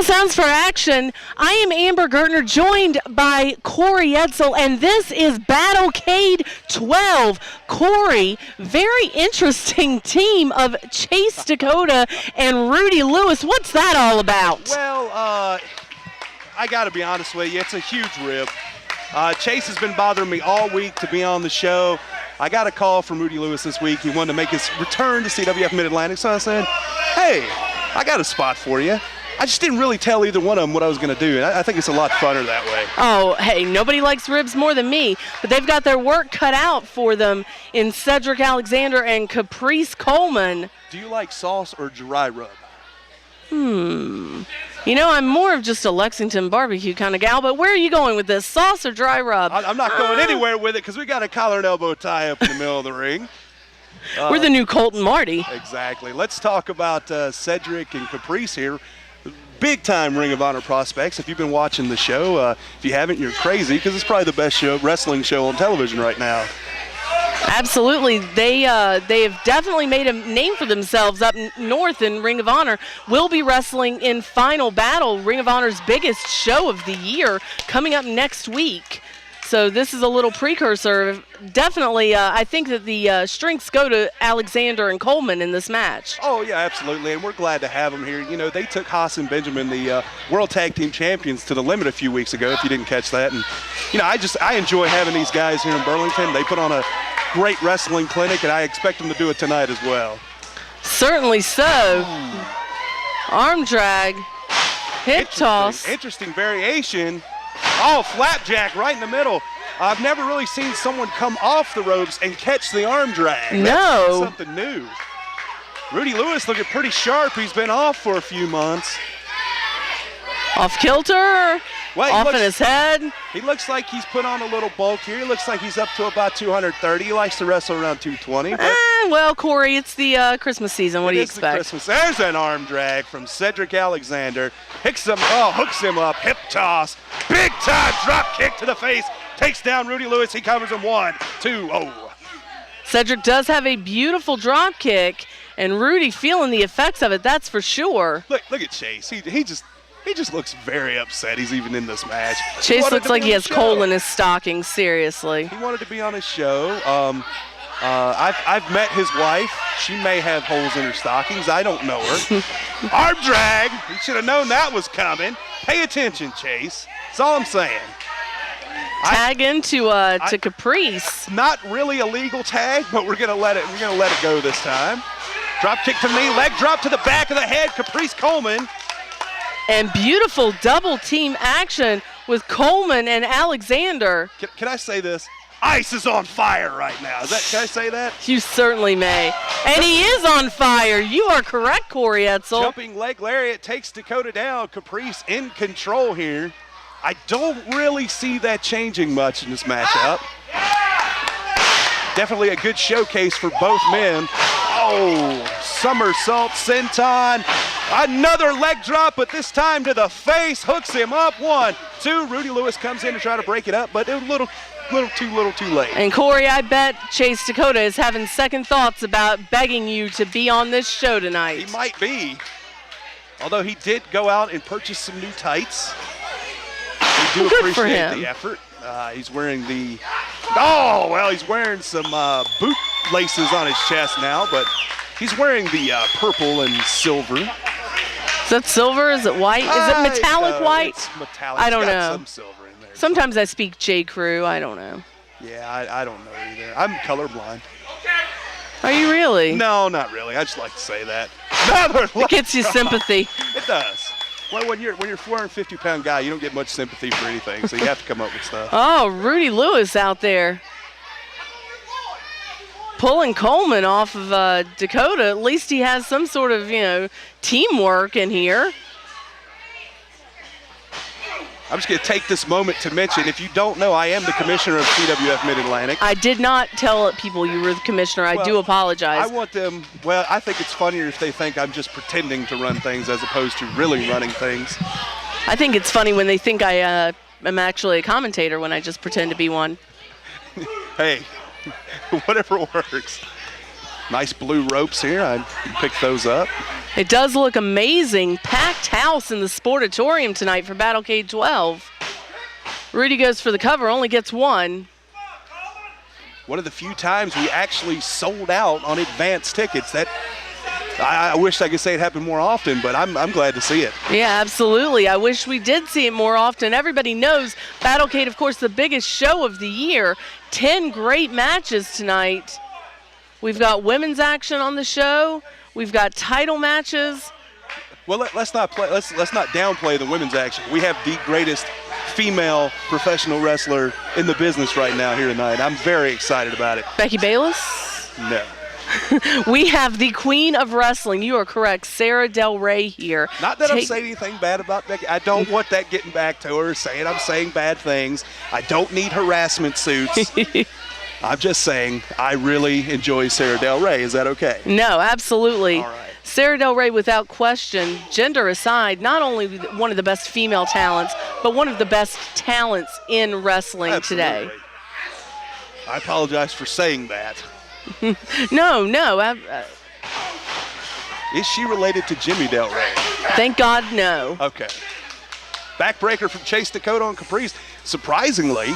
Well, sounds for action. I am Amber Gertner, joined by Corey Edsel, and this is Battlecade 12. Corey, very interesting team of Chase Dakota and Rudy Lewis. What's that all about? Well, I got to be honest with you, it's a huge rib. Chase has been bothering me all week to be on the show. I got a call from Rudy Lewis this week. He wanted to make his return to CWF Mid-Atlantic, so I said, hey, I got a spot for you. I just didn't really tell either one of them what I was going to do, and I think it's a lot funner that way. Oh, hey, nobody likes ribs more than me, but they've got their work cut out for them in Cedric Alexander and Caprice Coleman. Do you like sauce or dry rub? You know, I'm more of just a Lexington barbecue kind of gal, but where are you going with this, sauce or dry rub? I'm not going anywhere with it because we got a collar and elbow tie up in the middle of the ring. We're the new Colt and Marty. Exactly. Let's talk about Cedric and Caprice here. Big-time Ring of Honor prospects. If you've been watching the show, if you haven't, you're crazy because it's probably the best wrestling show on television right now. Absolutely. They have definitely made a name for themselves up north in Ring of Honor. Will be wrestling in Final Battle, Ring of Honor's biggest show of the year, coming up next week. So this is a little precursor. Definitely, I think that the strengths go to Alexander and Coleman in this match. Oh, yeah, absolutely, and we're glad to have them here. You know, they took Haas and Benjamin, the World Tag Team Champions, to the limit a few weeks ago, if you didn't catch that. And, you know, I enjoy having these guys here in Burlington. They put on a great wrestling clinic, and I expect them to do it tonight as well. Certainly so. Arm drag, hip toss. Interesting variation. Oh, flapjack right in the middle. I've never really seen someone come off the ropes and catch the arm drag. No. That's something new. Rudy Lewis looking pretty sharp. He's been off for a few months. Off kilter, off in his head. He looks like he's put on a little bulk here. He looks like he's up to about 230. He likes to wrestle around 220. Well, Corey, it's the Christmas season. What do you expect? There's an arm drag from Cedric Alexander. Hooks him up, hip toss. Big time drop kick to the face. Takes down Rudy Lewis. He covers him 1, 2, 0. Cedric does have a beautiful drop kick, and Rudy feeling the effects of it, that's for sure. Look at Chase. He just looks very upset he's even in this match. Chase looks like he has coal in his stocking, seriously. He wanted to be on his show. I've met his wife. She may have holes in her stockings. I don't know her. Arm drag. You should have known that was coming. Pay attention, Chase. That's all I'm saying. Tag into to Caprice. Not really a legal tag, but we're gonna let it go this time. Drop kick to the knee, leg drop to the back of the head. Caprice Coleman. And beautiful double team action with Coleman and Alexander. Can I say this? Ice is on fire right now. Can I say that? You certainly may. And he is on fire. You are correct, Corey Edsel. Jumping leg lariat takes Dakota down. Caprice in control here. I don't really see that changing much in this matchup. Definitely a good showcase for both men. Oh, somersault senton. Another leg drop, but this time to the face. Hooks him up. 1, 2. Rudy Lewis comes in to try to break it up, but a little too late. And Corey, I bet Chase Dakota is having second thoughts about begging you to be on this show tonight. He might be. Although he did go out and purchase some new tights. We do appreciate the effort. He's wearing he's wearing some boot laces on his chest now, but he's wearing the purple and silver. Is that silver? Is it white? Is it metallic white? It's metallic. I don't know. Some silver in there. Sometimes I speak J. Crew. I don't know. Yeah, I don't know either. I'm colorblind. Are you really? No, not really. I just like to say that. It gets you sympathy. It does. Well, when you're a 450-pound guy, you don't get much sympathy for anything, so you have to come up with stuff. Oh, Rudy Lewis out there. Pulling Coleman off of Dakota. At least he has some sort of, teamwork in here. I'm just going to take this moment to mention, if you don't know, I am the commissioner of CWF Mid-Atlantic. I did not tell people you were the commissioner. I do apologize. I want them, I think it's funnier if they think I'm just pretending to run things as opposed to really running things. I think it's funny when they think I am actually a commentator when I just pretend to be one. Hey, whatever works. Nice blue ropes here. I picked those up. It does look amazing. Packed house in the Sportatorium tonight for Battlecade 12. Rudy goes for the cover, only gets one. One of the few times we actually sold out on advance tickets. That I wish I could say it happened more often, but I'm glad to see it. Yeah, absolutely. I wish we did see it more often. Everybody knows Battlecade, of course, the biggest show of the year. 10 great matches tonight. We've got women's action on the show. We've got title matches. Well, let's not downplay the women's action. We have the greatest female professional wrestler in the business right now here tonight. I'm very excited about it. Becky Bayless? No. We have the queen of wrestling. You are correct, Sara Del Ray here. Not that I'm saying anything bad about Becky. I don't want that getting back to her, saying I'm saying bad things. I don't need harassment suits. I'm just saying I really enjoy Sara Del Ray. Is that okay? No, absolutely. All right. Sara Del Ray, without question, gender aside, not only one of the best female talents, but one of the best talents in wrestling Absolutely. today. I apologize for saying that. No. Is she related to Jimmy Del Ray? Thank God, no. Okay. Backbreaker from Chase Dakota on Caprice. Surprisingly,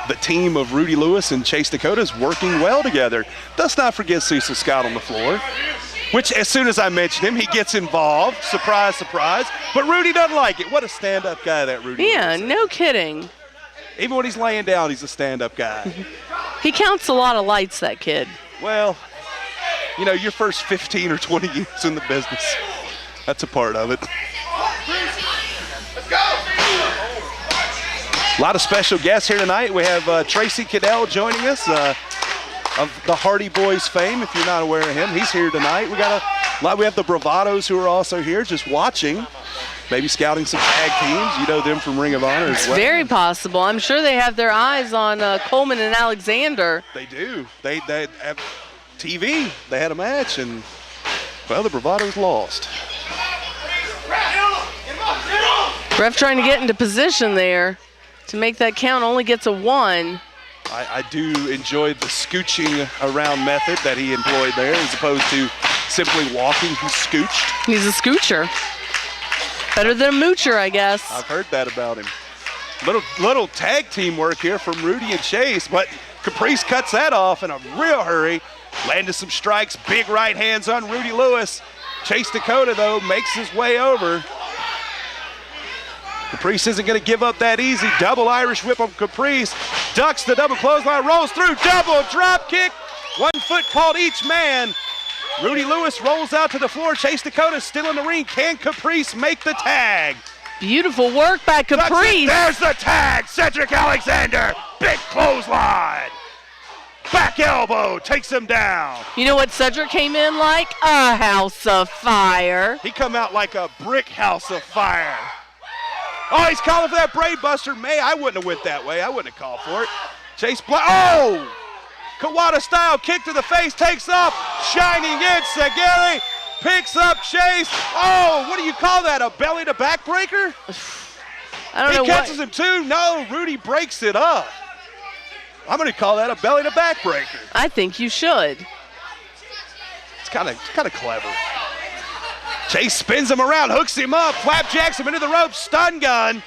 the team of Rudy Lewis and Chase Dakota is working well together. Let's not forget Cecil Scott on the floor, which as soon as I mention him, he gets involved. Surprise, surprise. But Rudy doesn't like it. What a stand-up guy that Rudy Yeah, Lewis is. no kidding. Even when he's laying down, he's a stand-up guy. He counts a lot of lights, that kid. Well, you know, your first 15 or 20 years in the business, that's a part of it. Let's go! A lot of special guests here tonight. We have Tracy Cadell joining us, of the Hardy Boys fame, if you're not aware of him. He's here tonight. We got a lot. We have the Bravados who are also here just watching, maybe scouting some tag teams. You know them from Ring of Honor as well. Very possible. I'm sure they have their eyes on Coleman and Alexander. They do. They have TV. They had a match, and, well, the Bravados lost. Ref trying to get into position there to make that count, only gets a 1. I do enjoy the scooching around method that he employed there, as opposed to simply walking. He scooched. He's a scoocher. Better than a moocher, I guess. I've heard that about him. Little tag team work here from Rudy and Chase, but Caprice cuts that off in a real hurry. Landed some strikes, big right hands on Rudy Lewis. Chase Dakota, though, makes his way over. Caprice isn't going to give up that easy. Double Irish whip on Caprice. Ducks the double clothesline, rolls through, double drop kick. 1 foot called each man. Rudy Lewis rolls out to the floor. Chase Dakota still in the ring. Can Caprice make the tag? Beautiful work by Caprice. There's the tag. Cedric Alexander. Big clothesline. Back elbow takes him down. You know what Cedric came in like? A house of fire. He come out like a brick house of fire. Oh, he's calling for that braid buster. I wouldn't have went that way. I wouldn't have called for it. Chase, oh! Kawada style kick to the face, takes off. Shining in, Sagiri picks up Chase. Oh, what do you call that, a belly to back breaker? I don't know He catches him too. No, Rudy breaks it up. I'm going to call that a belly to back breaker. I think you should. It's kind of clever. Chase spins him around, hooks him up, flapjacks him into the ropes, stun gun.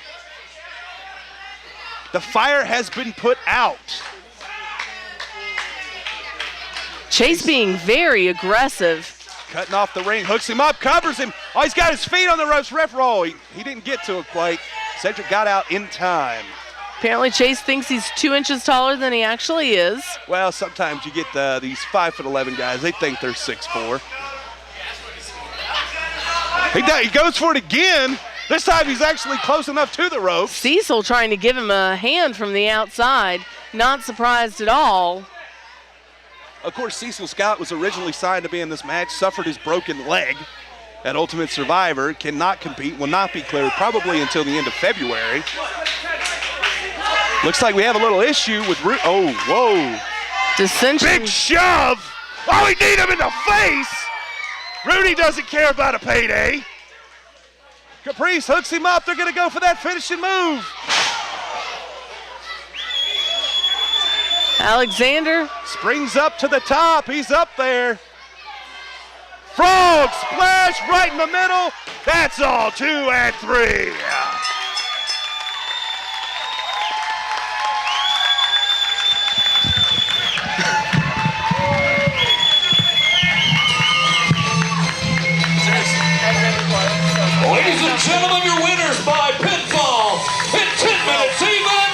The fire has been put out. Chase being very aggressive. Cutting off the ring, hooks him up, covers him. Oh, he's got his feet on the ropes. Ref roll. He didn't get to it quite. Cedric got out in time. Apparently Chase thinks he's 2 inches taller than he actually is. Well, sometimes you get these 5'11" guys. They think they're 6'4". He goes for it again. This time he's actually close enough to the ropes. Cecil trying to give him a hand from the outside. Not surprised at all. Of course, Cecil Scott was originally signed to be in this match, suffered his broken leg at Ultimate Survivor, cannot compete, will not be cleared probably until the end of February. Looks like we have a little issue with oh, whoa. Dissension. Big shove. Oh, he need him in the face. Rudy doesn't care about a payday. Caprice hooks him up. They're going to go for that finishing move. Alexander springs up to the top. He's up there. Frog splash right in the middle. That's all. 2 and 3. Ladies and gentlemen, your winners by pinfall in 10 minutes even.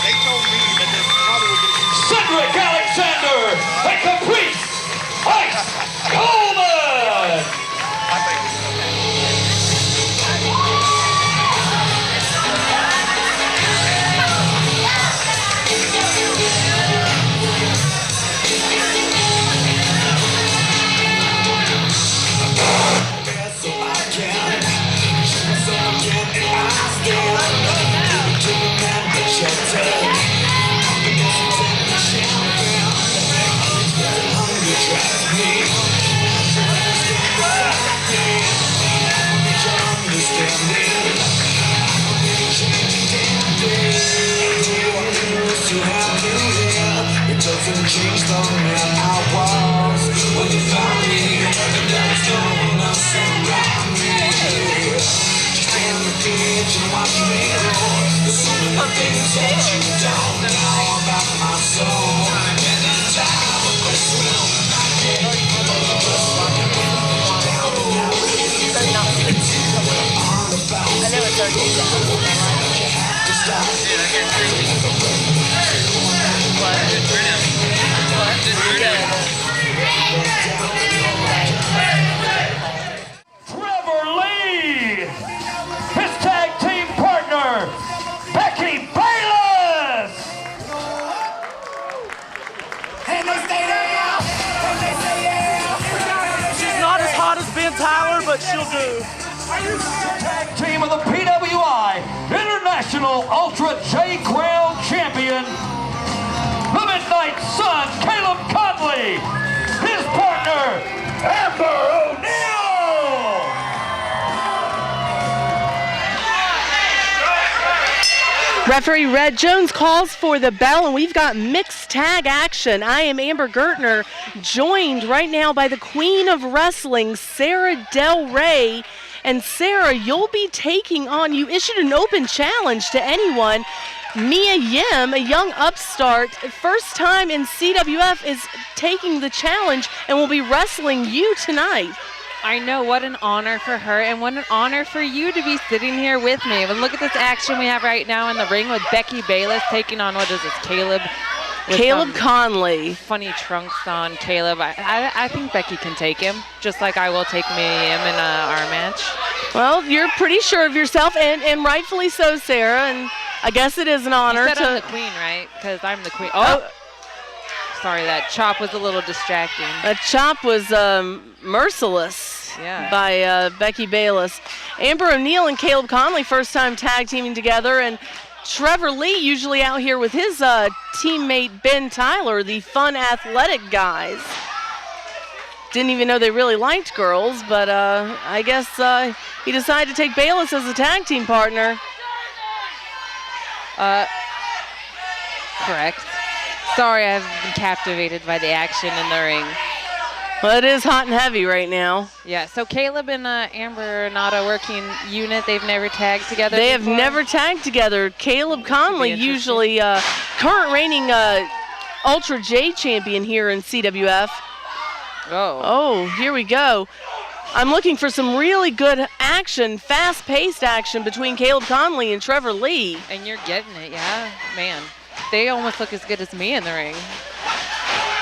They told me that this probably would get Cedric Alexander and Caprice Ice Coleman. Change the man I was when you found me, and there was no one else around me. Just stand the ditch and watch me roar. There's so many things that you don't know about my soul. And the time of this will not get just like an angel down and out. I know it's okay. You have to stop. Trevor Lee, his tag team partner, Becky Bayless. And they stay there. And they stay there. She's not as hot as Ben Tyler, but she'll do. Tag team of the PWI International Ultra J Crown Champion, the Midnight Sun, Caleb Konley, his partner, Amber O'Neal. Referee Red Jones calls for the bell, and we've got mixed tag action. I am Amber Gertner, joined right now by the Queen of Wrestling, Sara Del Ray. And Sara, you'll be taking on, you issued an open challenge to anyone. Mia Yim, a young upstart, first time in CWF, is taking the challenge and will be wrestling you tonight. I know, what an honor for her and what an honor for you to be sitting here with me. But look at this action we have right now in the ring with Becky Bayless taking on, what is this, Caleb? Caleb Konley. Funny trunks on Caleb. I think Becky can take him, just like I will take Miriam in our match. Well, you're pretty sure of yourself, and rightfully so, Sara. And I guess it is an honor You said to. I'm the queen, right? Because I'm the queen. Oh, sorry, that chop was a little distracting. That chop was merciless by Becky Bayless. Amber O'Neal and Caleb Konley, first time tag teaming together, and Trevor Lee usually out here with his teammate Ben Tyler, the fun athletic guys. Didn't even know they really liked girls, but I guess he decided to take Bayless as a tag team partner. Correct. Sorry, I've been captivated by the action in the ring. Well, it is hot and heavy right now. Yeah, so Caleb and Amber are not a working unit. They've never tagged together They before. have never tagged together. Caleb Konley, usually current reigning Ultra J champion here in CWF. Oh, here we go. I'm looking for some really good action, fast-paced action between Caleb Konley and Trevor Lee. And you're getting it, yeah? Man, they almost look as good as me in the ring.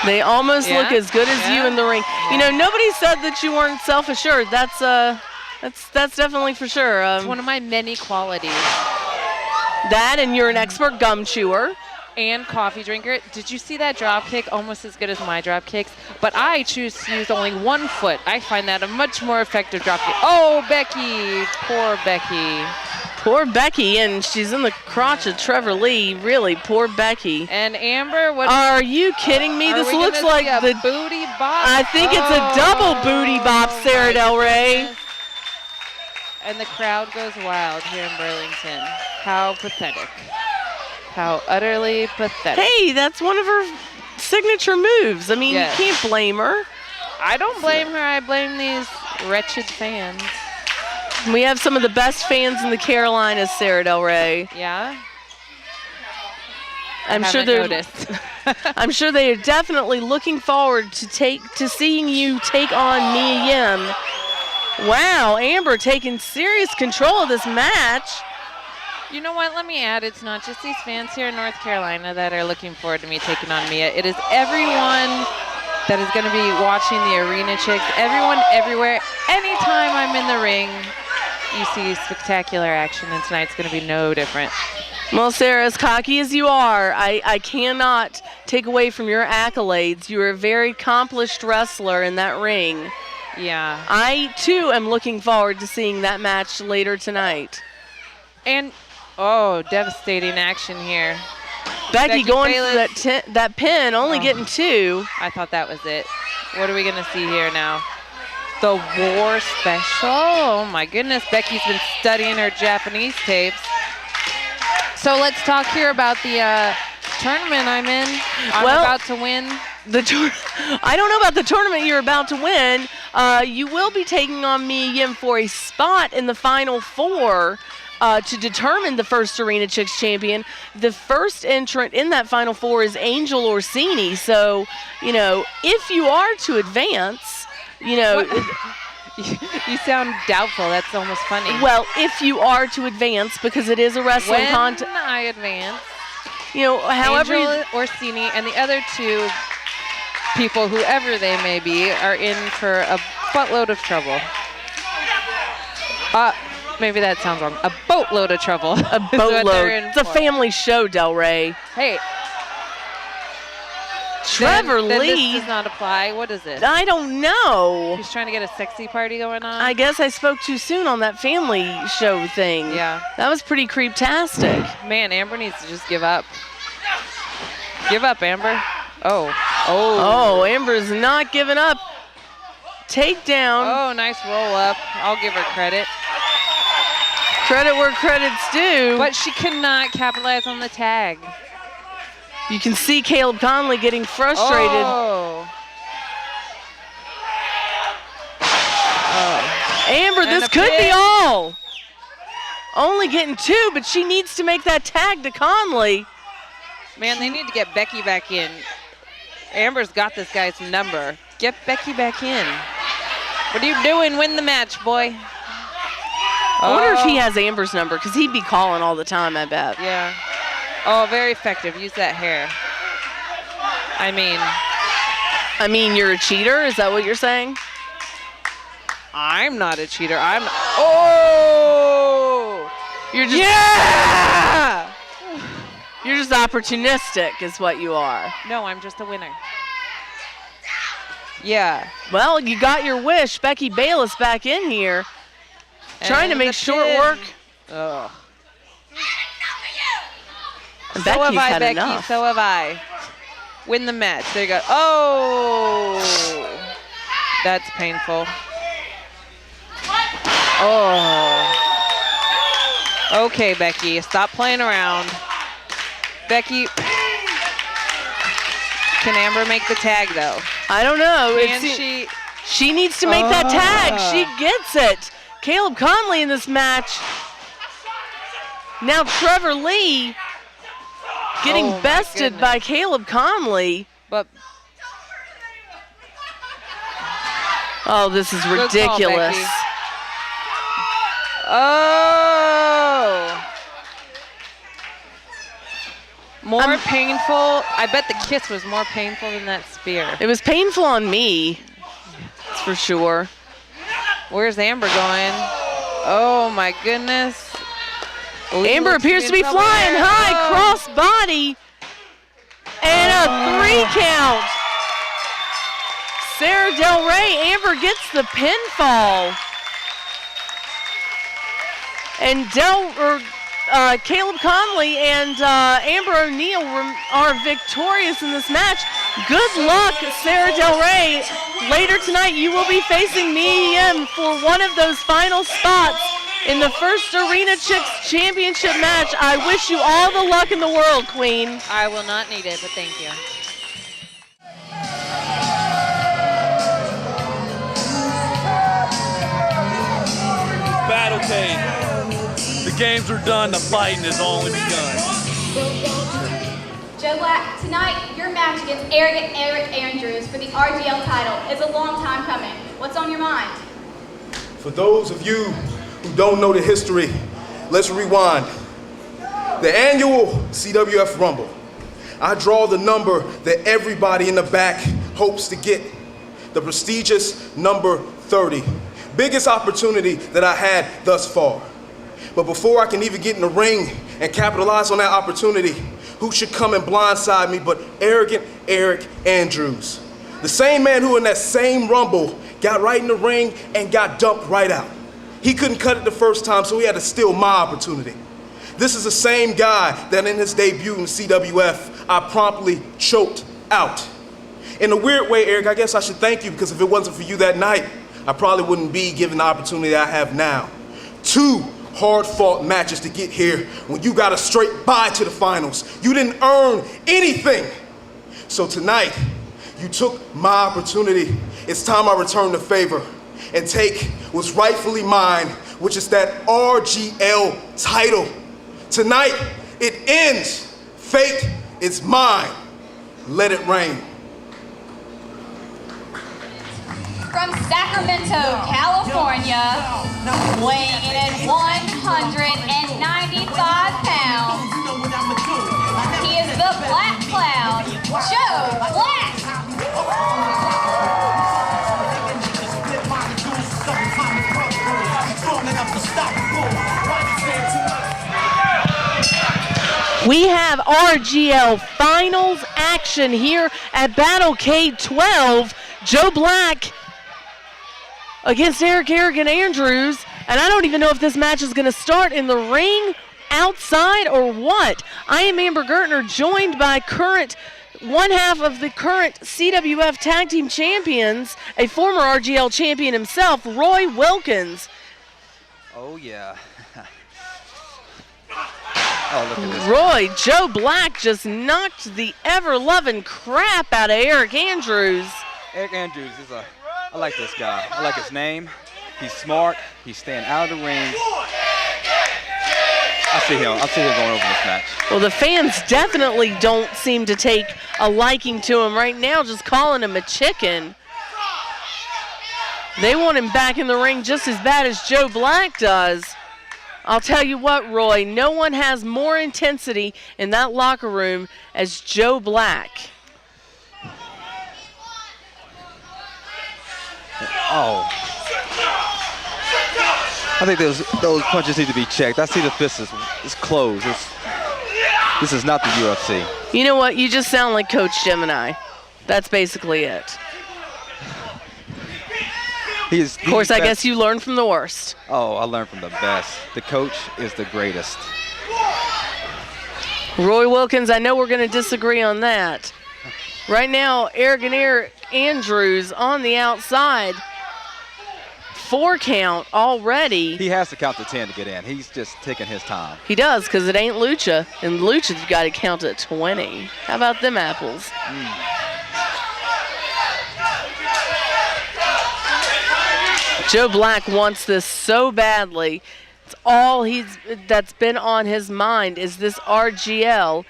They almost look as good as you in the ring. Yeah. You know, nobody said that you weren't self-assured. That's definitely for sure. It's one of my many qualities. That, and you're an expert gum chewer. And coffee drinker. Did you see that drop kick? Almost as good as my drop kicks. But I choose to use only one foot. I find that a much more effective drop kick. Oh, Becky. Poor Becky. Poor Becky, and she's in the crotch of Trevor Lee. Really, poor Becky. And Amber, what? Are you kidding me? This looks like the booty bop. I think it's a double booty bop, Sara Del Ray. Goodness. And the crowd goes wild here in Burlington. How pathetic. How utterly pathetic. Hey, that's one of her signature moves. I mean, you can't blame her. I don't blame her. I blame these wretched fans. We have some of the best fans in the Carolinas, Sara Del Ray. Yeah? I'm sure noticed. I'm sure they are definitely looking forward to seeing you take on Mia Yim. Wow, Amber taking serious control of this match. You know what? Let me add, it's not just these fans here in North Carolina that are looking forward to me taking on Mia. It is everyone that is going to be watching the Arena Chicks. Everyone, everywhere. Anytime I'm in the ring, you see spectacular action, and tonight's going to be no different. Well, Sarah, as cocky as you are, I cannot take away from your accolades. You are a very accomplished wrestler in that ring. Yeah. I, too, am looking forward to seeing that match later tonight. And, oh, devastating action here. Becky going Bayless. for that pin, only getting 2. I thought that was it. What are we going to see here now? The War Special. Oh, my goodness. Becky's been studying her Japanese tapes. So let's talk here about the tournament I'm in. I'm about to win. I don't know about the tournament you're about to win. You will be taking on Mia Yim for a spot in the Final Four to determine the first Arena Chicks champion. The first entrant in that Final Four is Angel Orsini. So, if you are to advance, You sound doubtful. That's almost funny. Well, if you are to advance, because it is a wrestling contest. When I advance, however Angel Orsini and the other 2 people, whoever they may be, are in for a buttload of trouble. Maybe that sounds wrong. A boatload of trouble. A boatload. It's a family show, Del Ray. Hey. Trevor then Lee. This does not apply. What is it? I don't know. He's trying to get a sexy party going on? I guess I spoke too soon on that family show thing. Yeah. That was pretty creep-tastic. Man, Amber needs to just give up. Give up, Amber. Oh, Amber's not giving up. Takedown. Oh, nice roll up. I'll give her credit. Credit where credit's due. But she cannot capitalize on the tag. You can see Caleb Konley getting frustrated. Amber, this could be all. Only getting 2, but she needs to make that tag to Konley. Man, they need to get Becky back in. Amber's got this guy's number. Get Becky back in. What are you doing? Win the match, boy. I wonder if he has Amber's number, because he'd be calling all the time, I bet. Yeah. Oh, very effective. Use that hair. I mean, you're a cheater? Is that what you're saying? I'm not a cheater. You're just You're just opportunistic is what you are. No, I'm just a winner. Yeah. Well, you got your wish. Becky Bayless back in here. Trying to make short work. Ugh. So have I, Becky. Enough. So have I. Win the match. There you go. Oh. That's painful. Oh. Okay, Becky. Stop playing around. Becky. Can Amber make the tag, though? I don't know. She needs to make that tag. She gets it. Caleb Konley in this match. Now Trevor Lee getting bested by Caleb Konley. But this is ridiculous. More painful. I bet the kiss was more painful than that spear. It was painful on me. That's for sure. Where's Amber going? Oh my goodness. Amber appears to be flying high, cross body, and a 3 count. Sara Del Ray, Amber gets the pinfall. And Caleb Konley and Amber O'Neal are victorious in this match. Good luck, Sara Del Ray. Later tonight, you will be facing Mia Yim for one of those final spots in the first Arena Chicks Championship match. I wish you all the luck in the world, Queen. I will not need it, but thank you. Battlecade. The games are done, the fighting has only begun. Joe Black, tonight your match against Aric Andrews for the RGL title is a long time coming. What's on your mind? For those of you who don't know the history, let's rewind. The annual CWF Rumble. I draw the number that everybody in the back hopes to get. The prestigious number 30. Biggest opportunity that I had thus far. But before I can even get in the ring and capitalize on that opportunity, who should come and blindside me but arrogant Aric Andrews. The same man who in that same Rumble got right in the ring and got dumped right out. He couldn't cut it the first time, so he had to steal my opportunity. This is the same guy that in his debut in CWF, I promptly choked out. In a weird way, Aric, I guess I should thank you, because if it wasn't for you that night, I probably wouldn't be given the opportunity I have now. 2 hard-fought matches to get here when you got a straight bye to the finals. You didn't earn anything. So tonight, you took my opportunity. It's time I return the favor and take what's rightfully mine, which is that RGL title. Tonight, it ends. Fate is mine. Let it rain. From Sacramento, California, weighing in at 195 pounds, he is the Black Cloud, Joe Black. We have RGL Finals action here at Battlecade 12. Joe Black against Aric Andrews, and I don't even know if this match is going to start in the ring, outside, or what. I am Amber Gertner, joined by one half of the current CWF Tag Team Champions, a former RGL champion himself, Roy Wilkins. Oh, yeah. Oh, look at this. Roy, Joe Black just knocked the ever-loving crap out of Aric Andrews. Aric Andrews I like this guy. I like his name. He's smart. He's staying out of the ring. I see him going over this match. Well, the fans definitely don't seem to take a liking to him right now, just calling him a chicken. They want him back in the ring just as bad as Joe Black does. I'll tell you what, Roy, no one has more intensity in that locker room as Joe Black. Oh. I think those punches need to be checked. I see the fist is closed. This is not the UFC. You know what? You just sound like Coach Gemini. That's basically it. Of course, I guess you learned from the worst. Oh, I learned from the best. The coach is the greatest. Roy Wilkins, I know we're going to disagree on that. Right now, Aric Andrews on the outside. 4 count already. He has to count to 10 to get in. He's just taking his time. He does, because it ain't Lucha. And Lucha's got to count at 20. How about them apples? Joe Black wants this so badly. It's all that's been on his mind is this RGL.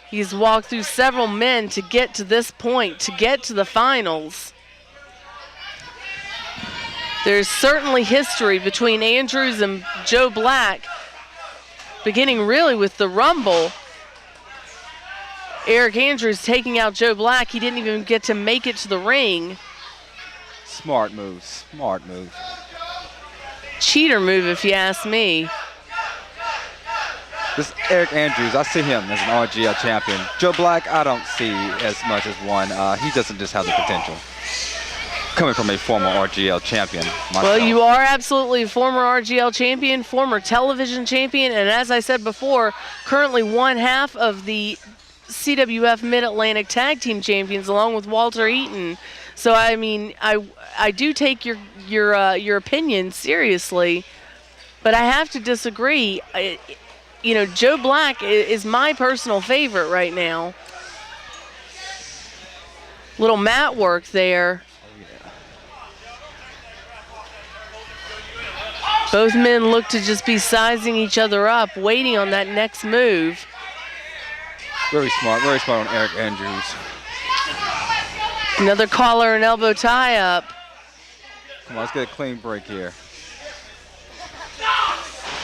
He's walked through several men to get to this point, to get to the finals. There's certainly history between Andrews and Joe Black, beginning really with the Rumble. Aric Andrews taking out Joe Black. He didn't even get to make it to the ring. Smart move, smart move. Cheater move, if you ask me. This Aric Andrews, I see him as an RGL champion. Joe Black, I don't see as much as one. He doesn't just have the potential. Coming from a former RGL champion myself. Well, you are absolutely a former RGL champion, former television champion, and as I said before, currently one half of the CWF Mid-Atlantic Tag Team Champions, along with Walter Eaton. So, I mean, I do take your opinion seriously, but I have to disagree. You know, Joe Black is my personal favorite right now. Little mat work there. Both men look to just be sizing each other up, waiting on that next move. Very smart on Aric Andrews. Another collar and elbow tie up. Come on, let's get a clean break here.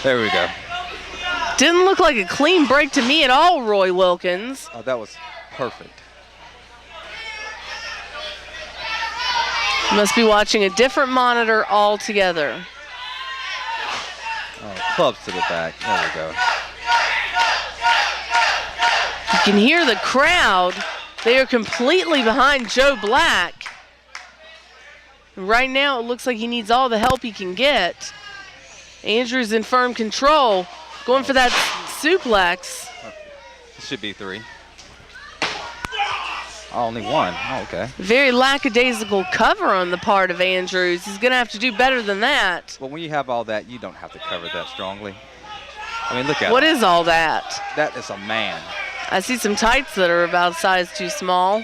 There we go. Didn't look like a clean break to me at all, Roy Wilkins. Oh, that was perfect. You must be watching a different monitor altogether. Oh, clubs to the back. There we go. You can hear the crowd. They are completely behind Joe Black. Right now, it looks like he needs all the help he can get. Andrews in firm control, going for that suplex. It should be 3. Oh, only 1. Oh, okay. Very lackadaisical cover on the part of Andrews. He's going to have to do better than that. Well, when you have all that, you don't have to cover that strongly. I mean, look at What him. is all that? That is a man. I see some tights that are about a size too small.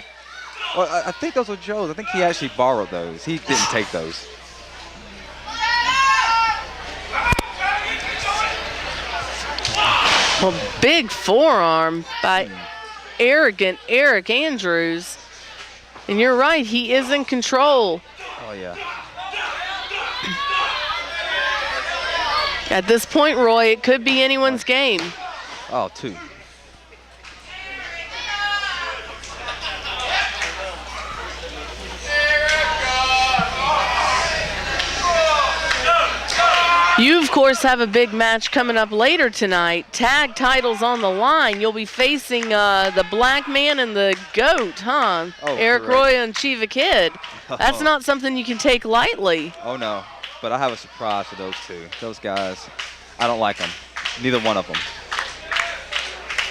Well, I think those were Joe's. I think he actually borrowed those. He didn't take those. Well, big forearm by arrogant Aric Andrews. And you're right, he is in control. Oh, yeah. At this point, Roy, it could be anyone's game. Oh, 2. You, of course, have a big match coming up later tonight. Tag titles on the line. You'll be facing the Black Man and the Goat, huh? Oh, Aric correct. Roy and Chiva Kid. That's not something you can take lightly. Oh, no. But I have a surprise for those 2. Those guys, I don't like them. Neither one of them.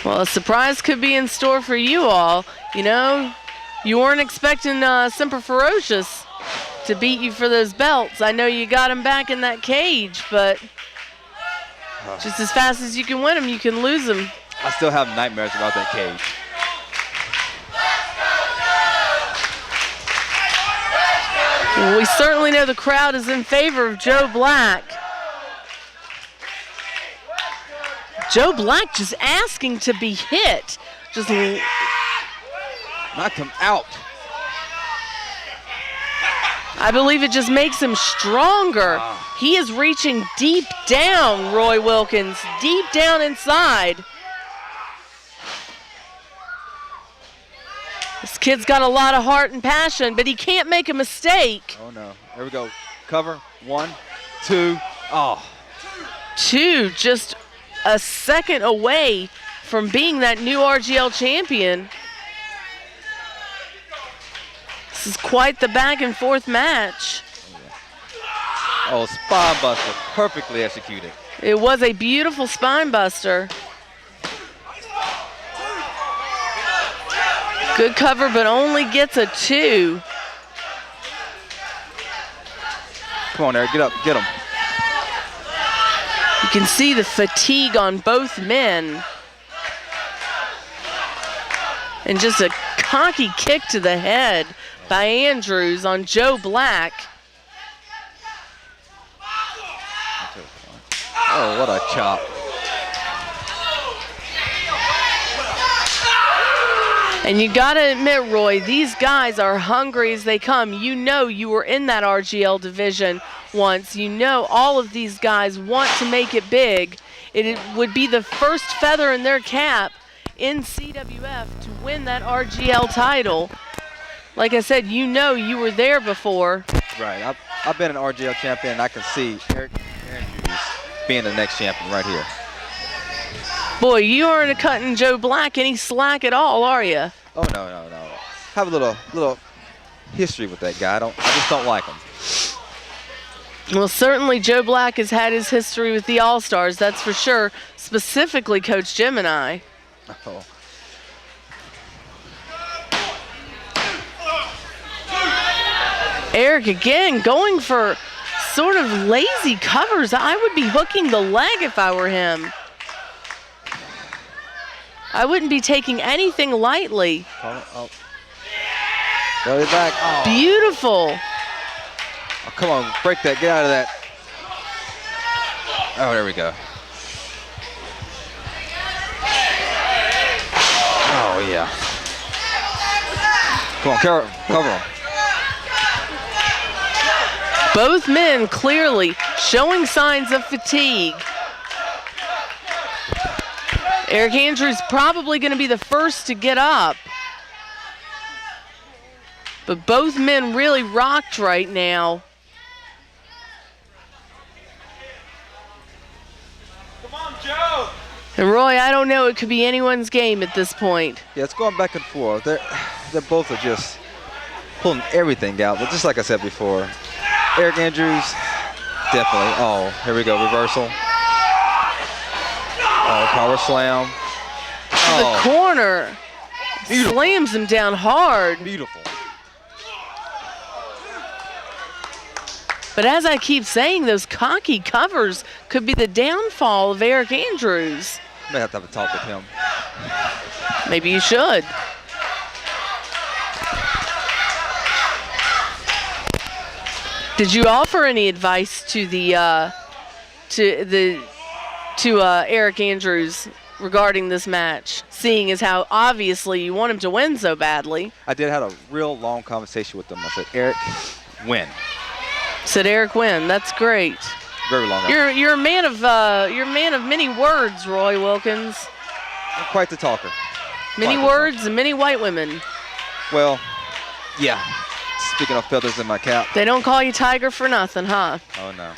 Well, a surprise could be in store for you all. You know, you weren't expecting Semper Ferocious to beat you for those belts. I know you got him back in that cage, but just as fast as you can win him, you can lose him. I still have nightmares about that cage. Well, we certainly know the crowd is in favor of Joe Black. Joe Black just asking to be hit. Just knock him out. I believe it just makes him stronger. He is reaching deep down, Roy Wilkins, deep down inside. This kid's got a lot of heart and passion, but he can't make a mistake. Oh, no. There we go. Cover. 1, 2. Oh. 2, just a second away from being that new RGL champion. This is quite the back and forth match. Oh, spine buster. Perfectly executed. It was a beautiful spine buster. Good cover, but only gets a 2. Come on, Aric. Get up. Get him. You can see the fatigue on both men. And just a cocky kick to the head by Andrews on Joe Black. Oh, what a chop. And you gotta admit, Roy, these guys are hungry as they come. You know you were in that RGL division once. You know all of these guys want to make it big. It would be the first feather in their cap in CWF to win that RGL title. Like I said, you know you were there before. Right. I've been an RGL champion, and I can see Aric Andrews being the next champion right here. Boy, you aren't cutting Joe Black any slack at all, are you? Oh, no. Have a little history with that guy. I just don't like him. Well, certainly Joe Black has had his history with the All-Stars, that's for sure, specifically Coach Gemini. Oh. Aric again going for sort of lazy covers. I would be hooking the leg if I were him. I wouldn't be taking anything lightly. Oh. Belly back. Oh. Beautiful. Oh, come on, break that. Get out of that. Oh, there we go. Oh, yeah. Come on, cover him. Both men clearly showing signs of fatigue. Aric Andrews probably going to be the first to get up. But both men really rocked right now. Come on, Joe. And Roy, I don't know, it could be anyone's game at this point. Yeah, it's going back and forth. They're both are just pulling everything out. But just like I said before, Aric Andrews, definitely. Oh, here we go, reversal. Oh, power slam. The corner. Beautiful. Slams him down hard. Beautiful. But as I keep saying, those cocky covers could be the downfall of Aric Andrews. I may have to have a talk with him. Maybe you should. Did you offer any advice to Aric Andrews regarding this match, seeing as how obviously you want him to win so badly? I did have a real long conversation with him. I said, Aric, win. Said Aric, win. That's great. Very long. You're a man of many words, Roy Wilkins. I'm quite the talker. Many words and many white women. Well, yeah. Speaking of feathers in my cap. They don't call you Tiger for nothing, huh? Oh, no.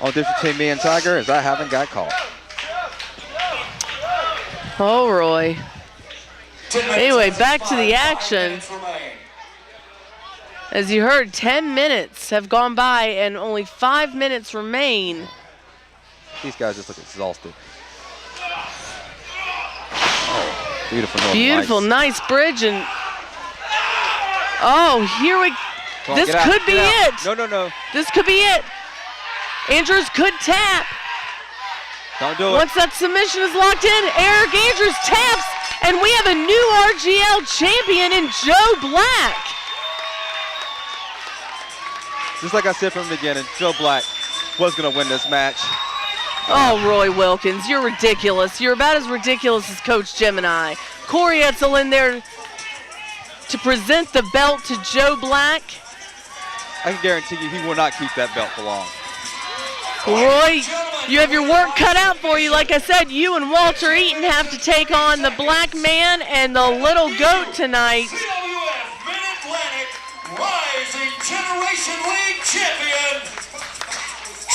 Only difference between me and Tiger is I haven't got caught. Oh, Roy. Anyway, back to the action. As you heard, 10 minutes have gone by and only 5 minutes remain. These guys just look exhausted. Oh, beautiful. Beautiful, nice bridge. And oh, here we go. This could be it. No. This could be it. Andrews could tap. Don't do it. Once that submission is locked in, Aric Andrews taps, and we have a new RGL champion in Joe Black. Just like I said from the beginning, Joe Black was going to win this match. Oh, Roy Wilkins, you're ridiculous. You're about as ridiculous as Coach Gemini. Corey Etzel in there to present the belt to Joe Black. I can guarantee you he will not keep that belt for long. Roy, you have your work cut out for you. Like I said, you and Walter Eaton have to take on the Black Man and the Little Goat tonight. CWF Mid-Atlantic Rising Generation League Champion,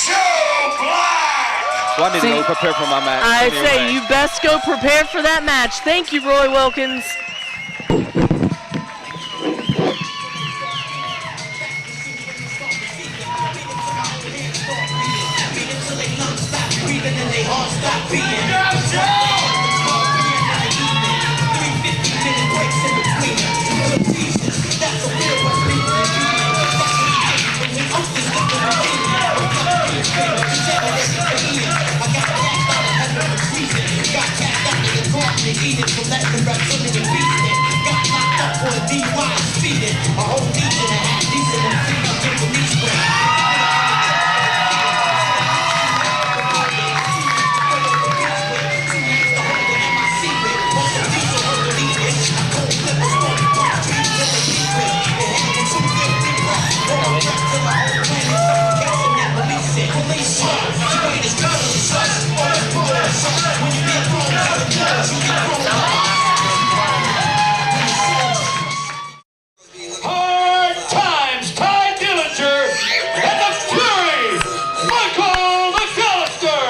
Joe Black. Well, I need to go prepare for my match. I say you best go prepared for that match. Thank you, Roy Wilkins. Hard times, Ty Dillinger, and the Fury, McAllister.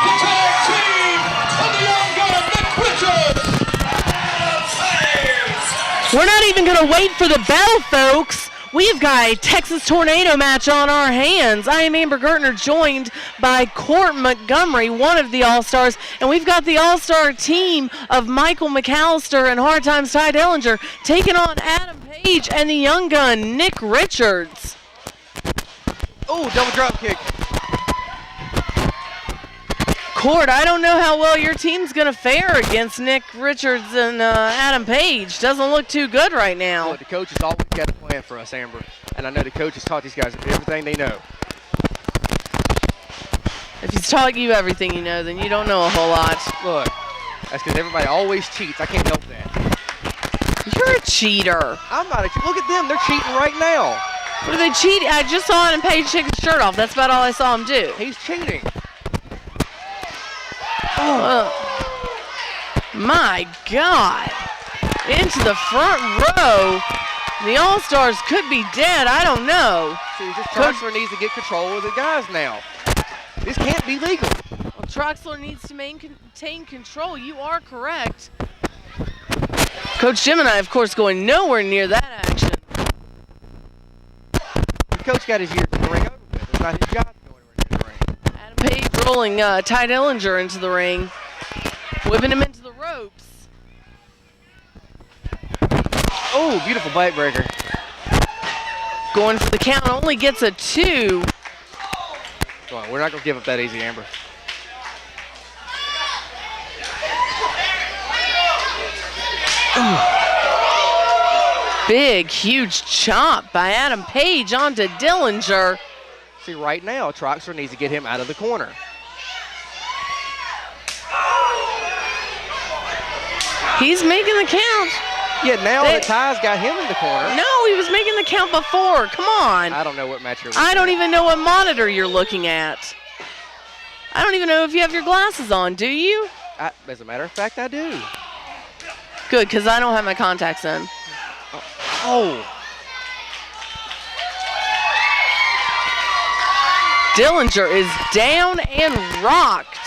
The tag team of the young gun, McBride. We're not even going to wait for the bell, folks. We've got a Texas Tornado match on our hands. I am Amber Gertner, joined by Court Montgomery, one of the All-Stars, and we've got the All-Star team of Michael McAllister and Hard Times Ty Dillinger taking on Adam Page and the young gun, Nick Richards. Oh, double drop kick. Court, I don't know how well your team's going to fare against Nick Richards and Adam Page. Doesn't look too good right now. Look, the coach has always got a plan for us, Amber. And I know the coach has taught these guys everything they know. If he's taught you everything you know, then you don't know a whole lot. Look, that's because everybody always cheats. I can't help that. You're a cheater. I'm not a cheater. Look at them. They're cheating right now. What are they cheating? I just saw Adam Page take his shirt off. That's about all I saw him do. He's cheating. My God. Into the front row. The All-Stars could be dead. I don't know. See, this Troxler needs to get control of the guys now. This can't be legal. Well, Troxler needs to maintain control. You are correct. Coach Gemini, of course, going nowhere near that action. The coach got his ear to the ring over with. It's not his job to go anywhere near the ring. Adam Page rolling Ty Dillinger into the ring. Whipping him into the ropes. Oh, beautiful backbreaker. Going for the count, only gets a 2. Come on, we're not going to give up that easy, Amber. Big, huge chop by Adam Page onto Dillinger. See, right now, Troxler needs to get him out of the corner. He's making the count. Yeah, now that Ty's got him in the corner. No, he was making the count before. Come on. I don't know what match you're looking I don't at. even know what monitor you're looking at. I don't even know if you have your glasses on, do you? As a matter of fact, I do. Good, because I don't have my contacts in. Oh. Dillinger is down and rocked.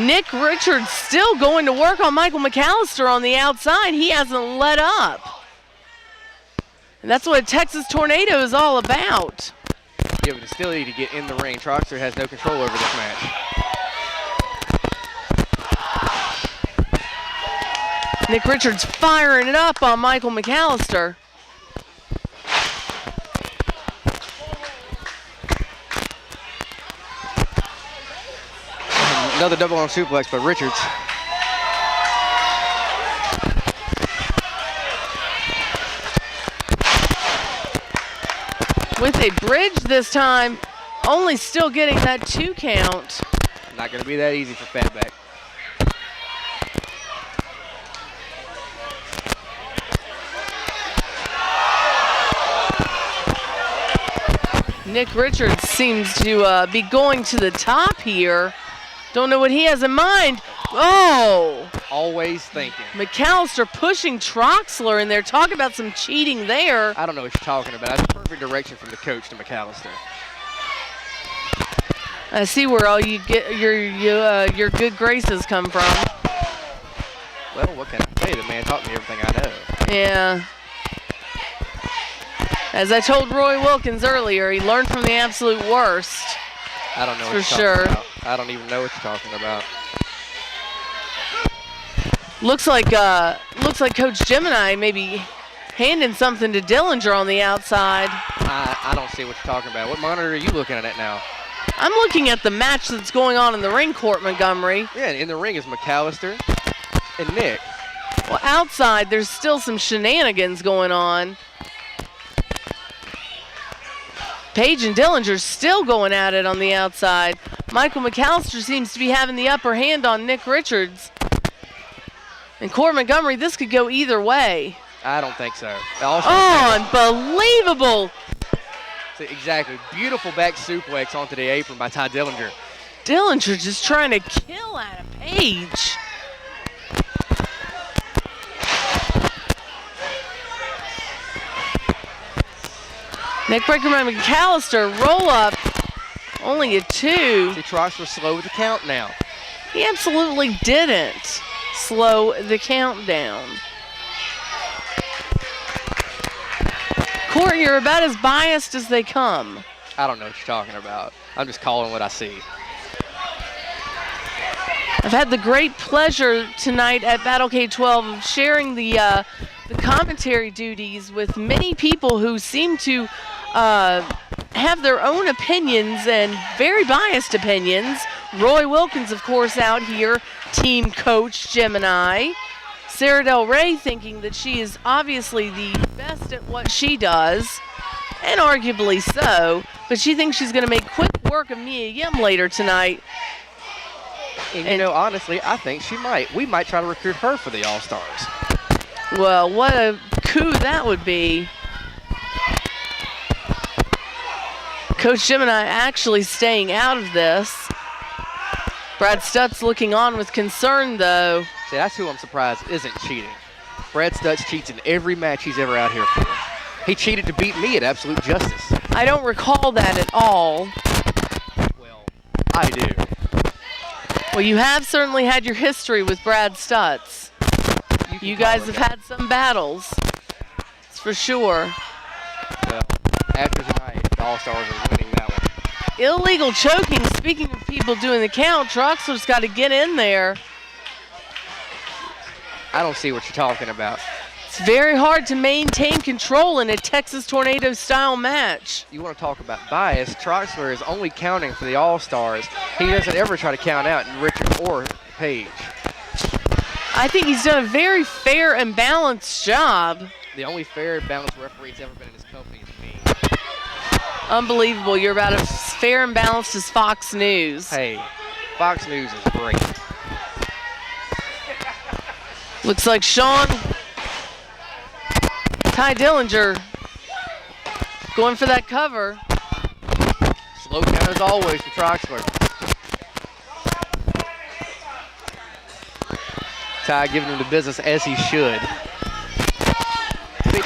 Nick Richards still going to work on Michael McAllister on the outside. He hasn't let up. And that's what a Texas Tornado is all about. Yeah, but still need to get in the ring. Troxler has no control over this match. Nick Richards firing it up on Michael McAllister. Another double arm suplex by Richards. With a bridge this time, only still getting that 2 count. Not going to be that easy for Fatback. Nick Richards seems to be going to the top here. Don't know what he has in mind. Oh! Always thinking. McAllister pushing Troxler in there. Talk about some cheating there. I don't know what you're talking about. That's perfect direction from the coach to McAllister. I see where all you get your good graces come from. Well, what can I say? The man taught me everything I know. Yeah. As I told Roy Wilkins earlier, he learned from the absolute worst. I don't know what For you're sure. talking about. I don't even know what you're talking about. Looks like Coach Gemini maybe handing something to Dillinger on the outside. I don't see what you're talking about. What monitor are you looking at now? I'm looking at the match that's going on in the ring, Court Montgomery. Yeah, in the ring is McAllister and Nick. Well, outside, there's still some shenanigans going on. Page and Dillinger still going at it on the outside. Michael McAllister seems to be having the upper hand on Nick Richards. And Court Montgomery, this could go either way. I don't think so. Unbelievable. Exactly. Beautiful back suplex onto the apron by Ty Dillinger. Dillinger just trying to kill Adam Page. Neckbreaker by McAllister, roll up, only a 2. See, Troxler slow with the count now. He absolutely didn't slow the count down. Court, you're about as biased as they come. I don't know what you're talking about. I'm just calling what I see. I've had the great pleasure tonight at Battlecade 12 of sharing the the commentary duties with many people who seem to have their own opinions and very biased opinions. Roy Wilkins, of course, out here, team coach Gemini. Sara Del Ray thinking that she is obviously the best at what she does, and arguably so, but she thinks she's going to make quick work of Mia Yim later tonight. And you know, honestly, I think she might. We might try to recruit her for the All-Stars. Well, what a coup that would be. Coach Gemini actually staying out of this. Brad Stutts looking on with concern, though. See, that's who I'm surprised isn't cheating. Brad Stutts cheats in every match he's ever out here for. He cheated to beat me at Absolute Justice. I don't recall that at all. Well, I do. Well, you have certainly had your history with Brad Stutts. You guys have had some battles. That's for sure. Well, after tonight, the All-Stars are winning that one. Illegal choking. Speaking of people doing the count, Troxler's got to get in there. I don't see what you're talking about. It's very hard to maintain control in a Texas Tornado style match. You want to talk about bias? Troxler is only counting for the All-Stars. He doesn't ever try to count out Richard or Paige. I think he's done a very fair and balanced job. The only fair and balanced referee that's ever been in his company is me. Unbelievable. You're about as fair and balanced as Fox News. Hey, Fox News is great. Looks like Ty Dillinger going for that cover. Slow count as always for Troxler. Ty giving him the business as he should.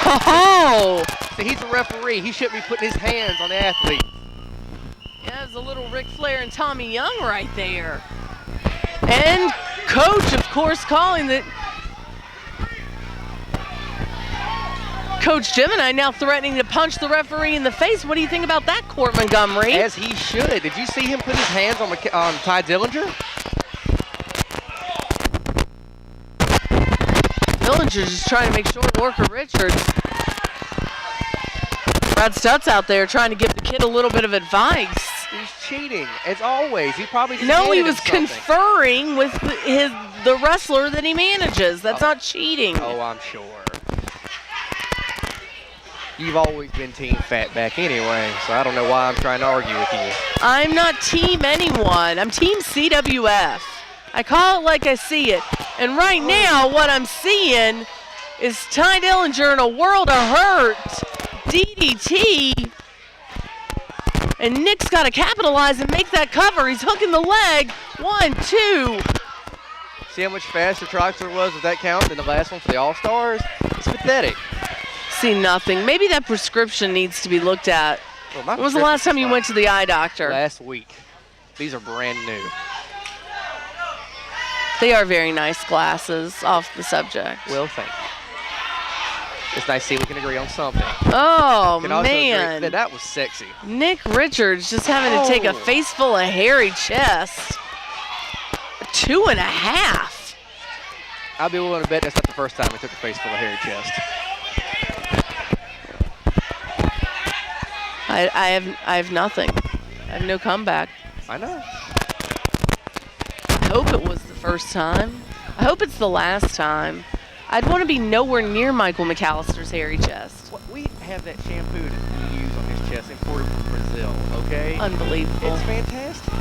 Oh! See, he's a referee. He shouldn't be putting his hands on the athlete. Yeah, there's a little Ric Flair and Tommy Young right there. And coach, of course, calling that. Coach Gemini now threatening to punch the referee in the face. What do you think about that, Court Montgomery? As he should. Did you see him put his hands on Ty Dillinger? Dillinger's just trying to make short work of Richards. Brad Stutts out there trying to give the kid a little bit of advice. He's cheating, as always. He probably just No, he was conferring with the wrestler that he manages. That's not cheating. Oh, I'm sure. You've always been team Fatback anyway, so I don't know why I'm trying to argue with you. I'm not team anyone. I'm team CWF. I call it like I see it. And right now, what I'm seeing is Ty Dillinger in a world of hurt. DDT. And Nick's got to capitalize and make that cover. He's hooking the leg. 1, 2. See how much faster Troxler was with that count than the last one for the All-Stars? It's pathetic. See nothing. Maybe that prescription needs to be looked at. Well, when was the last time you went to the eye doctor? Last week. These are brand new. They are very nice glasses, off the subject. Well, thank you. It's nice to see we can agree on something. Oh, man. That was sexy. Nick Richards just having to take a face full of hairy chest. 2.5. I'll be willing to bet that's not the first time he took a face full of hairy chest. I have nothing. I have no comeback. I know. I hope it was the first time. I hope it's the last time. I'd want to be nowhere near Michael McAllister's hairy chest. We have that shampoo that we use on his chest imported from Brazil, okay? Unbelievable. It's fantastic.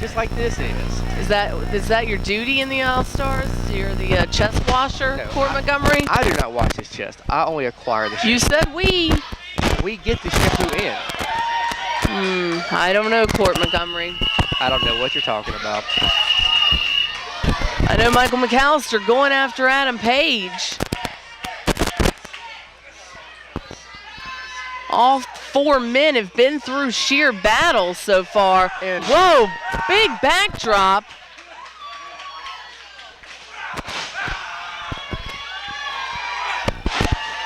Just like this is. Is that your duty in the All-Stars? You're the chest washer, No, Court Montgomery? I do not wash his chest. I only acquire the shampoo. You said we. We get the shampoo in. I don't know, Court Montgomery. I don't know what you're talking about. I know Michael McAllister going after Adam Page. All 4 men have been through sheer battle so far. And whoa, big backdrop.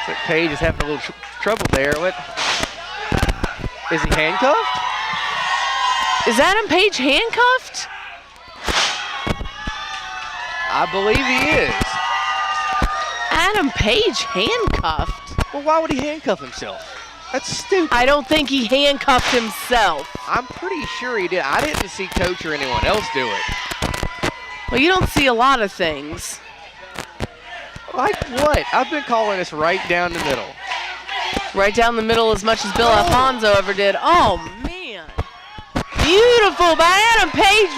So Page is having a little trouble there. What? Is he handcuffed? Is Adam Page handcuffed? I believe he is. Adam Page handcuffed. Well, why would he handcuff himself? That's stupid. I don't think he handcuffed himself. I'm pretty sure he did. I didn't see Coach or anyone else do it. Well, you don't see a lot of things. Like what? I've been calling this right down the middle. Right down the middle as much as Bill Alfonso ever did. Oh, man. Beautiful by Adam Page.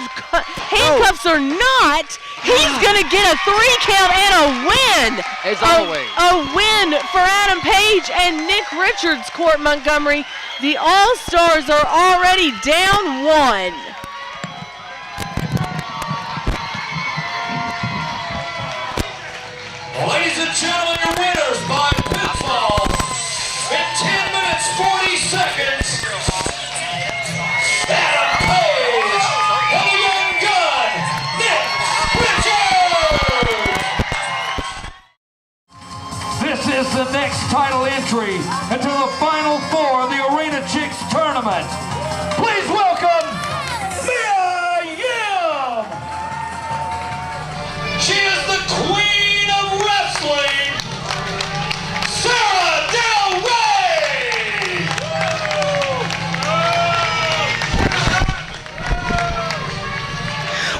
Handcuffs or not, he's going to get a 3 count and a win. As always. A win for Adam Page and Nick Richards, Court Montgomery. The All-Stars are already down 1. Ladies and gentlemen, your winners by pinfall in 10 minutes, 40 seconds. Adam Page and the young gun, Nick Richards. This is the next title entry into the Final Four of the ArenaChicks tournament. Please welcome Mia Yim. She is the queen of wrestling, Sara Del Ray.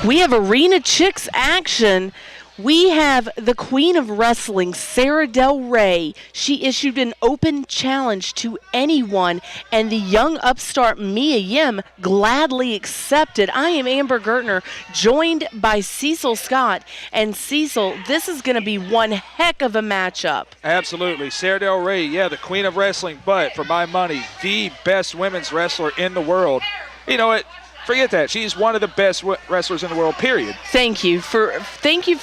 We have ArenaChicks action. We have the queen of wrestling, Sara Del Ray. She issued an open challenge to anyone, and the young upstart Mia Yim gladly accepted. I am Amber Gertner, joined by Cecil Scott. And Cecil, this is going to be one heck of a matchup. Absolutely. Sara Del Ray, yeah, the queen of wrestling, but for my money, the best women's wrestler in the world. You know what? Forget that. She's one of the best wrestlers in the world, period. Thank you for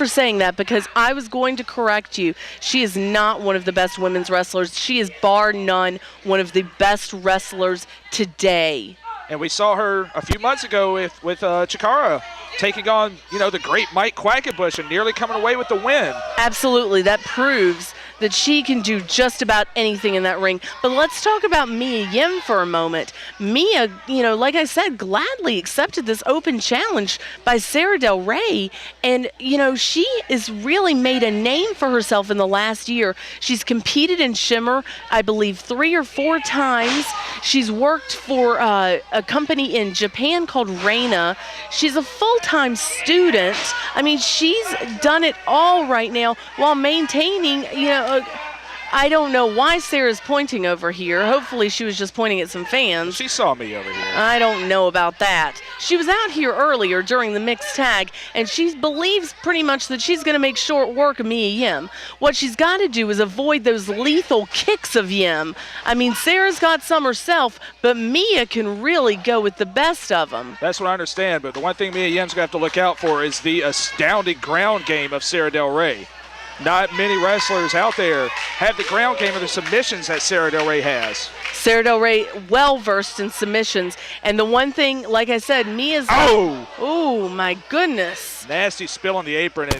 saying that, because I was going to correct you. She is not one of the best women's wrestlers. She is bar none one of the best wrestlers today. And we saw her a few months ago with Chikara taking on, the great Mike Quackenbush and nearly coming away with the win. Absolutely. That proves that she can do just about anything in that ring. But let's talk about Mia Yim for a moment. Mia, like I said, gladly accepted this open challenge by Sara Del Ray. And, she has really made a name for herself in the last year. She's competed in Shimmer, I believe, 3 or 4 times. She's worked for a company in Japan called Reina. She's a full-time student. I mean, she's done it all right now while maintaining, I don't know why Sarah's pointing over here. Hopefully she was just pointing at some fans. She saw me over here. I don't know about that. She was out here earlier during the mixed tag, and she believes pretty much that she's going to make short work of Mia Yim. What she's got to do is avoid those lethal kicks of Yim. I mean, Sarah's got some herself, but Mia can really go with the best of them. That's what I understand, but the one thing Mia Yim's going to have to look out for is the astounding ground game of Sara Del Ray. Not many wrestlers out there have the ground game or the submissions that Sara Del Ray has. Sara Del Ray well-versed in submissions. And the one thing, like I said, Mia's... Oh, my goodness. Nasty spill on the apron.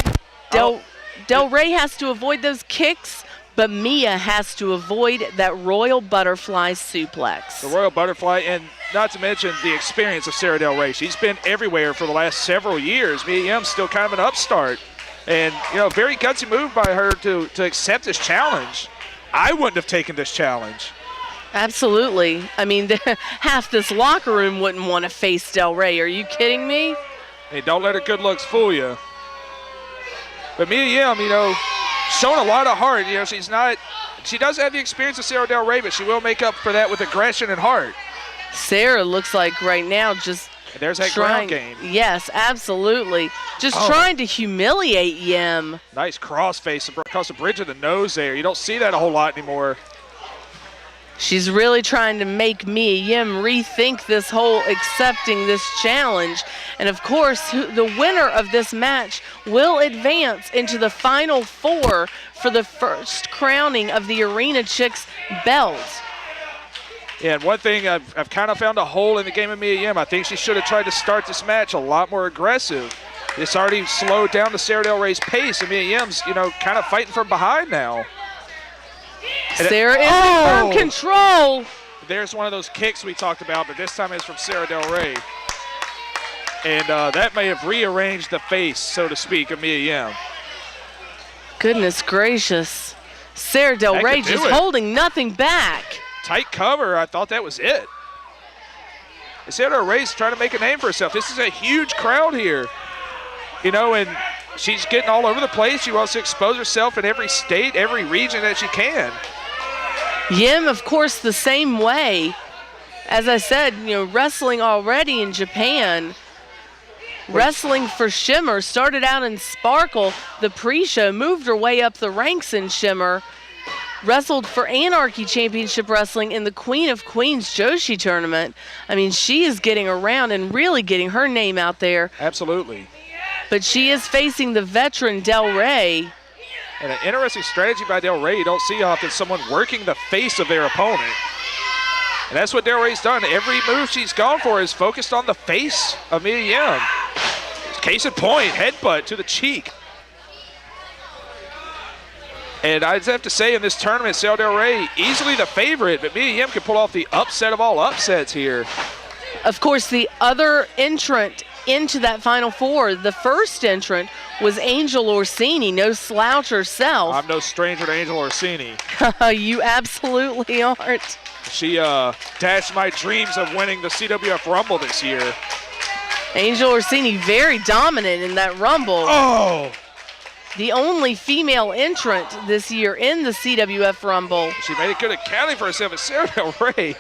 And Del Ray has to avoid those kicks, but Mia has to avoid that royal butterfly suplex. The royal butterfly, and not to mention the experience of Sara Del Ray. She's been everywhere for the last several years. Mia Yim's still kind of an upstart. And, very gutsy move by her to accept this challenge. I wouldn't have taken this challenge. Absolutely. I mean, half this locker room wouldn't want to face Del Ray. Are you kidding me? Hey, don't let her good looks fool you. But Mia Yim, showing a lot of heart. She does have the experience of Sara Del Ray, but she will make up for that with aggression and heart. Sarah looks like right now just... And there's that ground game. Yes, absolutely. Just trying to humiliate Yim. Nice crossface across the bridge of the nose there. You don't see that a whole lot anymore. She's really trying to make Mia Yim rethink this whole accepting this challenge. And, of course, the winner of this match will advance into the Final Four for the first crowning of the ArenaChicks belt. Yeah, and one thing I've kind of found a hole in the game of Mia Yim. I think she should have tried to start this match a lot more aggressive. It's already slowed down to Sara Del Ray's pace, and Mia Yim's, kind of fighting from behind now. Sarah is in firm control. There's one of those kicks we talked about, but this time it's from Sara Del Ray. And that may have rearranged the face, so to speak, of Mia Yim. Goodness gracious. Sara Del That Ray could do just it. holding nothing back. Tight cover. I thought that was it. Sara Del Ray's trying to make a name for herself. This is a huge crowd here. You know, and she's getting all over the place. She wants to expose herself in every state, every region that she can. Yim, of course, the same way. As I said, you know, wrestling already in Japan. Wrestling for Shimmer, started out in Sparkle, the pre-show, moved her way up the ranks in Shimmer, wrestled for Anarchy Championship Wrestling in the Queen of Queens Joshi tournament. I mean, she is getting around and really getting her name out there. Absolutely. But she is facing the veteran Del Ray. And an interesting strategy by Del Ray. You don't see often someone working the face of their opponent. And that's what Del Ray's done. Every move she's gone for is focused on the face of Mia Yim. Case in point, headbutt to the cheek. And I just have to say, in this tournament, Sara Del Ray, easily the favorite, but Mia Yim can pull off the upset of all upsets here. Of course, the other entrant into that Final Four, the first entrant, was Angel Orsini, no slouch herself. I'm no stranger to Angel Orsini. You absolutely aren't. She dashed my dreams of winning the CWF Rumble this year. Angel Orsini very dominant in that Rumble. Oh! The only female entrant this year in the CWF Rumble. She made it good accounting for herself. And Sara Del Ray,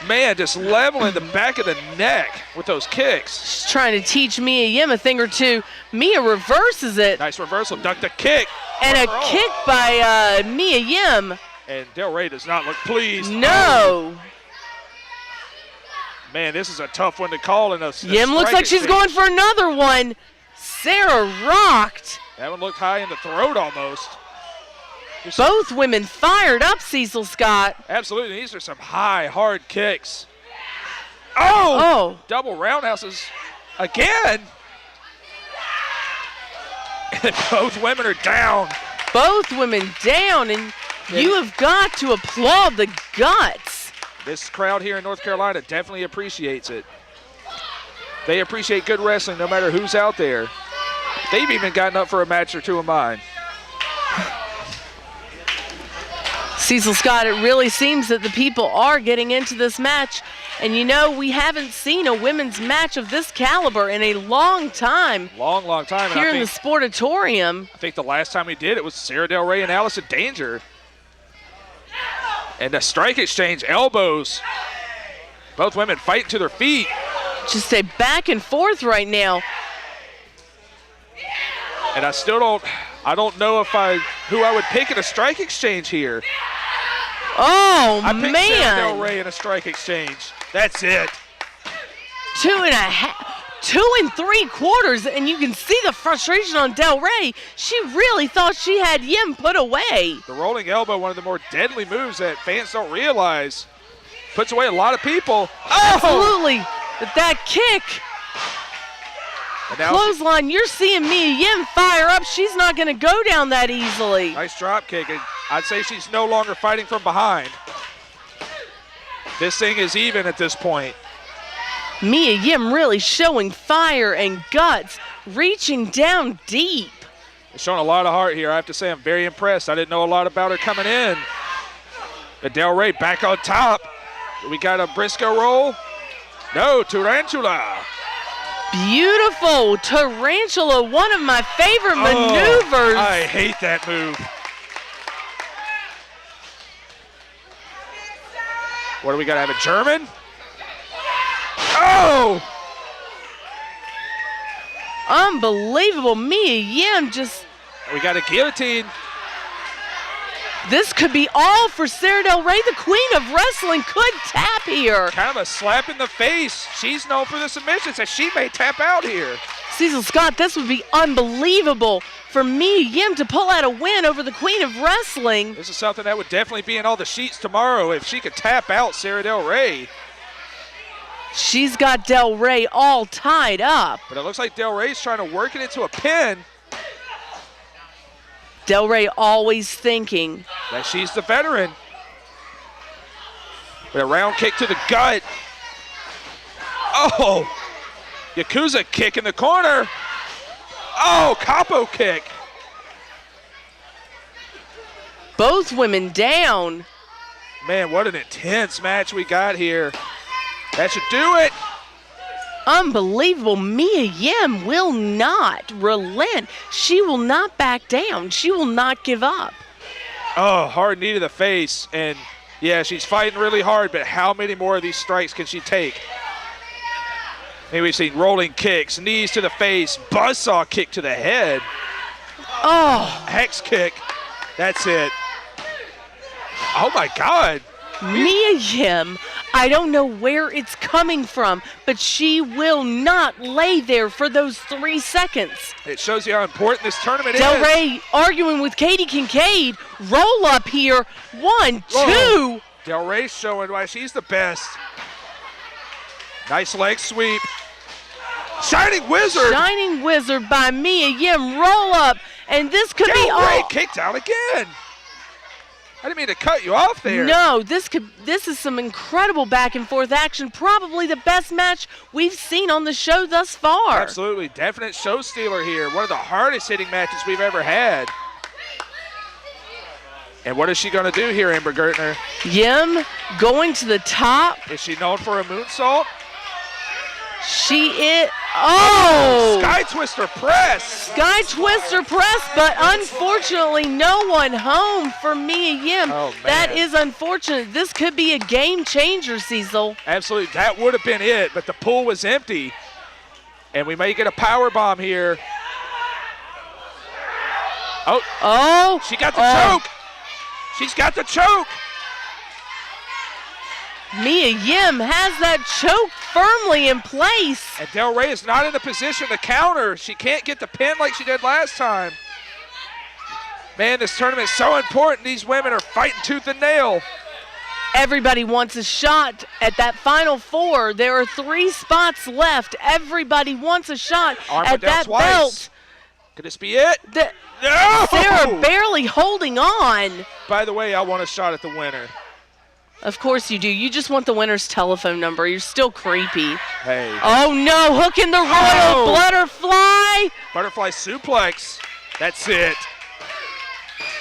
man, just leveling the back of the neck with those kicks. She's trying to teach Mia Yim a thing or two. Mia reverses it. Nice reversal, duck the kick. And a kick by Mia Yim. And Del Ray does not look pleased. No. Man, this is a tough one to call in a Yim looks like she's going for another one. Sara rocked. That one looked high in the throat almost. Both women fired up, Cecil Scott. Absolutely. These are some high, hard kicks. Oh! Double roundhouses again. And both women are down. Both women down, and you have got to applaud the guts. This crowd here in North Carolina definitely appreciates it. They appreciate good wrestling no matter who's out there. They've even gotten up for a match or two of mine. Cecil Scott, it really seems that the people are getting into this match. And you know, we haven't seen a women's match of this caliber in a long time. Long time. Here in the Sportatorium. I think the last time we did it was Sara Del Ray and Allison Danger. And a strike exchange, elbows. Both women fighting to their feet. Just a back and forth right now. And I don't know who I would pick in a strike exchange here. Oh, I picked man. Sara Del Ray in a strike exchange. That's it. 2 3/4, and you can see the frustration on Del Ray. She really thought she had Yim put away. The rolling elbow, one of the more deadly moves that fans don't realize. Puts away a lot of people. Oh! Absolutely. But that kick. Clothesline, you're seeing Mia Yim fire up. She's not going to go down that easily. Nice drop kick, and I'd say she's no longer fighting from behind. This thing is even at this point. Mia Yim really showing fire and guts, reaching down deep. Showing a lot of heart here. I have to say I'm very impressed. I didn't know a lot about her coming in. But Del Ray back on top. We got a Briscoe roll. No, Tarantula. Beautiful Tarantula, one of my favorite maneuvers. I hate that move. What do we got to have, a German? Oh! Unbelievable. Mia Yim just... We got a guillotine. This could be all for Sara Del Ray. The queen of wrestling could tap here. Kind of a slap in the face. She's known for the submissions, and she may tap out here. Cecil Scott, this would be unbelievable for Mia Yim to pull out a win over the queen of wrestling. This is something that would definitely be in all the sheets tomorrow if she could tap out Sara Del Ray. She's got Del Ray all tied up. But it looks like Del Ray's trying to work it into a pin. Del Ray always thinking that she's the veteran. With a round kick to the gut. Oh! Yakuza kick in the corner. Oh, capo kick. both women down. Man, what an intense match we got here. That should do it. Unbelievable. Mia Yim will not relent. She will not back down. She will not give up. Oh, hard knee to the face. And, yeah, she's fighting really hard, but how many more of these strikes can she take? Maybe we've seen rolling kicks, knees to the face, buzzsaw kick to the head. Oh. Hex kick. That's it. Oh, my God. Mia Yim, I don't know where it's coming from, but she will not lay there for those 3 seconds. It shows you how important this tournament is. Del Ray arguing with Katie Kincaid. Roll up here. 1, 2. Del Ray showing why she's the best. Nice leg sweep. Shining Wizard. Shining Wizard by Mia Yim. Roll up. And this could be Del Ray all. kicked out again. I didn't mean to cut you off there. No, this is some incredible back and forth action. Probably the best match we've seen on the show thus far. Absolutely. Definite show stealer here. One of the hardest hitting matches we've ever had. And what is she going to do here, Amber Gertner? Yim going to the top. Is she known for a moonsault? She is. Oh! Sky Twister press. Sky Twister press, but unfortunately no one home for Mia Yim. Oh, man. That is unfortunate. This could be a game changer, Cecil. Absolutely. That would have been it, but the pool was empty. And we may get a power bomb here. Oh. She got the choke. She's got the choke. Mia Yim has that choke firmly in place. And Del Ray is not in a position to counter. She can't get the pin like she did last time. Man, this tournament is so important. These women are fighting tooth and nail. Everybody wants a shot at that Final Four. There are 3 spots left. Everybody wants a shot at that belt. Could this be it? No! Sara barely holding on. By the way, I want a shot at the winner. Of course you do. You just want the winner's telephone number. You're still creepy. Hey. Oh, no. Hook in the Royal Butterfly. Butterfly suplex. That's it.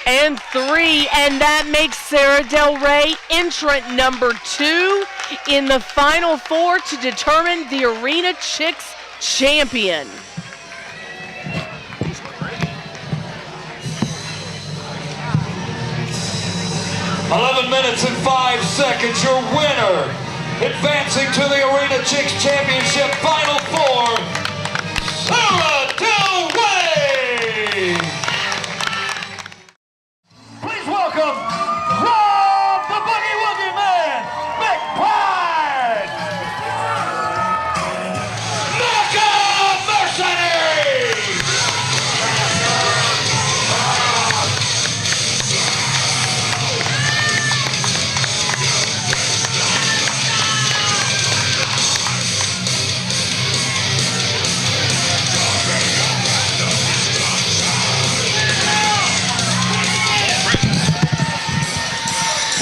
And 3. And that makes Sara Del Ray entrant number 2 in the Final Four to determine the Arena Chicks champion. 11 minutes and 5 seconds, your winner, advancing to the ArenaChicks Championship Final Four, Sara Del Ray! Please welcome Rob the Boogie Woogie Man, McBride! Mecca Mercenary!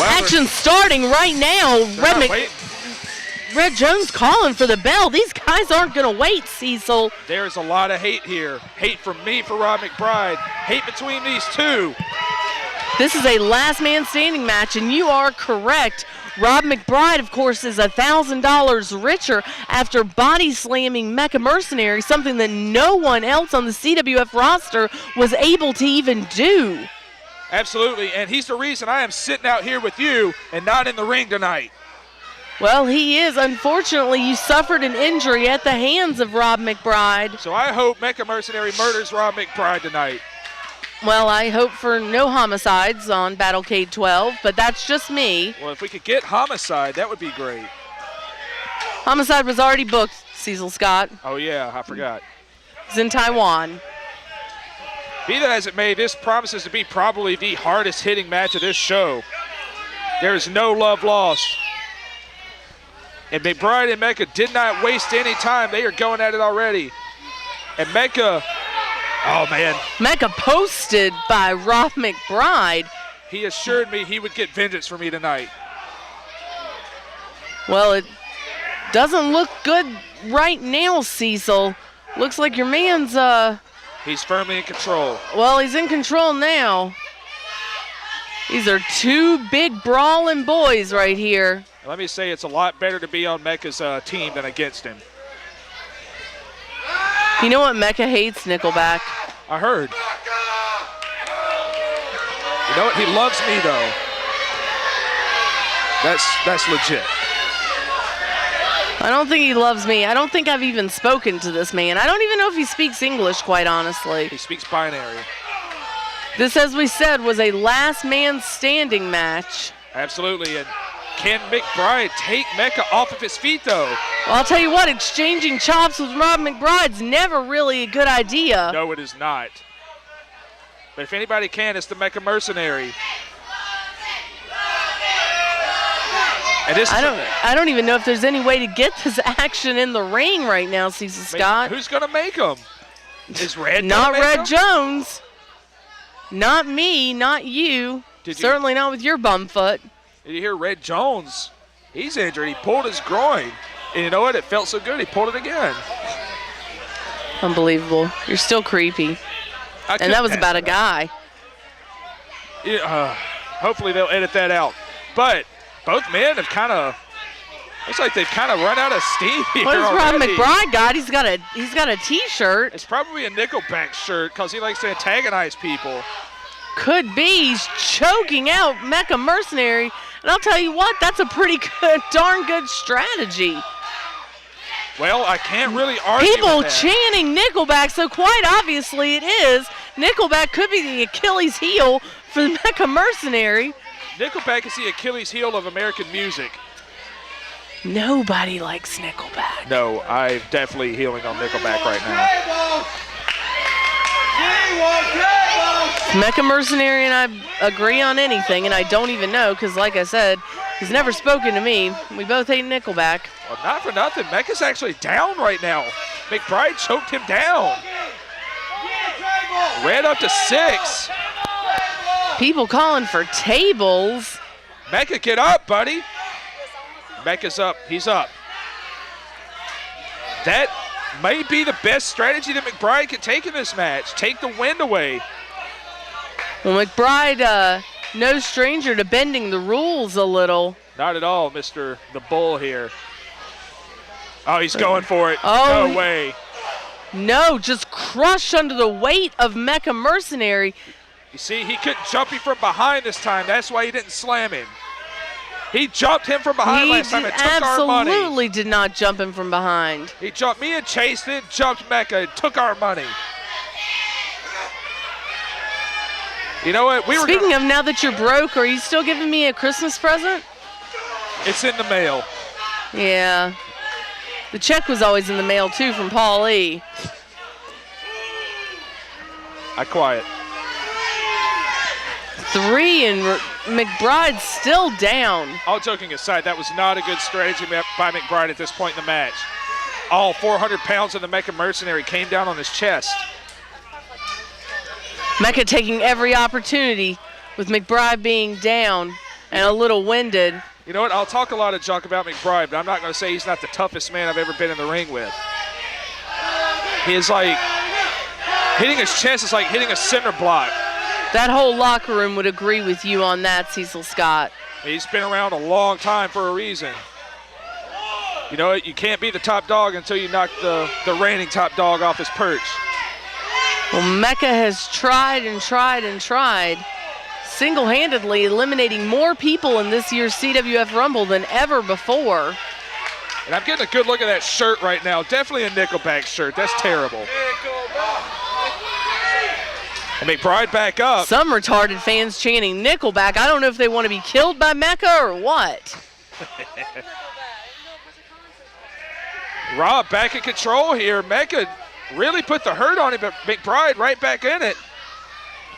Action starting right now. Red Jones calling for the bell. These guys aren't going to wait, Cecil. There's a lot of hate here. Hate from me for Rob McBride. Hate between these two. This is a last man standing match, and you are correct. Rob McBride, of course, is $1,000 richer after body slamming Mecca Mercenary, something that no one else on the CWF roster was able to even do. Absolutely, and he's the reason I am sitting out here with you and not in the ring tonight. Well, he is. Unfortunately, you suffered an injury at the hands of Rob McBride. So I hope Mecca Mercenary murders Rob McBride tonight. Well, I hope for no homicides on Battlecade 12, but that's just me. Well, if we could get homicide, that would be great. Homicide was already booked, Cecil Scott. Oh, yeah, I forgot. He's in Taiwan. Be that as it may, this promises to be probably the hardest hitting match of this show. There is no love lost. And McBride and Mecca did not waste any time. They are going at it already. And Mecca, oh man. Mecca posted by Rob McBride. He assured me he would get vengeance for me tonight. Well, it doesn't look good right now, Cecil. Looks like your man's, He's firmly in control. Well, he's in control now. These are two big brawling boys right here. Let me say, it's a lot better to be on Mecca's team than against him. You know what? Mecca hates Nickelback. I heard. You know what? He loves me, though. That's legit. I don't think he loves me. I don't think I've even spoken to this man. I don't even know if he speaks English, quite honestly. He speaks binary. This, as we said, was a last man standing match. Absolutely, and can McBride take Mecca off of his feet, though? Well, I'll tell you what, exchanging chops with Rob McBride's never really a good idea. No, it is not. But if anybody can, it's the Mecca Mercenary. And this I don't even know if there's any way to get this action in the ring right now, Cecil Scott. Who's going to make him? Is Red Not gonna make Red him? Jones. Not me, not you. Certainly not with your bum foot. Did you hear Red Jones? He's injured. He pulled his groin. And you know what? It felt so good, he pulled it again. Unbelievable. You're still creepy. And that was about a guy. Yeah, hopefully they'll edit that out. But both men have kind of, looks like they've kind of run out of steam here What has Rob already. McBride got? He's got a T-shirt. It's probably a Nickelback shirt because he likes to antagonize people. Could be. He's choking out Mecha Mercenary. And I'll tell you what, that's a pretty good, darn good strategy. Well, I can't really argue People with that. chanting Nickelback, so quite obviously it is. Nickelback could be the Achilles heel for the Mecha Mercenary. Nickelback is the Achilles heel of American music. Nobody likes Nickelback. No, I'm definitely healing on Nickelback right now. Mecha Mercenary and I agree on anything, and I don't even know, because like I said, he's never spoken to me. We both hate Nickelback. Well, not for nothing. Mecca's actually down right now. McBride choked him down. Red up to 6. People calling for tables. Mecca, get up, buddy. Mecca's up. He's up. That may be the best strategy that McBride can take in this match. Take the wind away. Well, McBride, no stranger to bending the rules a little. Not at all, Mr. the Bull here. Oh, he's going for it. Oh, no way. No, just crushed under the weight of Mecha Mercenary. You see, he couldn't jump him from behind this time. That's why he didn't slam him. He jumped him from behind last time and took our money. Absolutely did not jump him from behind. He jumped me and Chase, then jumped Mecca and took our money. You know what? Speaking of, now that you're broke, are you still giving me a Christmas present? It's in the mail. Yeah. The check was always in the mail, too, from Paul E. I quiet. 3, and McBride's still down. All joking aside, that was not a good strategy by McBride at this point in the match. All 400 pounds of the Mecha Mercenary came down on his chest. Mecca taking every opportunity with McBride being down and a little winded. You know what? I'll talk a lot of junk about McBride, but I'm not going to say he's not the toughest man I've ever been in the ring with. He is like, hitting his chest is like hitting a cinder block. That whole locker room would agree with you on that, Cecil Scott. He's been around a long time for a reason. You know what? You can't be the top dog until you knock the reigning top dog off his perch. Well, Mecca has tried and tried and tried, single-handedly eliminating more people in this year's CWF Rumble than ever before. And I'm getting a good look at that shirt right now. Definitely a Nickelback shirt. That's terrible. And McBride back up. Some retarded fans chanting Nickelback. I don't know if they want to be killed by Mecca or what. Rob back in control here. Mecca really put the hurt on him, but McBride right back in it.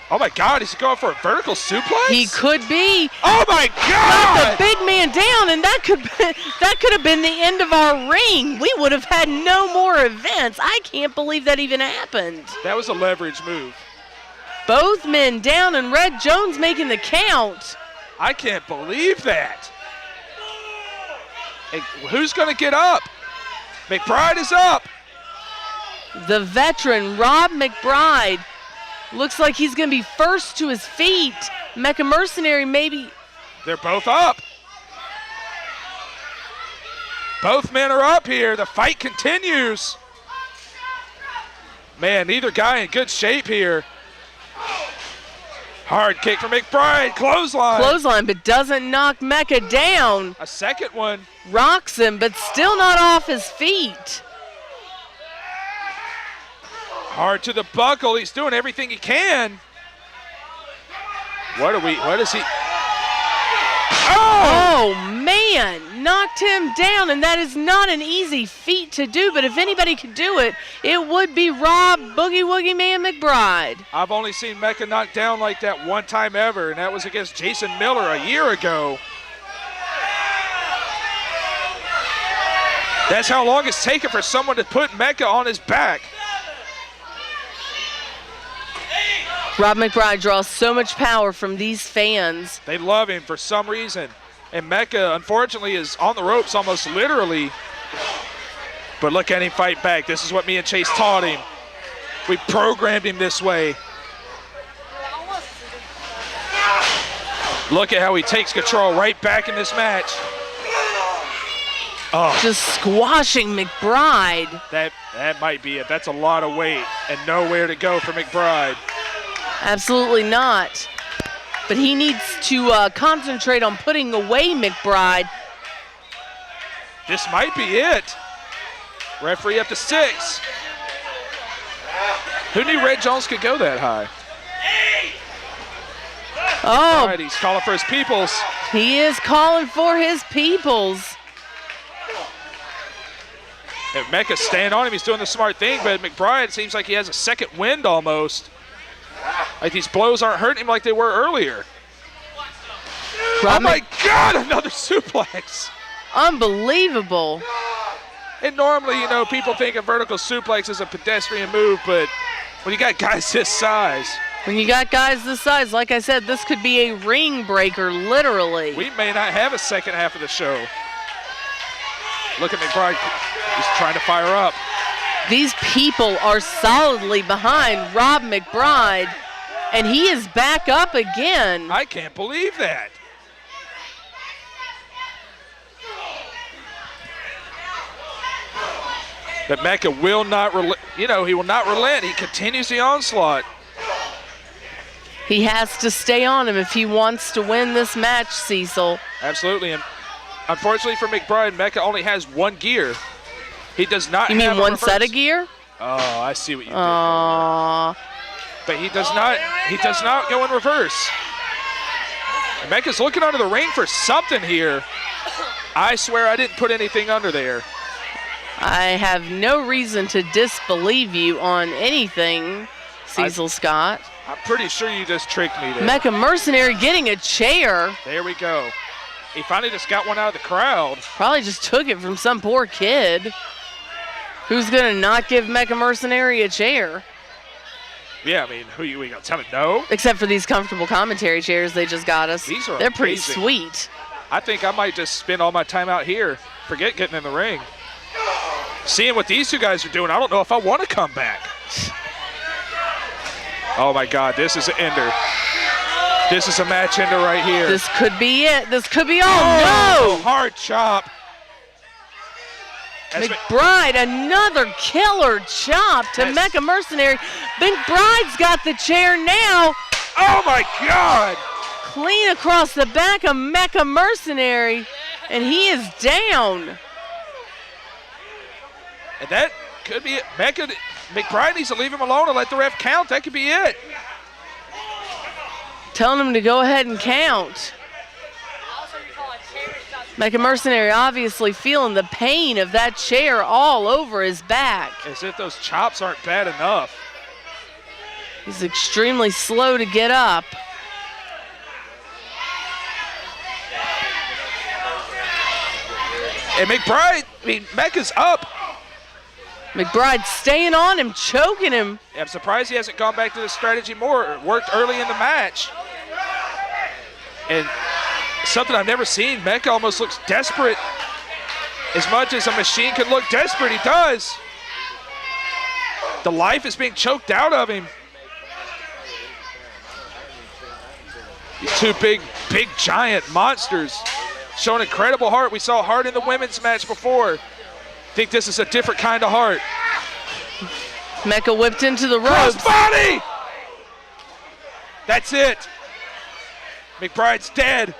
Oh my God, he's going for a vertical suplex? He could be. Oh my God! Got the big man down, and that could have been the end of our reign. We would have had no more events. I can't believe that even happened. That was a leverage move. Both men down, and Red Jones making the count. I can't believe that. Hey, who's going to get up? McBride is up. The veteran, Rob McBride, looks like he's going to be first to his feet. Mecha Mercenary maybe. They're both up. Both men are up here. The fight continues. Man, neither guy in good shape here. Hard kick for McBride. Clothesline. Clothesline, but doesn't knock Mecha down. A second one. Rocks him, but still not off his feet. Hard to the buckle. He's doing everything he can. What is he? Oh, man, knocked him down, and that is not an easy feat to do, but if anybody could do it, it would be Rob Boogie Woogie Man McBride. I've only seen Mecca knocked down like that one time ever, and that was against Jason Miller a year ago. That's how long it's taken for someone to put Mecca on his back. Rob McBride draws so much power from these fans. They love him for some reason. And Mecca, unfortunately, is on the ropes almost literally. But look at him fight back. This is what me and Chase taught him. We programmed him this way. Look at how he takes control right back in this match. Oh. Just squashing McBride. That might be it. That's a lot of weight and nowhere to go for McBride. Absolutely not. But he needs to concentrate on putting away McBride. This might be it. Referee up to 6. Who knew Red Jones could go that high? Oh. All right, he's calling for his peoples. He is calling for his peoples. And Mecca's staying on him. He's doing the smart thing, but McBride seems like he has a second wind almost. Like these blows aren't hurting him like they were earlier. Oh my God, another suplex. Unbelievable. And normally, you know, people think a vertical suplex is a pedestrian move, but when you got guys this size. When you got guys this size, like I said, this could be a ring breaker, literally. We may not have a second half of the show. Look at McBride. He's trying to fire up. These people are solidly behind Rob McBride, and he is back up again. I can't believe that. But Mecca will not relent. You know, he will not relent. He continues the onslaught. He has to stay on him if he wants to win this match, Cecil. Absolutely. And unfortunately for McBride, Mecca only has one gear. He does not have You mean one reverse. set of gear? Oh, I see what you did there. But he does not go in reverse. And Mecca's looking under the ring for something here. I swear I didn't put anything under there. I have no reason to disbelieve you on anything, Cecil Scott. I'm pretty sure you just tricked me there. Mecha Mercenary getting a chair. There we go. He finally just got one out of the crowd. Probably just took it from some poor kid. Who's going to not give Mecha Mercenary a chair? Yeah, I mean, who you going to tell me no? Except for these comfortable commentary chairs they just got us. These are They're pretty amazing. sweet. I think I might just spend all my time out here. Forget getting in the ring. Seeing what these two guys are doing, I don't know if I want to come back. Oh my God, this is an ender. This is a match ender right here. This could be it. This could be all. Oh, No! hard chop. McBride, another killer chop to Mecha Mercenary. McBride's got the chair now. Oh my God! Clean across the back of Mecha Mercenary, and he is down. And that could be it. McBride needs to leave him alone and let the ref count. That could be it. Telling him to go ahead and count. Mecha Mercenary obviously feeling the pain of that chair all over his back. As if those chops aren't bad enough. He's extremely slow to get up. And McBride, I mean, Mecca's up. McBride staying on him, choking him. I'm surprised he hasn't gone back to this strategy more. It worked early in the match. And something I've never seen, Mecca almost looks desperate. As much as a machine can look desperate, he does. The life is being choked out of him. He's Two big giant monsters showing incredible heart. We saw heart in the women's match before. Think this is a different kind of heart. Mecca whipped into the ropes. Crossbody! That's it. McBride's dead.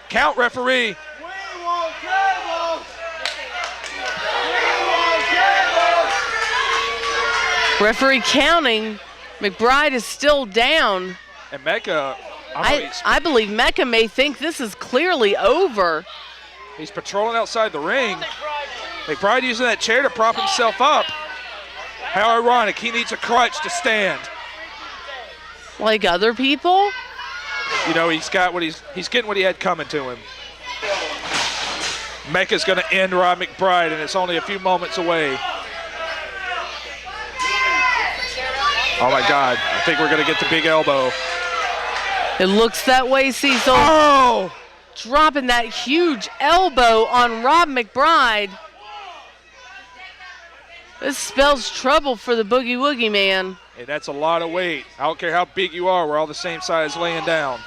Count, referee. Referee counting. McBride is still down. And Mecca, I believe Mecca may think this is clearly over. He's patrolling outside the ring. McBride using that chair to prop himself up. How ironic, he needs a crutch to stand. Like other people? You know, he's getting what he had coming to him. Mecca's gonna end Rob McBride, and it's only a few moments away. Oh my God, I think we're gonna get the big elbow. It looks that way, Cecil. Oh! Dropping that huge elbow on Rob McBride. This spells trouble for the Boogie Woogie man. Hey, that's a lot of weight. I don't care how big you are, we're all the same size laying down.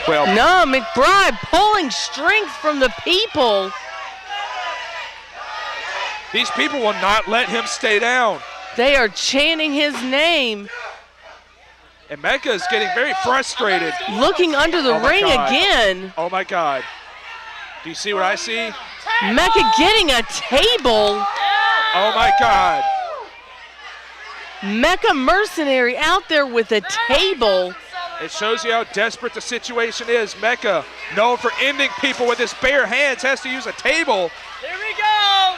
Well, no, McBride pulling strength from the people. These people will not let him stay down. They are chanting his name. And Mecca is getting very frustrated. Looking under the ring again. Oh my God. Do you see what I see? Mecca getting a table. Oh my God. Mecca Mercenary out there with a table. It shows you how desperate the situation is. Mecca, known for ending people with his bare hands, has to use a table. Here we go.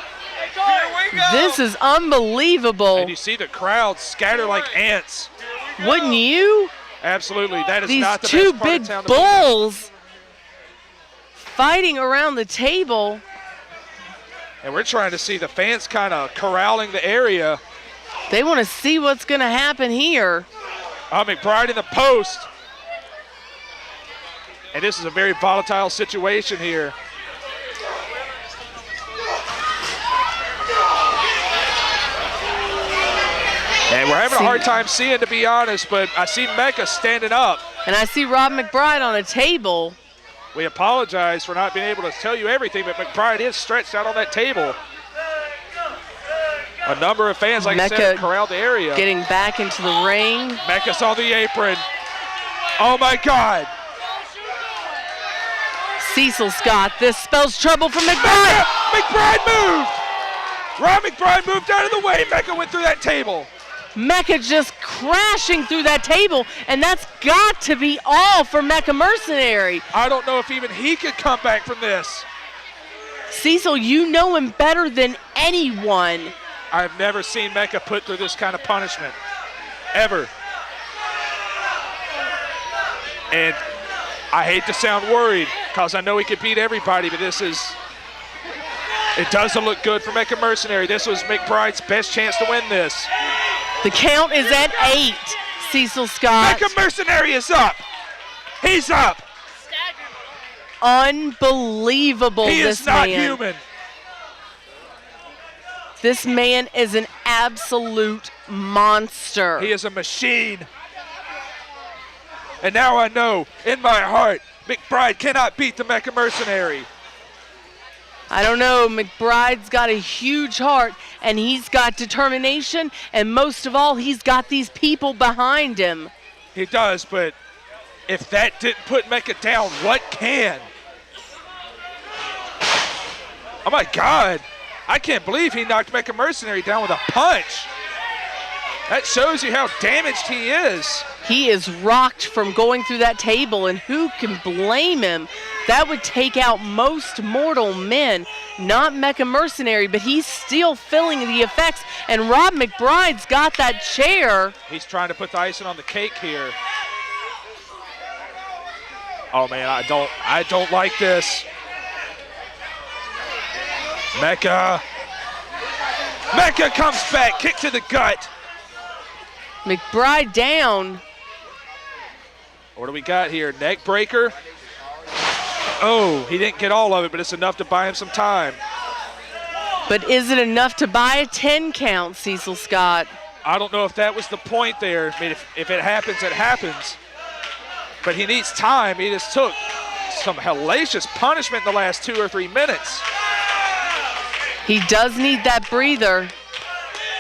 Here we go. This is unbelievable. And you see the crowd scatter like ants. Wouldn't you? Absolutely. That is These not the two best part big of town. bulls fighting around the table. And we're trying to see the fans kind of corralling the area. They want to see what's going to happen here. Oh, McBride in the post. And this is a very volatile situation here. And we're having a hard time seeing, to be honest, but I see Mecca standing up. And I see Rob McBride on a table. We apologize for not being able to tell you everything, but McBride is stretched out on that table. A number of fans, like Mecca I said, corralled the area. Getting back into the ring. Mecca's on the apron. Oh my God. Cecil Scott, this spells trouble for McBride. McBride moved. Rob McBride moved out of the way. Mecca went through that table. Mecca just crashing through that table, and that's got to be all for Mecca Mercenary. I don't know if even he could come back from this. Cecil, you know him better than anyone. I've never seen Mecca put through this kind of punishment, ever. And I hate to sound worried, because I know he could beat everybody, but it doesn't look good for Mecca Mercenary. This was McBride's best chance to win this. The count is at 8, Cecil Scott. Mecca Mercenary is up. He's up. Unbelievable, he this is not man. human. This man is an absolute monster. He is a machine. And now I know, in my heart, McBride cannot beat the Mecca Mercenary. I don't know, McBride's got a huge heart, and he's got determination, and most of all, he's got these people behind him. He does, but if that didn't put Mecca down, what can? Oh my God. I can't believe he knocked Mecca Mercenary down with a punch. That shows you how damaged he is. He is rocked from going through that table, and who can blame him? That would take out most mortal men, not Mecca Mercenary, but he's still feeling the effects, and Rob McBride's got that chair. He's trying to put the icing on the cake here. Oh man, I don't like this. Mecca comes back, kick to the gut. McBride down. What do we got here? Neck breaker. Oh, he didn't get all of it, but it's enough to buy him some time. But is it enough to buy a 10 count, Cecil Scott? I don't know if that was the point there. I mean, if it happens, it happens. But he needs time. He just took some hellacious punishment in the last 2 or 3 minutes. He does need that breather.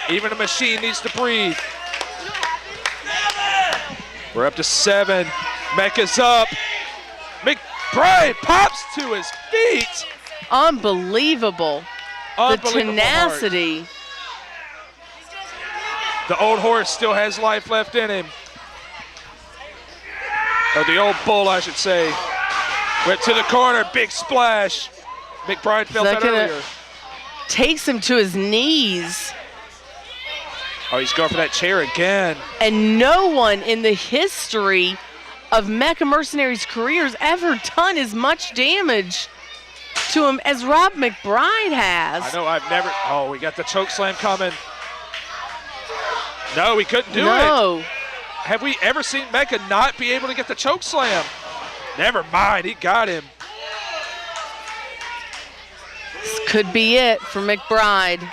Even a machine needs to breathe. We're up to 7. Mecca's up. McBride pops to his feet. Unbelievable. The tenacity. The old horse still has life left in him. Or the old bull, I should say. Went to the corner, big splash. McBride felt that earlier. Takes him to his knees. Oh, he's going for that chair again. And no one in the history of Mecha Mercenary's career has ever done as much damage to him as Rob McBride has. I know, I've never. Oh, we got the choke slam coming. No, we couldn't do it. No. Have we ever seen Mecca not be able to get the choke slam? Never mind, he got him. This could be it for McBride.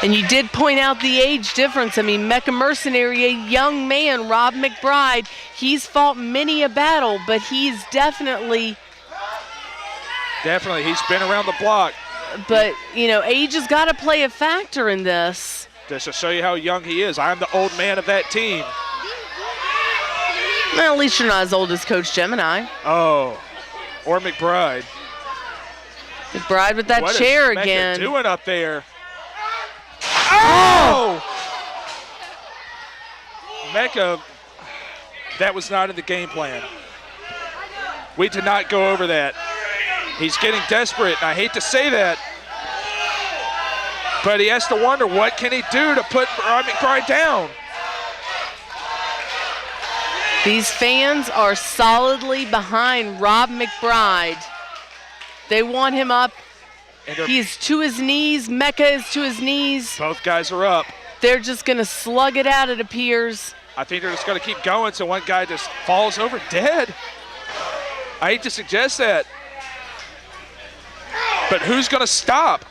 And you did point out the age difference. I mean, Mecha Mercenary, a young man, Rob McBride, he's fought many a battle, but he's definitely. Definitely, he's been around the block. But, you know, age has got to play a factor in this. Just to show you how young he is. I'm the old man of that team. Well, at least you're not as old as Coach Gemini. Oh, or McBride. McBride with that chair again. What is Mecca doing up there? Oh! Mecca, that was not in the game plan. We did not go over that. He's getting desperate, and I hate to say that, but he has to wonder what can he do to put Rob McBride down. These fans are solidly behind Rob McBride. They want him up. He is to his knees. Mecha is to his knees. Both guys are up. They're just going to slug it out, it appears. I think they're just going to keep going so one guy just falls over dead. I hate to suggest that. But who's going to stop?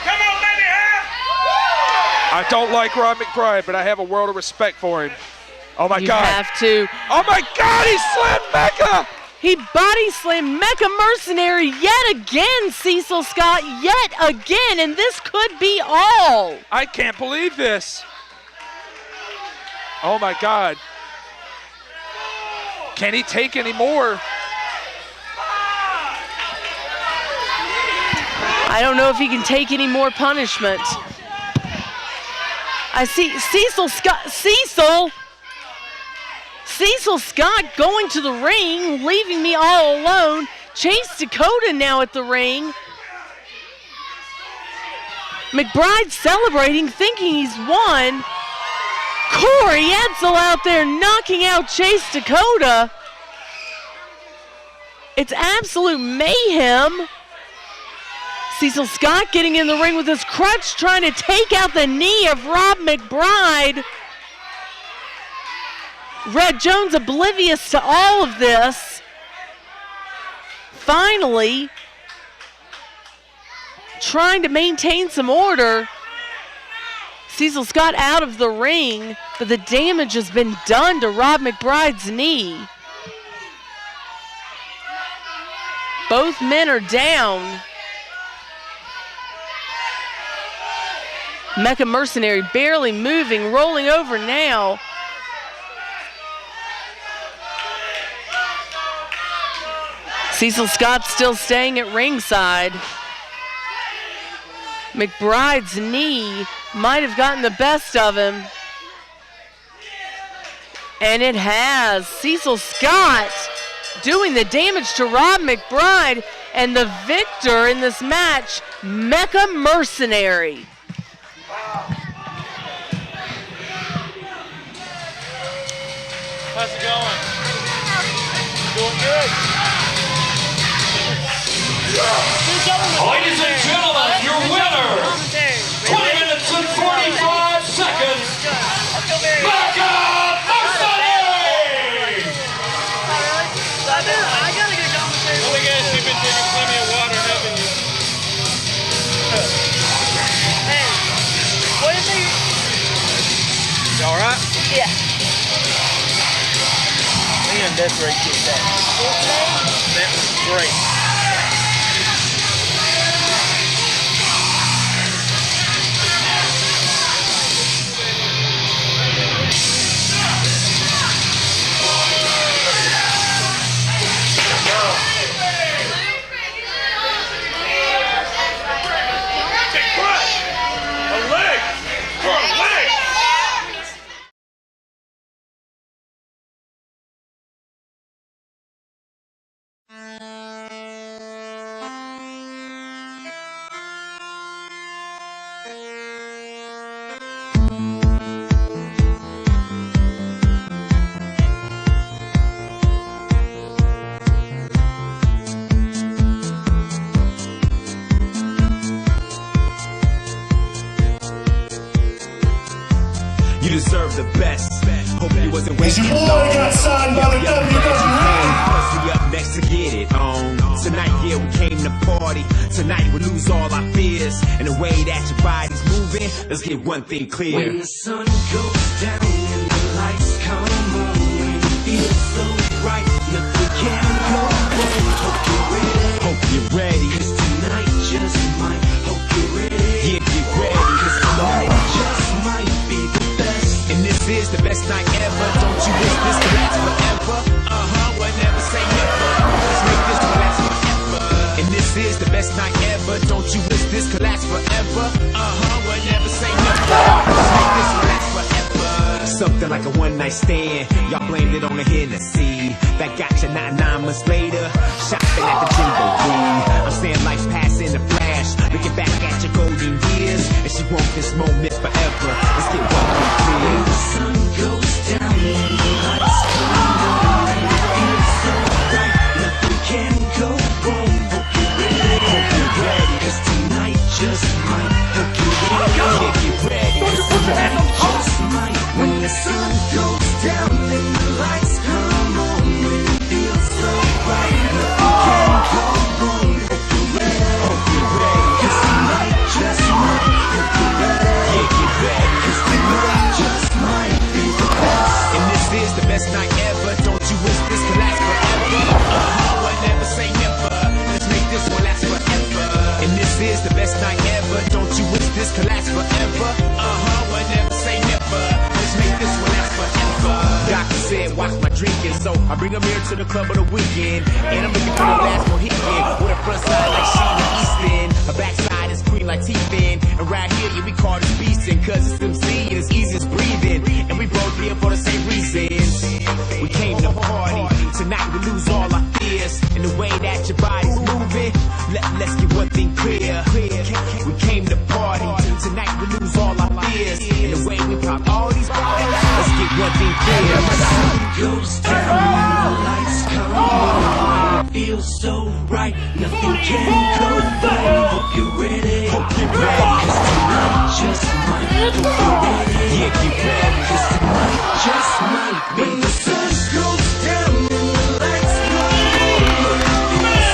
Come on, baby, I don't like Rob McBride, but I have a world of respect for him. Oh, my God. You have to. Oh, my God, he slammed Mecca. He body slammed Mecha Mercenary yet again, Cecil Scott, yet again, and this could be all. I can't believe this. Oh, my God. Can he take any more? I don't know if he can take any more punishment. I see Cecil Scott going to the ring, leaving me all alone. Chase Dakota now at the ring. McBride celebrating, thinking he's won. Corey Edsel out there knocking out Chase Dakota. It's absolute mayhem. Cecil Scott getting in the ring with his crutch, trying to take out the knee of Rob McBride. Red Jones oblivious to all of this. Finally, trying to maintain some order. Cecil Scott out of the ring, but the damage has been done to Rob McBride's knee. Both men are down. Mecha Mercenary barely moving, rolling over now. Cecil Scott still staying at ringside. McBride's knee might have gotten the best of him. And it has. Cecil Scott doing the damage to Rob McBride, and the victor in this match, Mecha Mercenary. How's it going? Doing good. Ladies and gentlemen, your winner, 20 minutes and 45 seconds, Mecca Mercenary! I gotta get Yeah. Man, that's great kick that. That was great. Deserve the best. Hope you wasn't waiting. Your boy got signed by the WWE. We up next to get it on. Tonight, yeah, we came to party. Tonight, we lose all our fears. And the way that your body's moving, let's get one thing clear. When the sun goes down and the lights come on, when it feels so right, nothing can go wrong. Hope you're ready. Hope you're ready. 'Cause tonight just might. Hope you're ready. Yeah, get ready. 'Cause tonight just might be the best. And this is the best night ever. Don't you wish this could last forever? Well, never say never. Let's make this one last forever. And this is the best night ever. Don't you wish this could last forever? Well, never say never. Let's make this one last forever. Something like a one-night stand. Y'all blamed it on the Hennessy. That got you 9 months later. Shopping at the Jamboree. I'm saying life's passing a flash. Looking back at your golden years. And she wants this moment forever. Let's get one thing clear. When the sun goes down and the lights come on, and it feels so right, nothing can go wrong. Hope you're ready. Hope you're ready. 'Cause tonight just might. Hope you're ready. Yeah, get ready. 'Cause tonight just might. When the sun goes down and the lights come on, when it feels so right, nothing can go wrong. Hope you're ready. Hope you're ready. 'Cause tonight just might. Hope you're ready. Yeah, get ready. 'Cause tonight just might be the best. And this is the best night ever. Don't you wish this could last forever? Well, never say never. Let's make this one last forever. And this is the best night ever. Don't you wish this could last forever? Well, never say never. Let's make this one last forever. Doctor said, watch my drinking, so I bring them here to the club on the weekend. And I'm looking for the last one hit with a front side like Sheena Easton. Her backside is green like T-Fin. And right here, yeah, we call this beastin', 'cause it's MC and it's easy as breathing. And we both here for the same reasons. We came to party. Tonight we lose all our fears. And the way that your body's moving, let's get one thing clear. We came to party. Tonight we lose all our fears. And the way we pop all these bottles, let's get one thing clear. When the sun goes down and the lights come on, it feels so right, nothing can go wrong. Hope you're ready. Hope you're ready. 'Cause tonight just might. Hope you're ready. Yeah, get ready. 'Cause tonight just might. When the sun goes down and the lights come on, it feels so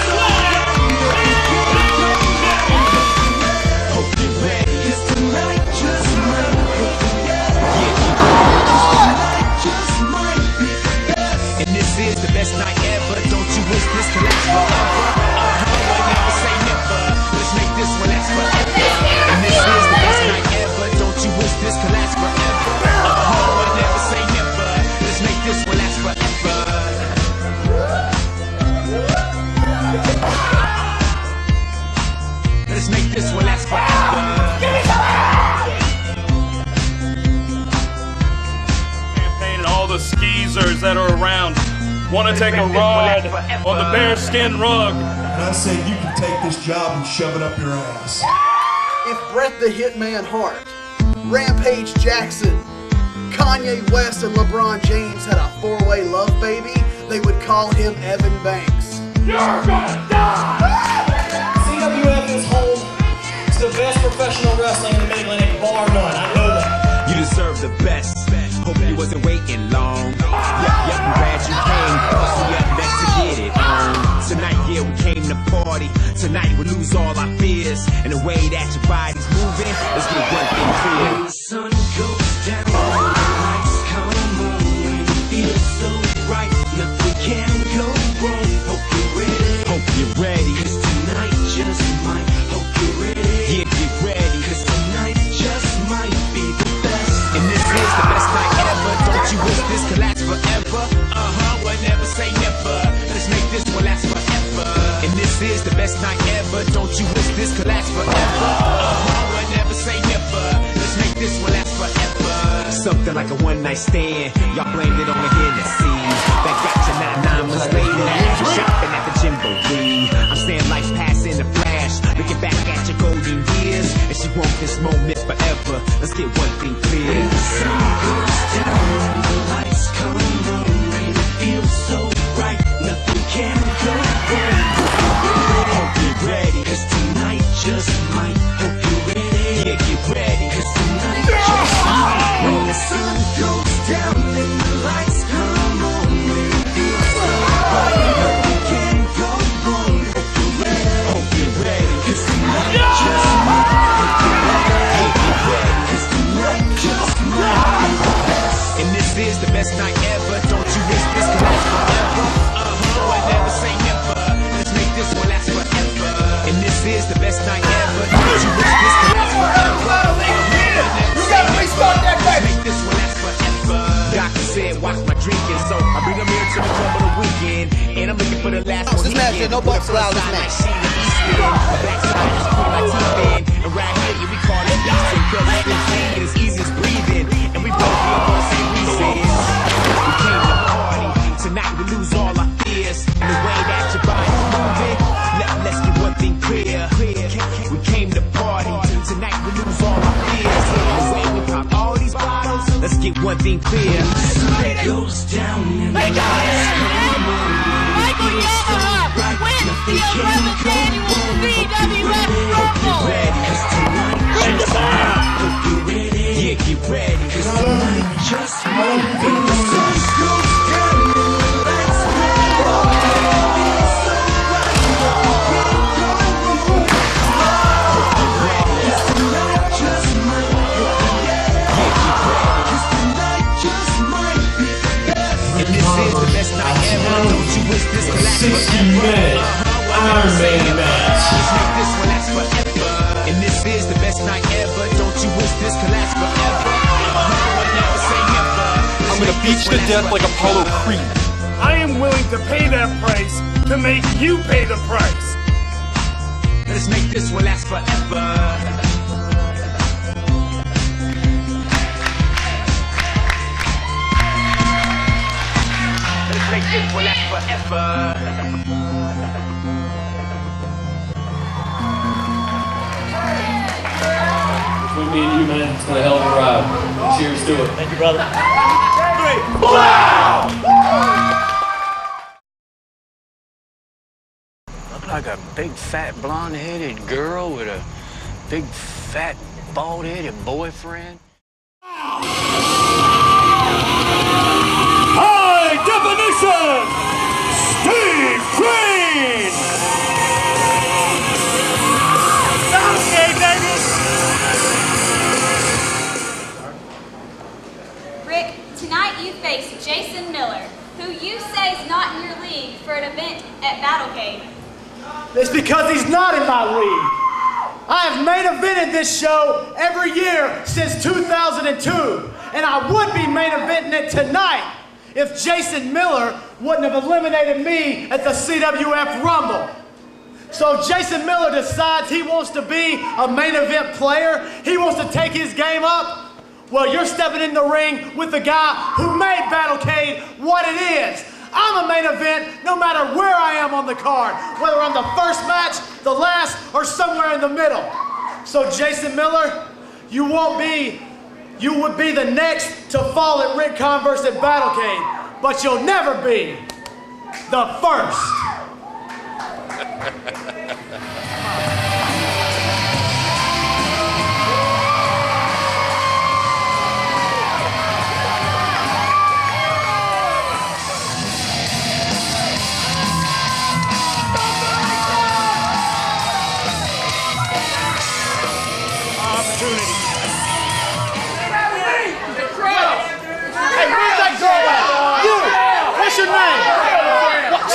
right, nothing can go wrong. Hope you're ready. 'Cause tonight just might. Hope you're ready. Yeah, get ready. 'Cause tonight just might be the best. And this is the best night ever. Don't you wish this could last forever? Well, never say never. Let's make this one last forever. And this is the best night ever. Don't you wish this could last forever? Well, never say never. Let's make this one last forever. Let's make this one last forever. Campaign and all the skeezers that are around want to take a ride on the bearskin rug. And I say you can take this job and shove it up your ass. If Bret the Hitman Hart, Rampage Jackson, Kanye West, and LeBron James had a four-way love baby, they would call him Evan Banks. You're gonna die! CWF is home to the best professional wrestling in the Mid-Atlantic, bar none. I know that. You deserve the best. Hope you wasn't waiting long. Yep, I'm glad you came. Cause we up next to get it on. Tonight, yeah, we came to party. Tonight, we lose all our fears. And the way that your body's moving, let's get one thing clear. When the sun goes down and the lights come this could last forever. I never say never. Let's make this one last forever. Something like a one-night stand. Y'all blamed it on the Hennessy. That got you 9 months later. Shopping at the Gymboree. I'm saying life's passing a flash. Looking back at your golden years, and she want this moment forever. Let's get one thing clear. The sun goes down and the lights come on, and it feels so bright, nothing can go wrong. Hope you're ready, 'cause tonight just might. Hope you're ready, yeah, get ready, 'cause tonight just might. When the sun goes down and the lights come on, and it feels so bright, nothing can go wrong. Hope you're ready, hope you're ready, 'cause tonight just might. Hope you're ready, yeah, get ready, 'cause tonight just might. And this is the best night ever. Don't you wish this could last forever? I never say never. Let's make this one last forever. And this is the best night ever. Don't you wish this could last forever? You gotta restart that baby. Make this one last forever. Doctor said watch my drinking, so I bring them here to the club on the weekend, and I'm looking for the last one. This match, no bucks allowed. This match. My backside is put my teeth in, and right here yeah, we call it Easton, 'cause it's as easy as breathing, and we both feel for the same reasons. We came to party tonight. We lose all our fears, and the way that your body's moving. Let's get one thing clear. We came to party tonight. We lose all our fears, and the way we pop all these bottles. Let's get one thing clear. The sun goes down and the lights come on. Michael Yamaha wins the 11th annual CWF Rumble. Ready, 'cause tonight just might. Hope you're ready, yeah, get ready, 'cause tonight just might. When the sun goes down and the lights come on, it's so bright, nothing can go wrong. Hope you're ready, 'cause tonight just might. Yeah, get ready, 'cause tonight just might be the best. And this is the best night ever. Don't you wish this could last forever? Iron Man match. Let's make this one last forever. And this is the best night ever. Don't you wish this could last forever? Never say never. I'm gonna beat you to death like Apollo Creed. I am willing to pay that price to make you pay the price. Let's make this one last forever. Let's make this one last forever. Between me and you, man, it's been a hell of a ride. Cheers to it. Thank you, brother. Wow! Look like a big, fat, blonde-headed girl with a big, fat, bald-headed boyfriend. High definition, Steve Green. Okay, baby. Rick, tonight you face Jason Miller, who you say is not in your league for an event at Battlecade. It's because he's not in my league. I have main evented this show every year since 2002, and I would be main eventing it tonight if Jason Miller wouldn't have eliminated me at the CWF Rumble. So if Jason Miller decides he wants to be a main event player, he wants to take his game up, well, you're stepping in the ring with the guy who made Battlecade what it is. I'm a main event no matter where I am on the card, whether I'm the first match, the last, or somewhere in the middle. So Jason Miller, you would be the next to fall at Ric Converse at Battlecade, but you'll never be the first. Hey, where's that girl at? You! What's your name?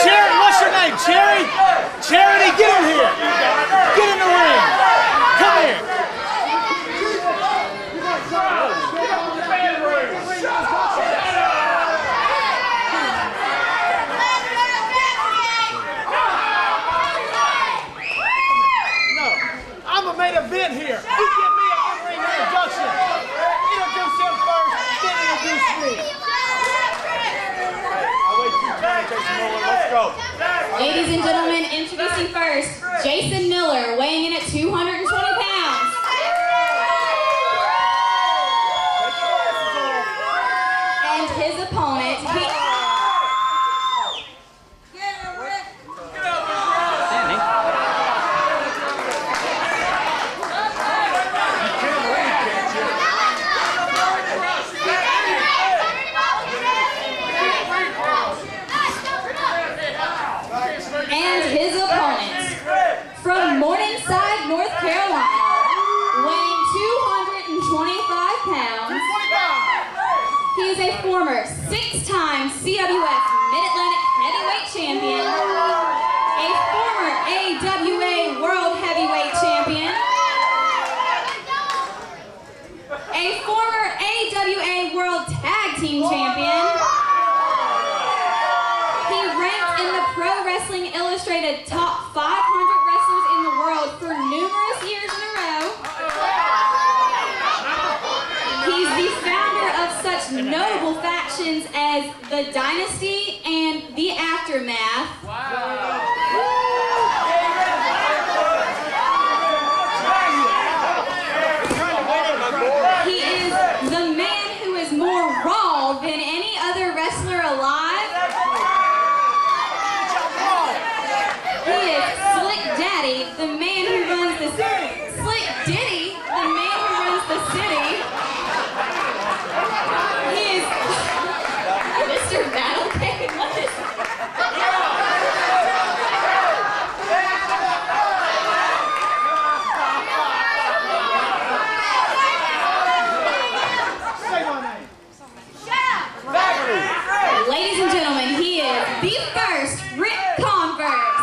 Charity, what's your name? Charity? Charity, get in here! Get in the ring! Come here! You give me an in-ring introduction. Introduce him first, then introduce me. I'll wait for your turn, Jason Miller. Let's go. Ladies and gentlemen, introducing first, Jason Miller, weighing in at 220 pounds. And his opponent, from Morningside, North Carolina, weighing 225 pounds. He is a former 6-time CWF Mid-Atlantic Heavyweight Champion, a former AWA World Heavyweight Champion, a former AWA World Tag Team Champion. He ranked in the Pro Wrestling Illustrated Top 500 Wrestlers in the World for numerous years in a row. He's the founder of such notable factions as the Dynasty and the Aftermath. He is the man who is more raw than any other wrestler alive. He is Slick Daddy, the man who runs the city. Slick Diddy, the man who runs the city. He is Mr. Battlecade. What is Ladies and gentlemen, he is the first Ric Converse.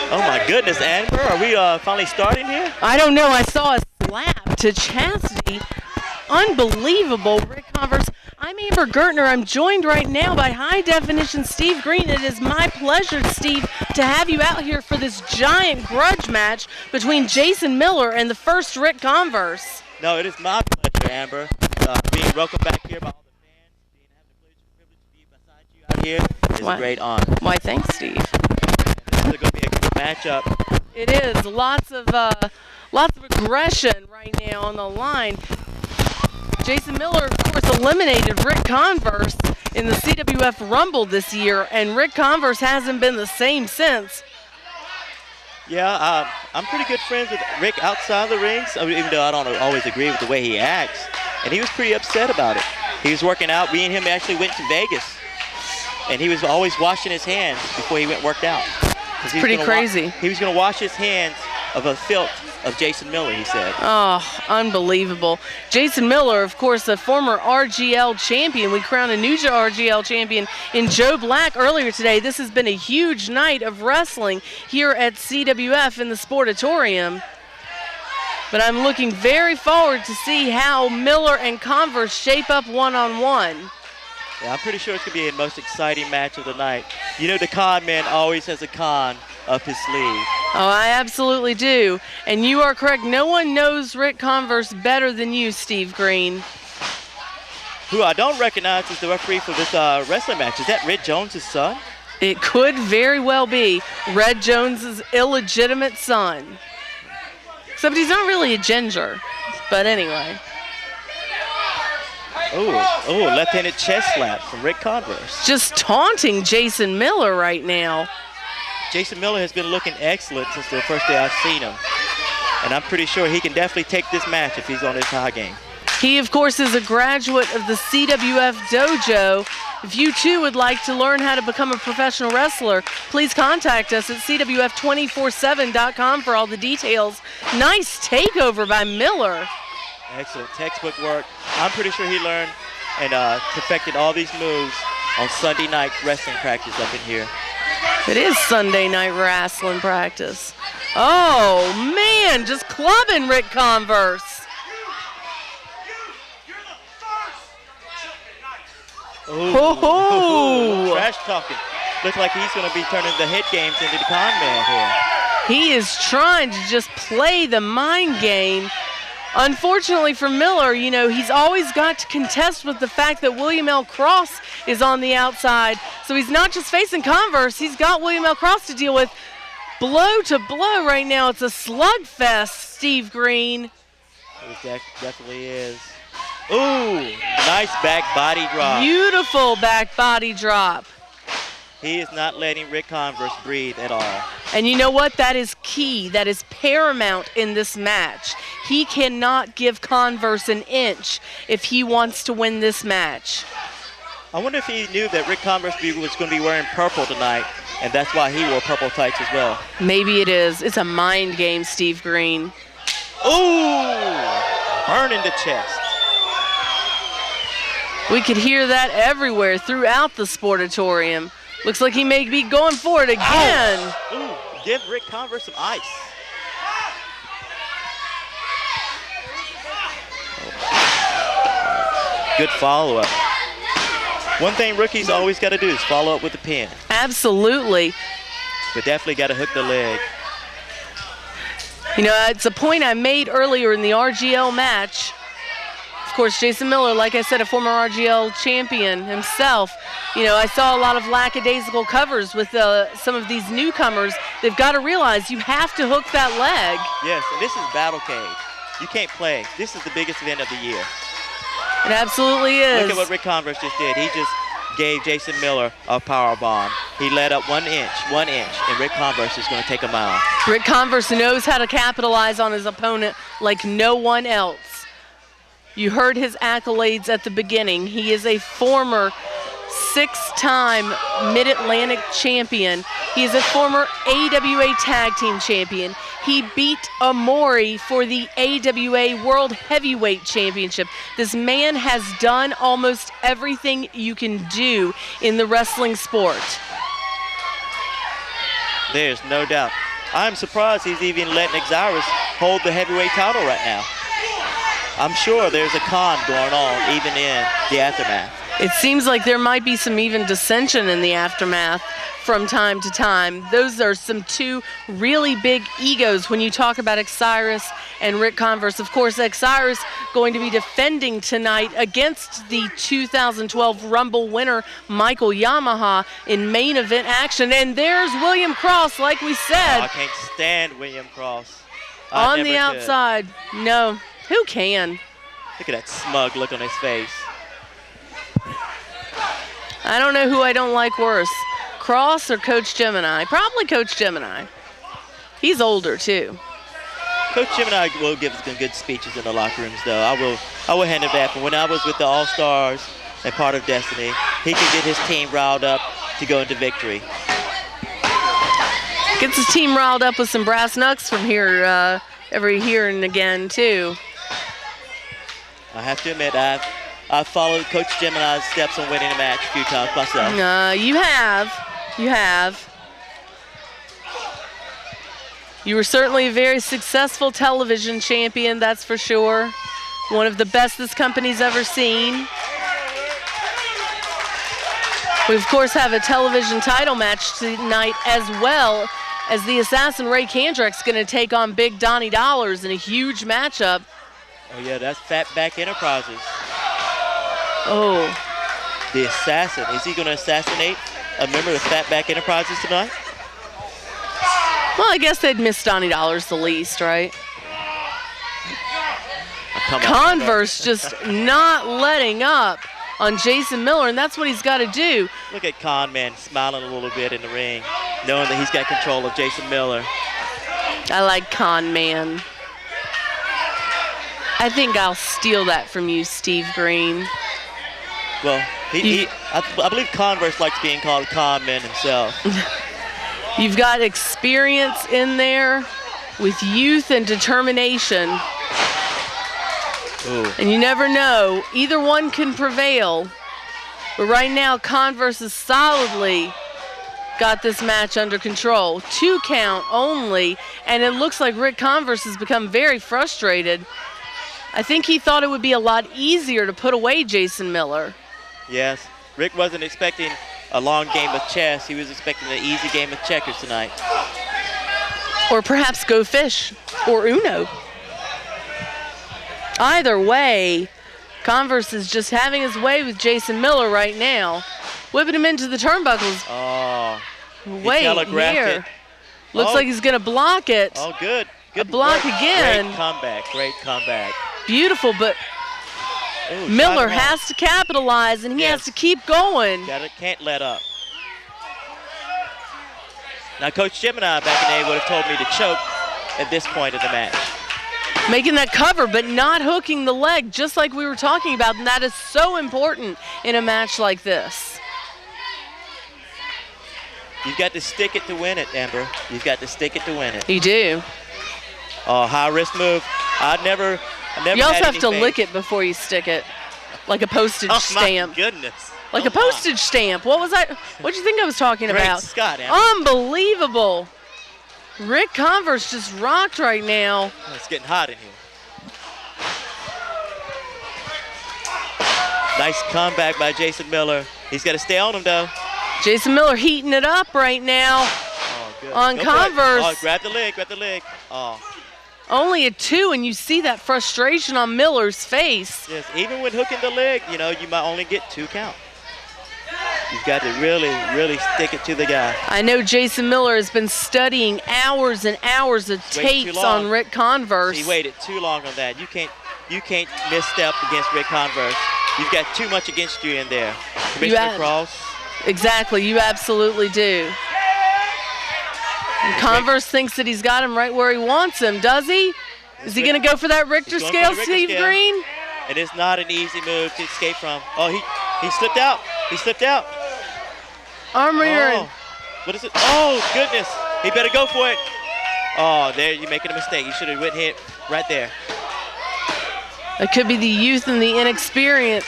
Oh my goodness, Amber, are we finally starting here? I don't know. I saw a slap to Chastity. Unbelievable, Ric Converse. I'm Amber Gertner. I'm joined right now by High Definition Steve Green. It is my pleasure, Steve, to have you out here for this giant grudge match between Jason Miller and the first Ric Converse. No, it is my pleasure, Amber. Being welcomed back here by all the fans, having the privilege to be beside you out here is a great honor. Why, thanks, Steve. This is going to be a good matchup. It is. Lots of aggression right now on the line. Jason Miller, of course, eliminated Ric Converse in the CWF Rumble this year, and Ric Converse hasn't been the same since. Yeah, I'm pretty good friends with Rick outside the rings, even though I don't always agree with the way he acts. And he was pretty upset about it. He was working out. Me and him actually went to Vegas, and he was always washing his hands before he went worked out. Pretty crazy. He was going to wash his hands of a filth of Jason Miller, he said. Oh, unbelievable. Jason Miller, of course, a former RGL champion. We crowned a new RGL champion in Joe Black earlier today. This has been a huge night of wrestling here at CWF in the Sportatorium. But I'm looking very forward to see how Miller and Converse shape up one-on-one. Yeah, I'm pretty sure it's going to be the most exciting match of the night. You know, the con man always has a con up his sleeve. Oh, I absolutely do. And you are correct. No one knows Ric Converse better than you, Steve Green. Who I don't recognize is the referee for this wrestling match. Is that Red Jones' son? It could very well be Red Jones' illegitimate son. Except he's not really a ginger. But anyway. Oh, left-handed chest slap from Ric Converse. Just taunting Jason Miller right now. Jason Miller has been looking excellent since the first day I've seen him. And I'm pretty sure he can definitely take this match if he's on his high game. He, of course, is a graduate of the CWF Dojo. If you, too, would like to learn how to become a professional wrestler, please contact us at CWF247.com for all the details. Nice takeover by Miller. Excellent textbook work. I'm pretty sure he learned and perfected all these moves on Sunday night wrestling practice up in here. It is Sunday night wrestling practice. Oh, man, just clubbing Ric Converse. Ooh. Trash talking. Looks like he's going to be turning the head games into the con man here. He is trying to just play the mind game. Unfortunately for Miller, you know, he's always got to contest with the fact that William L. Cross is on the outside. So he's not just facing Converse, he's got William L. Cross to deal with. Blow to blow right now. It's a slugfest, Steve Green. It definitely is. Ooh, nice back body drop. Beautiful back body drop. He is not letting Ric Converse breathe at all. And you know what? That is key. That is paramount in this match. He cannot give Converse an inch if he wants to win this match. I wonder if he knew that Ric Converse was going to be wearing purple tonight, and that's why he wore purple tights as well. Maybe it is. It's a mind game, Steve Green. Ooh! Burn in the chest. We could hear that everywhere throughout the Sportatorium. Looks like he may be going for it again. Ooh, give Ric Converse some ice. Good follow-up. One thing rookies always got to do is follow up with the pin. Absolutely. But definitely got to hook the leg. You know, it's a point I made earlier in the RGL match. Of course, Jason Miller, like I said, a former RGL champion himself. You know, I saw a lot of lackadaisical covers with some of these newcomers. They've got to realize you have to hook that leg. Yes, and this is Battlecade. You can't play. This is the biggest event of the year. It absolutely is. Look at what Ric Converse just did. He just gave Jason Miller a power bomb. He led up 1 inch, and Ric Converse is going to take him out. Ric Converse knows how to capitalize on his opponent like no one else. You heard his accolades at the beginning. He is a former 6-time Mid-Atlantic champion. He is a former AWA Tag Team champion. He beat Amori for the AWA World Heavyweight Championship. This man has done almost everything you can do in the wrestling sport. There's no doubt. I'm surprised he's even letting Osiris hold the heavyweight title right now. I'm sure there's a con going on even in the aftermath. It seems like there might be some even dissension in the aftermath from time to time. Those are some two really big egos when you talk about Osiris and Ric Converse. Of course, Osiris going to be defending tonight against the 2012 Rumble winner, Michael Yamaha, in main event action. And there's William Cross, like we said. Oh, I can't stand William Cross. On the outside. No. Who can? Look at that smug look on his face. I don't know who I don't like worse, Cross or Coach Gemini. Probably Coach Gemini. He's older too. Coach Gemini will give some good speeches in the locker rooms, though. I will hand it back. But when I was with the All-Stars and part of Destiny, he could get his team riled up to go into victory. Gets his team riled up with some brass knucks from here every here and again too. I have to admit, I've followed Coach Gemini's steps on winning a match a few times myself. You have. You have. You were certainly a very successful television champion, that's for sure. One of the best this company's ever seen. We, of course, have a television title match tonight as well, as the assassin Ray Kandrick's going to take on Big Donnie Dollars in a huge matchup. Oh, yeah, that's Fatback Enterprises. Oh. The assassin. Is he going to assassinate a member of Fatback Enterprises tonight? Well, I guess they'd miss Donnie Dollars the least, right? Converse just not letting up on Jason Miller, and that's what he's got to do. Look at Con Man smiling a little bit in the ring, knowing that he's got control of Jason Miller. I like Con Man. I think I'll steal that from you, Steve Green. Well, I believe Converse likes being called Con Man himself. You've got experience in there with youth and determination. Ooh. And you never know, either one can prevail. But right now, Converse is solidly got this match under control. 2 count only, and it looks like Ric Converse has become very frustrated. I think he thought it would be a lot easier to put away Jason Miller. Yes, Rick wasn't expecting a long game of chess. He was expecting an easy game of checkers tonight. Or perhaps Go Fish or Uno. Either way, Converse is just having his way with Jason Miller right now. Whipping him into the turnbuckles. Oh, wait here. Looks like he's gonna block it. Oh, good. Good block work. again. Great comeback. Great comeback. Beautiful, but Ooh, Miller has to capitalize, and he has to keep going. Can't let up. Now, Coach Gemini back in the day would have told me to choke at this point of the match. Making that cover, but not hooking the leg, just like we were talking about, and that is so important in a match like this. You've got to stick it to win it, Amber. You've got to stick it to win it. You do. Oh, high risk move. I never You also had have to anything. lick it before you stick it, like a postage stamp. Oh, my goodness. Like a postage stamp. What was I? What do you think I was talking Great about? Scott, Amber. Unbelievable. Ric Converse just rocked right now. Oh, it's getting hot in here. Nice comeback by Jason Miller. He's got to stay on him, though. Jason Miller heating it up right now Good. on Go for it. Converse. Oh, grab the leg, grab the leg. Oh. Only a 2, and you see that frustration on Miller's face. Yes, even when hooking the leg, you know, you might only get 2 count. You've got to really, really stick it to the guy. I know Jason Miller has been studying hours and hours of tapes on Ric Converse. He waited too long on that. You can't misstep against Ric Converse. You've got too much against you in there. Commissioner Cross. Exactly, you absolutely do. And Converse thinks that he's got him right where he wants him, does he? Is he going to go for that Richter scale, Steve Green? It is not an easy move to escape from. Oh, he slipped out. He slipped out. Arm rear. What is it? Oh, goodness. He better go for it. Oh, there, you're making a mistake. You should have went hit right there. It could be the youth and the inexperience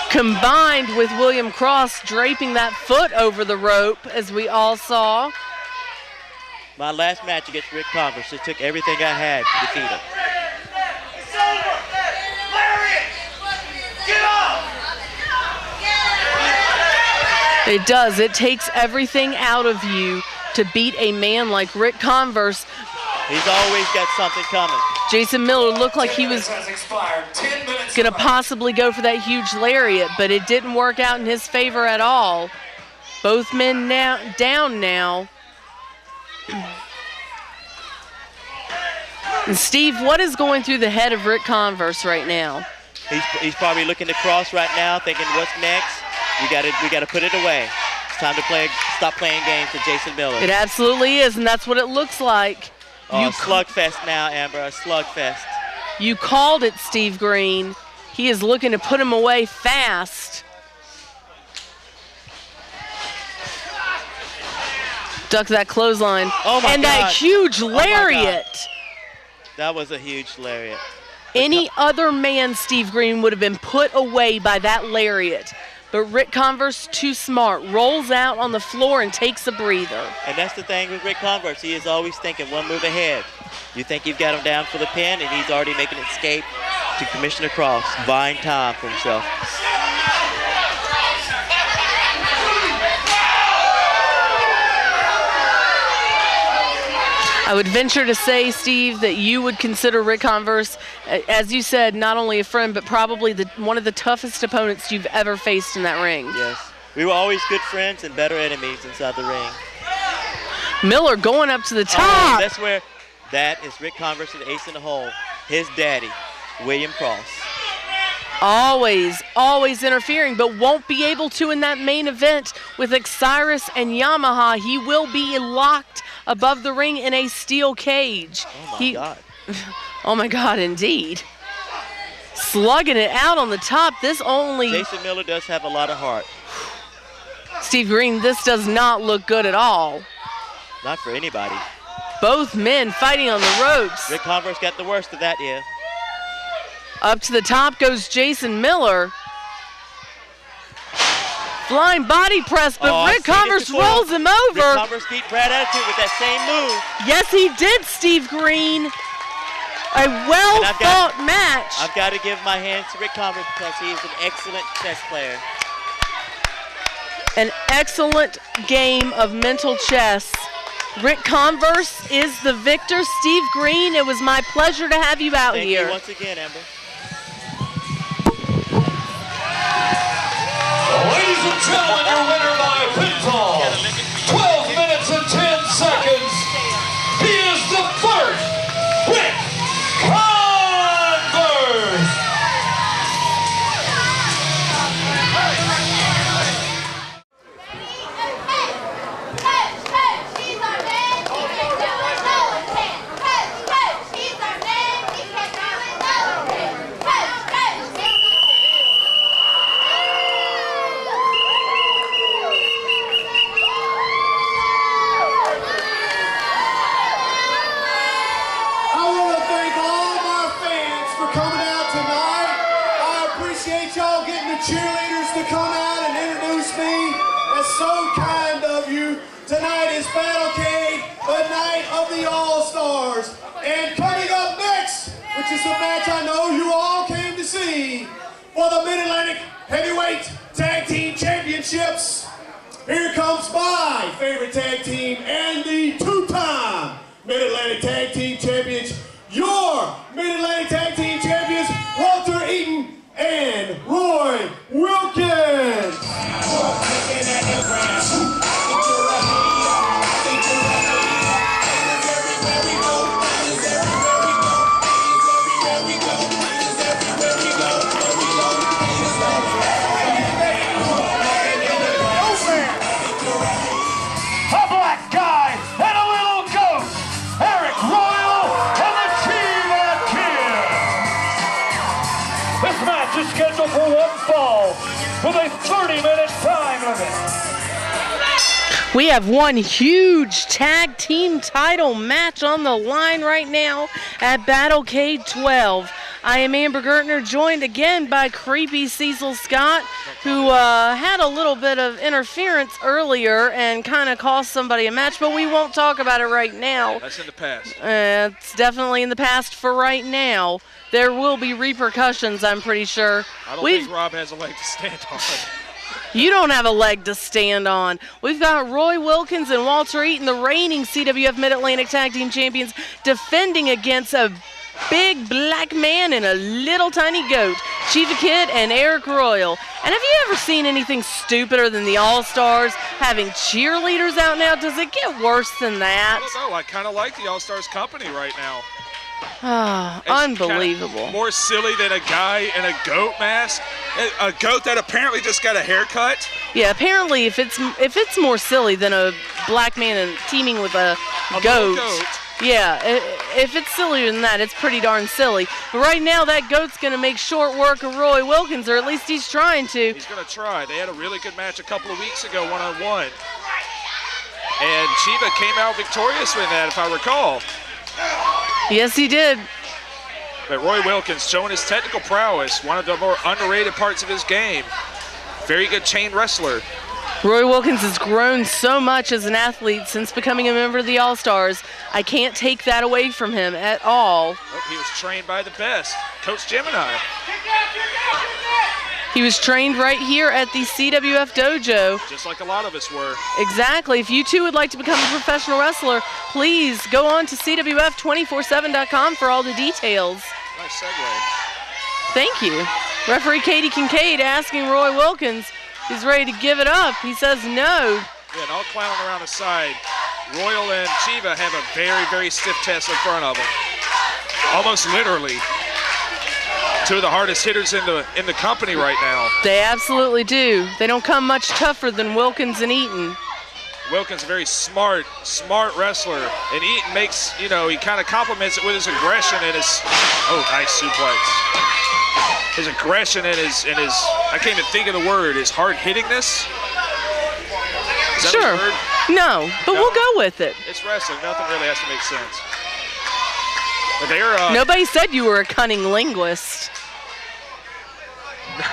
combined with William Cross draping that foot over the rope, as we all saw. My last match against Ric Converse, it took everything I had to defeat him. It does. It takes everything out of you to beat a man like Ric Converse. He's always got something coming. Jason Miller looked like he was going to possibly go for that huge lariat, but it didn't work out in his favor at all. Both men now down now. And Steve, what is going through the head of Ric Converse right now? He's probably looking to Cross right now, thinking, what's next? We got to put it away. It's time to stop playing games with Jason Miller. It absolutely is, and that's what it looks like. Oh, slugfest now, Amber, a slugfest. You called it, Steve Green. He is looking to put him away fast. Duck that clothesline. Oh my and God. that huge lariat. That was a huge lariat. Any other man, Steve Green, would have been put away by that lariat. But Ric Converse, too smart, rolls out on the floor and takes a breather. And that's the thing with Ric Converse. He is always thinking one move ahead. You think you've got him down for the pin, and he's already making an escape to Commissioner Cross, buying time for himself. I would venture to say, Steve, that you would consider Ric Converse, as you said, not only a friend, but probably one of the toughest opponents you've ever faced in that ring. Yes. We were always good friends and better enemies inside the ring. Miller going up to the top. Oh, that is Ric Converse, the ace in the hole. His daddy, William Cross. Always, always interfering, but won't be able to in that main event with Osiris and Yamaha. He will be locked above the ring in a steel cage. Oh, my God. Oh, my God, indeed. Slugging it out on the top. Jason Miller does have a lot of heart. Steve Green, this does not look good at all. Not for anybody. Both men fighting on the ropes. Ric Converse got the worst of that, yeah. Up to the top goes Jason Miller. Flying body press, but Ric Converse rolls him over. Ric Converse beat Brad Attitude with that same move. Yes, he did, Steve Green. A well-fought match. I've got to give my hands to Ric Converse because he is an excellent chess player. An excellent game of mental chess. Ric Converse is the victor. Steve Green, it was my pleasure to have you out here. Thank you once again, Amber. Ladies and gentlemen, your winner by pinfall, 12 minutes and 10 seconds. He is the first Ric Converse. Cheerleaders to come out and introduce me. That's so kind of you. Tonight is Battlecade, the night of the All-Stars. And coming up next, which is the match I know you all came to see, for the Mid-Atlantic Heavyweight Tag Team Championships. Here comes my favorite tag team and the two-time Mid-Atlantic Tag Team Champions, your Mid-Atlantic Tag Team Champions, Walter Eaton and Roy Wilkins. A black guy and a little goat, Aric Royal and the team at Kid. This match is scheduled for one fall with a 30-minute time limit. We have one huge tag team title match on the line right now at Battlecade 12. I am Amber Gertner, joined again by creepy Cecil Scott, who had a little bit of interference earlier and kind of cost somebody a match, but we won't talk about it right now. That's in the past. It's definitely in the past for right now. There will be repercussions, I'm pretty sure. I don't think Rob has a leg to stand on. You don't have a leg to stand on. We've got Roy Wilkins and Walter Eaton, the reigning CWF Mid-Atlantic Tag Team Champions, defending against a big black man and a little tiny goat, Chiva Kid and Aric Royal. And have you ever seen anything stupider than the All-Stars having cheerleaders out now? Does it get worse than that? I don't know. I kind of like the All-Stars company right now. Ah, unbelievable. More silly than a guy in a goat mask. A goat that apparently just got a haircut. Yeah, apparently if it's more silly than a black man and teaming with a goat. Yeah, if it's sillier than that, it's pretty darn silly. But right now, that goat's going to make short work of Roy Wilkins, or at least he's trying to. He's going to try. They had a really good match a couple of weeks ago, one-on-one. And Chiva came out victorious with that, if I recall. Yes, he did. But Roy Wilkins showing his technical prowess, one of the more underrated parts of his game. Very good chain wrestler. Roy Wilkins has grown so much as an athlete since becoming a member of the All-Stars. I can't take that away from him at all. Oh, he was trained by the best, Coach Gemini. He was trained right here at the CWF dojo. Just like a lot of us were. Exactly. If you too would like to become a professional wrestler, please go on to CWF247.com for all the details. Nice segue. Thank you. Referee Katie Kincaid asking Roy Wilkins, he's ready to give it up. He says no. Yeah, and all clowning around the side. Royal and Chiva have a very, very stiff test in front of them. Almost literally. Two of the hardest hitters in the company right now. They absolutely do. They don't come much tougher than Wilkins and Eaton. Wilkins a very smart wrestler, and Eaton makes, he kind of complements it with his aggression and his, nice suplex. His aggression and his, I can't even think of the word, his hard-hittingness. Is that sure. a word? No, but we'll go with it. It's wrestling. Nothing really has to make sense. But they're, nobody said you were a cunning linguist.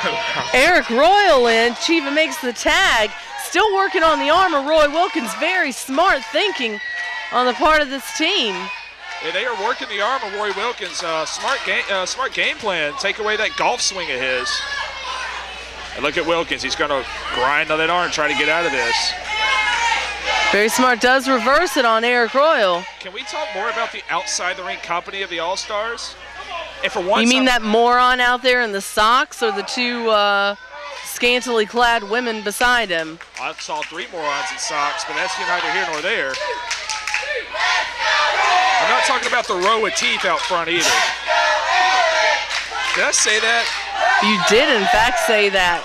No, Aric Royal in. Chiva makes the tag. Still working on the arm of Roy Wilkins. Very smart thinking on the part of this team. Yeah, they are working the arm of Roy Wilkins. Smart game plan. Take away that golf swing of his. And look at Wilkins. He's going to grind on that arm, try to get out of this. Very smart. Does reverse it on Aric Royal. Can we talk more about the outside the ring company of the All-Stars? And for once, You mean that moron out there in the socks or the two scantily clad women beside him? I saw 3 morons in socks, but that's neither here nor there. I'm not talking about the row of teeth out front either. Did I say that? You did, in fact, say that.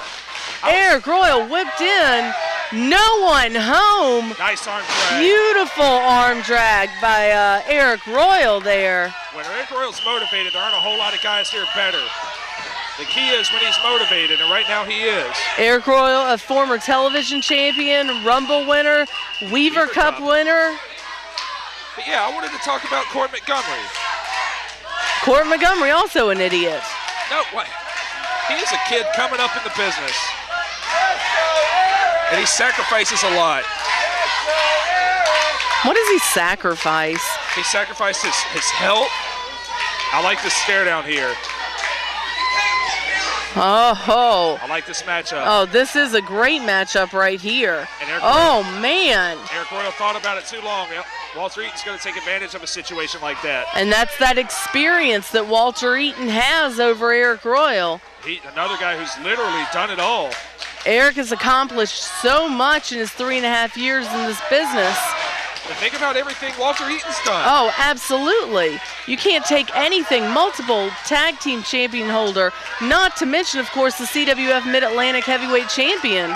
Aric Royal whipped in. No one home. Nice arm drag. Beautiful arm drag by Aric Royal there. When Aric Royal's motivated, there aren't a whole lot of guys here better. The key is when he's motivated, and right now he is. Aric Royal, a former television champion, Rumble winner, Weaver Cup winner. But yeah, I wanted to talk about Court Montgomery. Court Montgomery, also an idiot. No, what? He is a kid coming up in the business. And he sacrifices a lot. What does he sacrifice? He sacrificed his health. I like this stare down here. Oh. I like this matchup. Oh, this is a great matchup right here. Oh, man. Aric Royal thought about it too long. Walter Eaton's going to take advantage of a situation like that. And that's that experience that Walter Eaton has over Aric Royal. Another guy who's literally done it all. Aric has accomplished so much in his 3.5 years in this business. But think about everything Walter Eaton's done. Oh, absolutely. You can't take anything. Multiple tag team champion holder, not to mention, of course, the CWF Mid-Atlantic Heavyweight Champion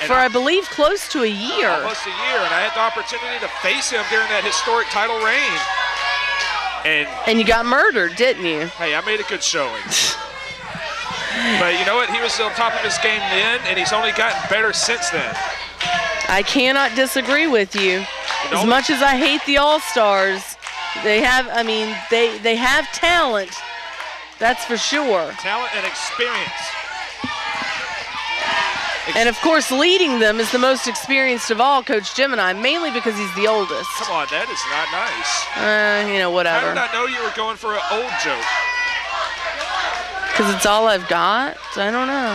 for, I believe, close to a year. Almost a year, and I had the opportunity to face him during that historic title reign. And you got murdered, didn't you? Hey, I made a good showing. But you know what? He was on top of his game then, and he's only gotten better since then. I cannot disagree with you. As much as I hate the All-Stars, they have talent. That's for sure. Talent and experience. And of course, leading them is the most experienced of all, Coach Gemini, mainly because he's the oldest. Come on, that is not nice. Whatever. How did I know you were going for an old joke? Because it's all I've got? I don't know.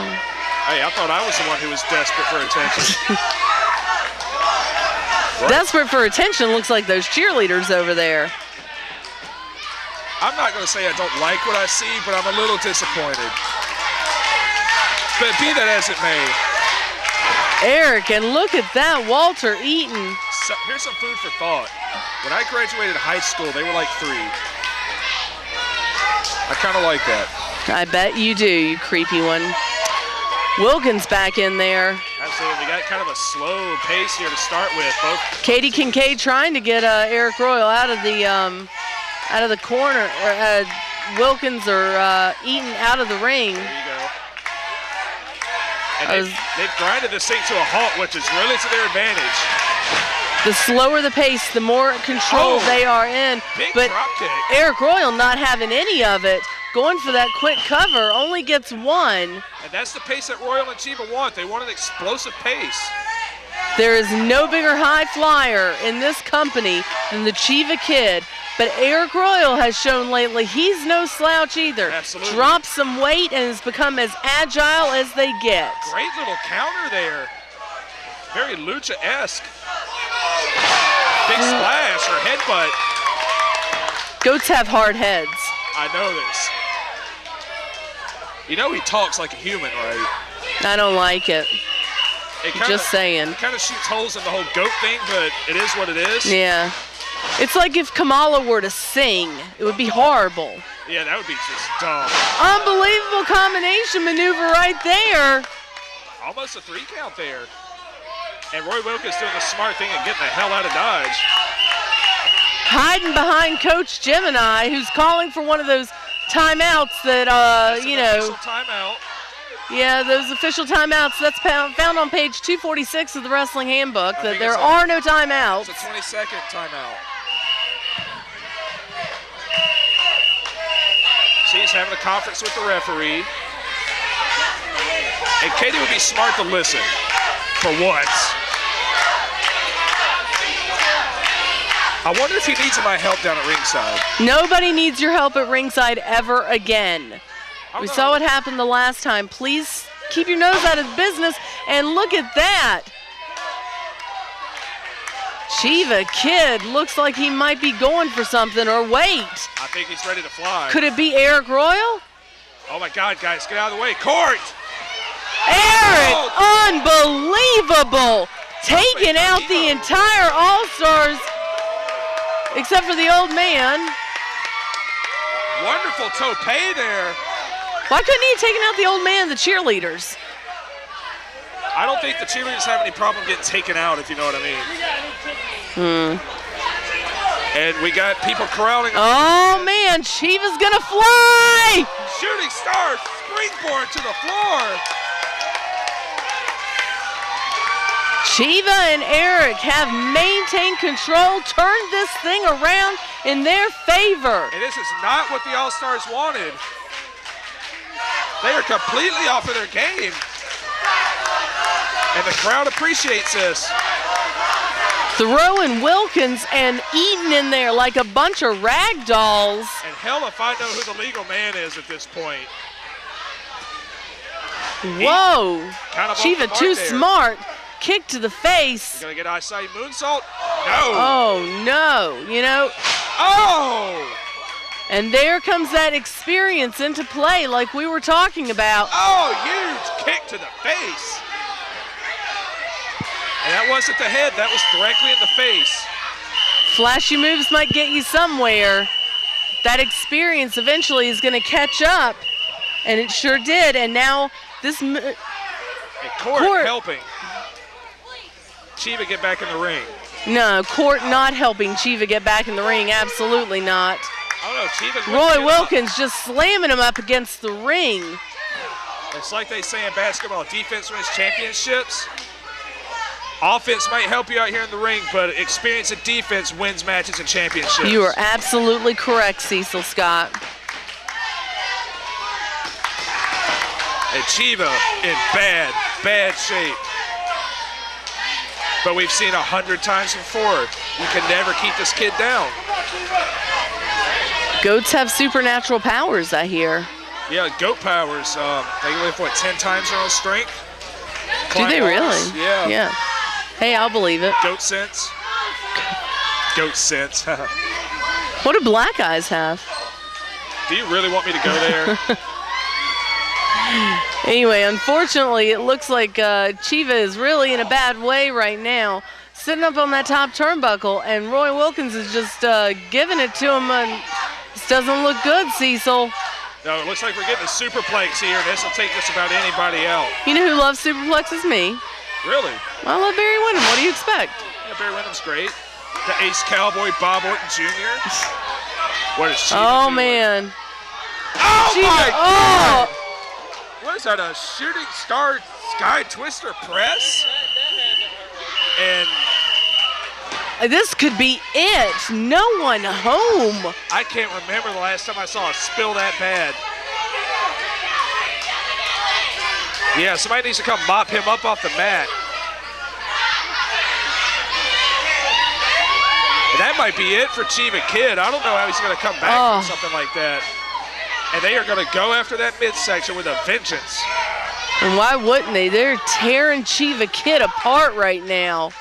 Hey, I thought I was the one who was desperate for attention. Desperate for attention looks like those cheerleaders over there. I'm not going to say I don't like what I see, but I'm a little disappointed. But be that as it may. Aric, and look at that, Walter Eaton. So, here's some food for thought. When I graduated high school, they were like 3. I kind of like that. I bet you do, you creepy one. Wilkins back in there. Absolutely, we got kind of a slow pace here to start with. Both Katie Kincaid trying to get Aric Royal out of the corner. Wilkins or Eaton out of the ring. There you go. And they've grinded this thing to a halt, which is really to their advantage. The slower the pace, the more control they are in. Big but drop kick. Aric Royal not having any of it. Going for that quick cover, only gets 1. And that's the pace that Royal and Chiva want. They want an explosive pace. There is no bigger high flyer in this company than the Chiva Kid. But Aric Royal has shown lately he's no slouch either. Absolutely. Dropped some weight and has become as agile as they get. Great little counter there. Very lucha-esque. Big splash or headbutt. Goats have hard heads. I know this. You know he talks like a human, right? I don't like it. Just saying. It kind of shoots holes in the whole goat thing, but it is what it is. Yeah. It's like if Kamala were to sing. It would be horrible. Yeah, that would be just dumb. Unbelievable combination maneuver right there. Almost a 3 count there. And Roy Wilkins doing the smart thing and getting the hell out of Dodge. Hiding behind Coach Gemini, who's calling for one of those timeouts that, Official timeout. Yeah, those official timeouts. That's found on page 246 of the Wrestling Handbook, that there are no timeouts. It's a 20-second timeout. She's having a conference with the referee. And Katie would be smart to listen for once. I wonder if he needs my help down at ringside. Nobody needs your help at ringside ever again. We saw what happened the last time. Please keep your nose out of business, and look at that. Chiva Kid looks like he might be going for something, or wait. I think he's ready to fly. Could it be Aric Royal? Oh my God, guys, get out of the way. Court! Aric, unbelievable. Taking out the entire All-Stars, except for the old man. Wonderful tope there. Why couldn't he have taken out the old man, the cheerleaders? I don't think the cheerleaders have any problem getting taken out, if you know what I mean. And we got people corralling. Oh man, Chiva's gonna fly! Shooting star springboard to the floor. Chiva and Aric have maintained control, turned this thing around in their favor. And this is not what the All-Stars wanted. They are completely off of their game. And the crowd appreciates this. Throwing Wilkins and Eaton in there like a bunch of rag dolls. And hell if I know who the legal man is at this point. Whoa. Kind of Chiva too smart. Kick to the face. Gonna get Isai moonsault? No. Oh no, you know. Oh! And there comes that experience into play like we were talking about. Oh, huge kick to the face. And that wasn't the head, that was directly in the face. Flashy moves might get you somewhere. That experience eventually is gonna catch up. And it sure did, and now this... Court helping. Chiva get back in the ring. No, Court not helping Chiva get back in the ring, absolutely not. Oh no, Chiva's Roy Wilkins just slamming him up against the ring. It's like they say in basketball, defense wins championships. Offense might help you out here in the ring, but experience and defense wins matches and championships. You are absolutely correct, Cecil Scott. And Chiva in bad shape. But we've seen 100 times before. You can never keep this kid down. Goats have supernatural powers, I hear. Yeah, goat powers. They live, what, 10 times their own strength? Do they really? Yeah. Yeah. Hey, I'll believe it. Goat sense. Goat sense. What do black eyes have? Do you really want me to go there? Anyway, unfortunately, it looks like Chiva is really in a bad way right now. Sitting up on that top turnbuckle, and Roy Wilkins is just giving it to him. And this doesn't look good, Cecil. No, it looks like we're getting a superplex here, and this will take just about anybody out. You know who loves superplexes? Me. Really? I love Barry Windham. What do you expect? Yeah, Barry Windham's great. The ace cowboy, Bob Orton Jr. What is Chiva doing? Man. Oh, Chiva, my oh. God! What is that, a shooting star sky twister press? And this could be it. No one home. I can't remember the last time I saw a spill that bad. Yeah, somebody needs to come mop him up off the mat. And that might be it for Chiva Kid. I don't know how he's going to come back from something like that. And they are going to go after that midsection with a vengeance. And why wouldn't they? They're tearing Chiva Kid apart right now.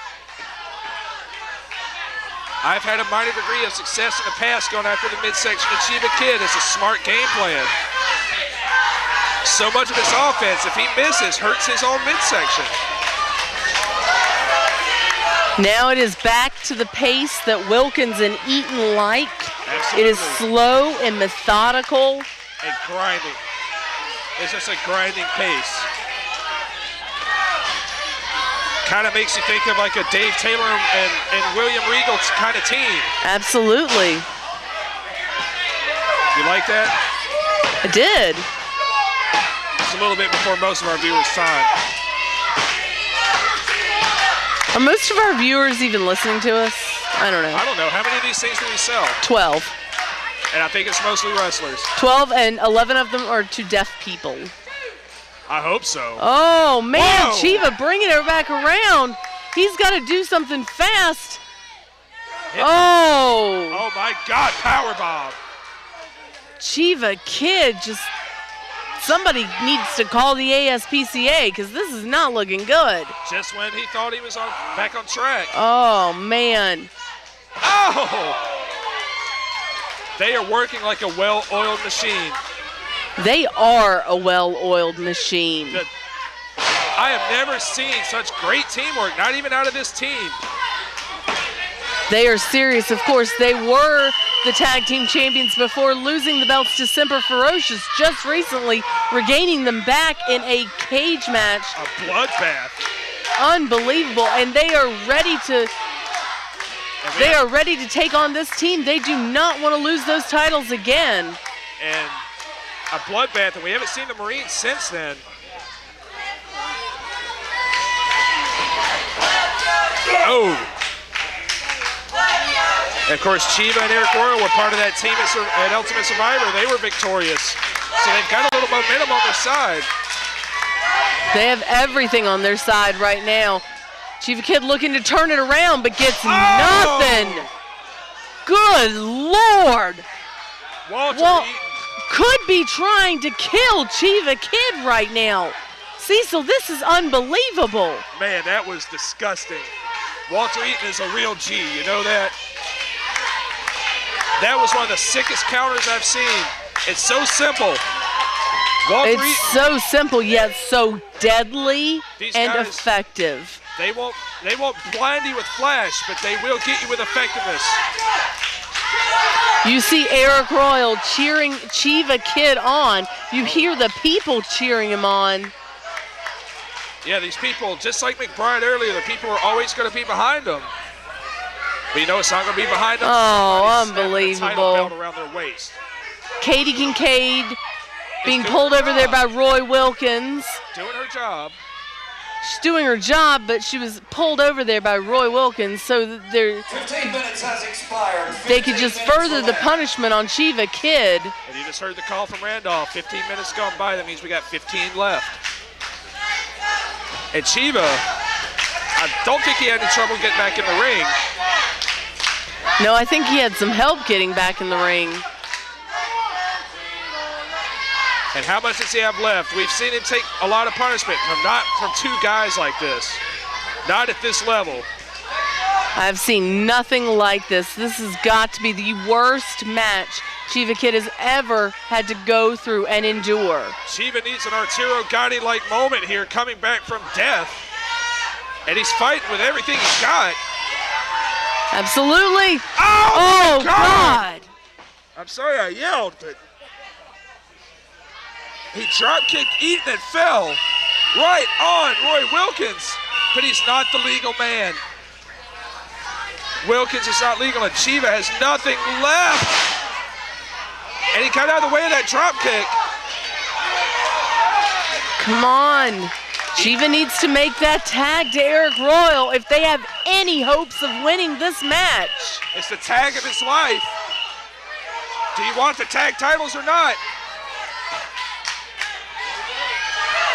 I've had a minor degree of success in the past going after the midsection of Chiva Kid. It's a smart game plan. So much of his offense, if he misses, hurts his own midsection. Now it is back to the pace that Wilkins and Eaton like. Absolutely. It is slow and methodical. And grinding. It's just a grinding pace. Kind of makes you think of like a Dave Taylor and William Regal kind of team. Absolutely. You like that? I did. It's a little bit before most of our viewers' time. Are most of our viewers even listening to us? I don't know. I don't know. How many of these things do we sell? 12. And I think it's mostly wrestlers. 12, and 11 of them are to deaf people. I hope so. Oh, man, Whoa. Chiva bringing her back around. He's got to do something fast. Oh. Oh, my God, powerbomb. Chiva Kid just, somebody needs to call the ASPCA because this is not looking good. Just when he thought he was back on track. Oh, man. Oh! They are working like a well-oiled machine. They are a well-oiled machine. I have never seen such great teamwork, not even out of this team. They are serious. Of course, they were the tag team champions before losing the belts to Semper Ferocious just recently, regaining them back in a cage match. A bloodbath. Unbelievable. And they are ready to take on this team. They do not want to lose those titles again. And a bloodbath, and we haven't seen the Marines since then. Oh. And of course, Chiva and Aric Royal were part of that team at Ultimate Survivor. They were victorious. So they've got a little momentum on their side. They have everything on their side right now. Chiva Kid looking to turn it around, but gets nothing. Good Lord. Walter could be trying to kill Chiva Kid right now. Cecil, this is unbelievable. Man, that was disgusting. Walter Eaton is a real G, you know that? That was one of the sickest counters I've seen. It's so simple. It's so simple yet so deadly and effective. They won't blind you with flash, but they will get you with effectiveness. You see Aric Royal cheering Chiva Kid on. You hear the people cheering him on. Yeah, these people, just like McBride earlier, the people are always going to be behind them. But you know it's not going to be behind them. Oh, unbelievable. Title belt around their waist. Katie Kincaid being pulled over there by Roy Wilkins. Doing her job. She's doing her job, but she was pulled over there by Roy Wilkins so that 15 minutes has expired. they could just further the punishment on Chiva Kid. And you just heard the call from Randolph. 15 minutes gone by. That means we got 15 left. And Chiva, I don't think he had any trouble getting back in the ring. No, I think he had some help getting back in the ring. And how much does he have left? We've seen him take a lot of punishment from two guys like this. Not at this level. I've seen nothing like this. This has got to be the worst match Chiva Kid has ever had to go through and endure. Chiva needs an Arturo Gatti-like moment here, coming back from death. And he's fighting with everything he's got. Absolutely. Oh, God. I'm sorry I yelled, but he drop-kicked Eaton and fell right on Roy Wilkins, but he's not the legal man. Wilkins is not legal, and Chiva has nothing left. And he got out of the way of that drop kick. Come on. Chiva needs to make that tag to Aric Royal if they have any hopes of winning this match. It's the tag of his life. Do you want the tag titles or not?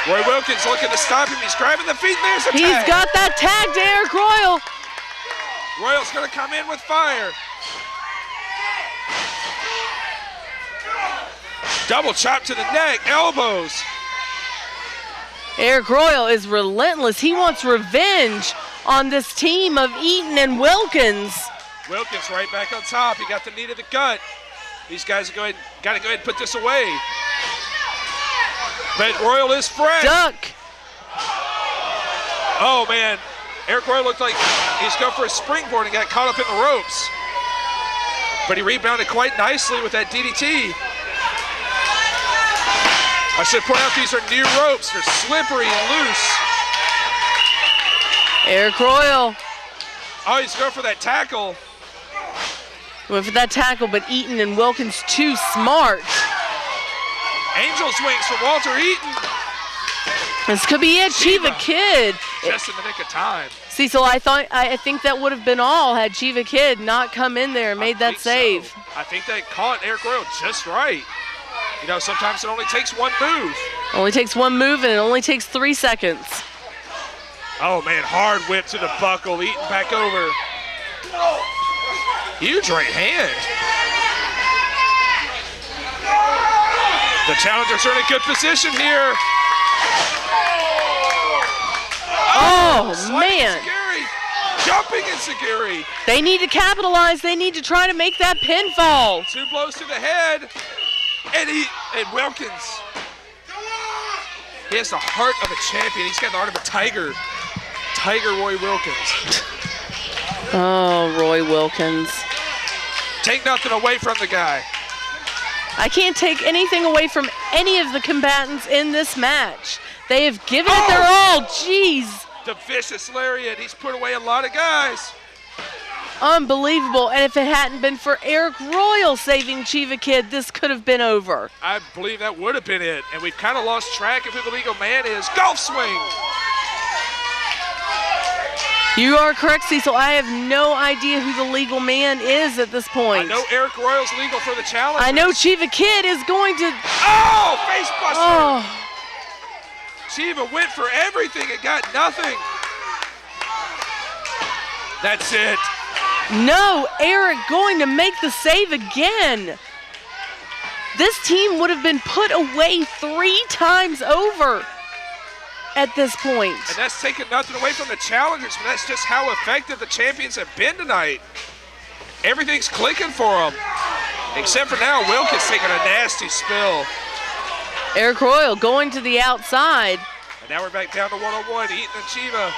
Roy Wilkins looking to stop him. He's grabbing the feet, and there's the tag. He's got that tag to Aric Royal. Royal's going to come in with fire. Double chop to the neck, elbows. Aric Royal is relentless. He wants revenge on this team of Eaton and Wilkins. Wilkins right back on top. He got the knee to the gut. These guys got to go ahead and put this away. But Royal is fresh. Duck. Oh, man. Aric Royal looked like he's going for a springboard and got caught up in the ropes. But he rebounded quite nicely with that DDT. I should point out these are new ropes. They're slippery and loose. Aric Royal. Oh, he's going for that tackle. Went for that tackle, but Eaton and Wilkins too smart. Angel's wings from Walter Eaton. This could be it, Chiva Kid. Just in the nick of time. Cecil, I think that would have been all had Chiva Kid not come in there and made that save. So. I think they caught Aric Royal just right. You know, sometimes it only takes one move. Only takes one move, and it only takes 3 seconds. Oh, man, hard whip to the buckle, Eaton back over. Huge right hand. The challengers are in a good position here. Oh man. Enziguri. Jumping Enziguri. They need to capitalize. They need to try to make that pinfall. 2 blows to the head. And Wilkins. He has the heart of a champion. He's got the heart of a tiger. Tiger Roy Wilkins. Oh, Roy Wilkins. Take nothing away from the guy. I can't take anything away from any of the combatants in this match. They have given it their all. Jeez. The vicious lariat. He's put away a lot of guys. Unbelievable. And if it hadn't been for Aric Royal saving Chiva Kid, this could have been over. I believe that would have been it. And we've kind of lost track of who the legal man is. Golf swing. You are correct, Cecil. I have no idea who the legal man is at this point. I know Aric Royal's legal for the challenge. I know Chiva Kid is going to... Oh, face buster. Oh. Chiva went for everything and got nothing. That's it. No, Aric going to make the save again. This team would have been put away 3 times over at this point. And that's taking nothing away from the challengers, but that's just how effective the champions have been tonight. Everything's clicking for them. Except for now, Wilkins taking a nasty spill. Aric Royal going to the outside. And now we're back down to 1-on-1, Eaton and Chiva.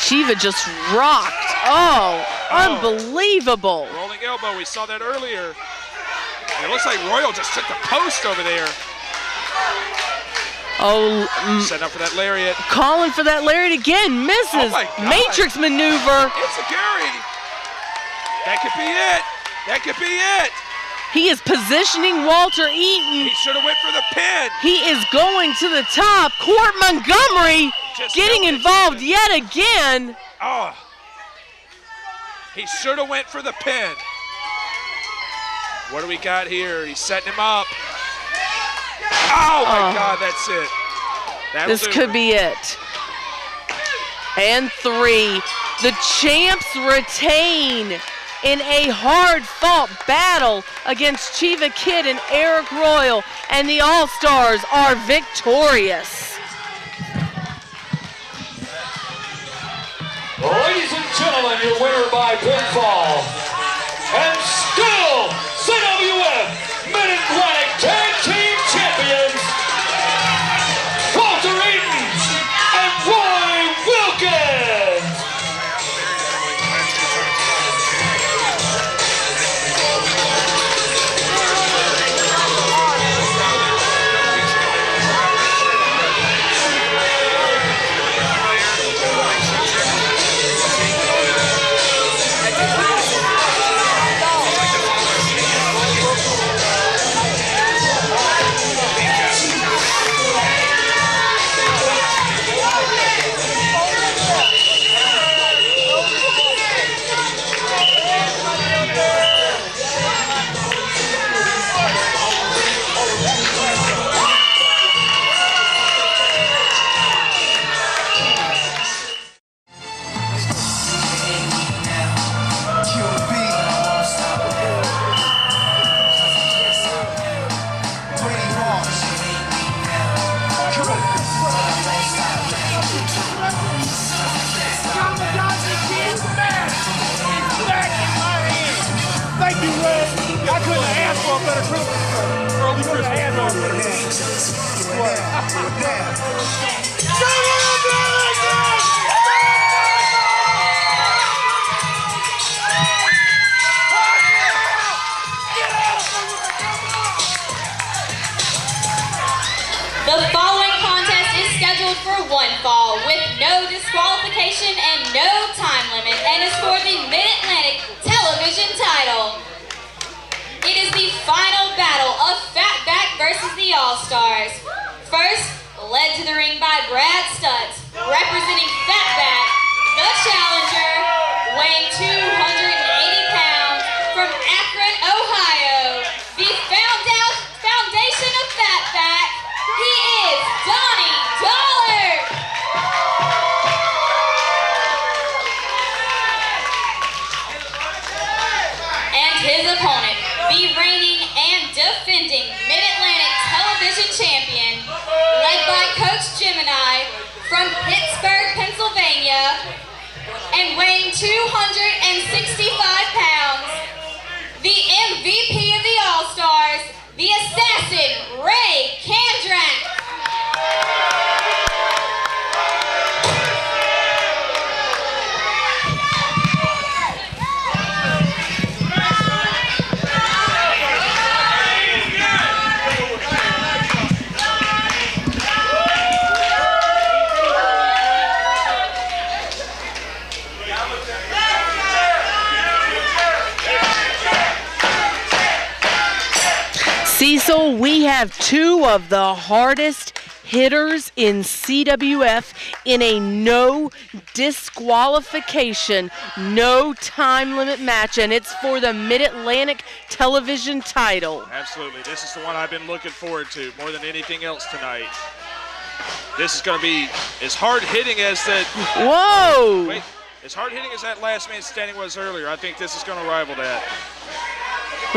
Chiva just rocked. Oh, unbelievable. Rolling elbow, we saw that earlier. And it looks like Royal just took the post over there. Oh, setting up for that lariat. Calling for that lariat again, misses. Oh my God. Matrix maneuver. It's a Gary. That could be it. That could be it. He is positioning Walter Eaton. He should have went for the pin. He is going to the top. Court Montgomery getting involved yet again. Oh. He should have went for the pin. What do we got here? He's setting him up. Oh my God, that's it. This could be it. And 3. The champs retain in a hard-fought battle against Chiva Kid and Aric Royal, and the All-Stars are victorious. Ladies and gentlemen, your winner by pinfall, and still CWF Mid-Atlantic Tag Team Champions, Walter Eaton and Roy Wilkins. Thank you, Red. I couldn't ask for a better Christmas present. Early Christmas. The following contest is scheduled for 1 fall with no disqualification and no time limit, and is for the Mid-Atlantic Television title. It is the final battle of Fatback versus the All-Stars. First, led to the ring by Brad Stutts, representing Fatback, the challenger, weighing 280 pounds from Akron, Ohio. 265 pounds, the MVP of the All-Stars, the Assassin, Ric Converse. Cecil, we have two of the hardest hitters in CWF in a no disqualification, no time limit match, and it's for the Mid-Atlantic television title. Absolutely. This is the one I've been looking forward to more than anything else tonight. This is going to be as hard hitting as that. Whoa! Wait, as hard hitting as that last man standing was earlier. I think this is going to rival that.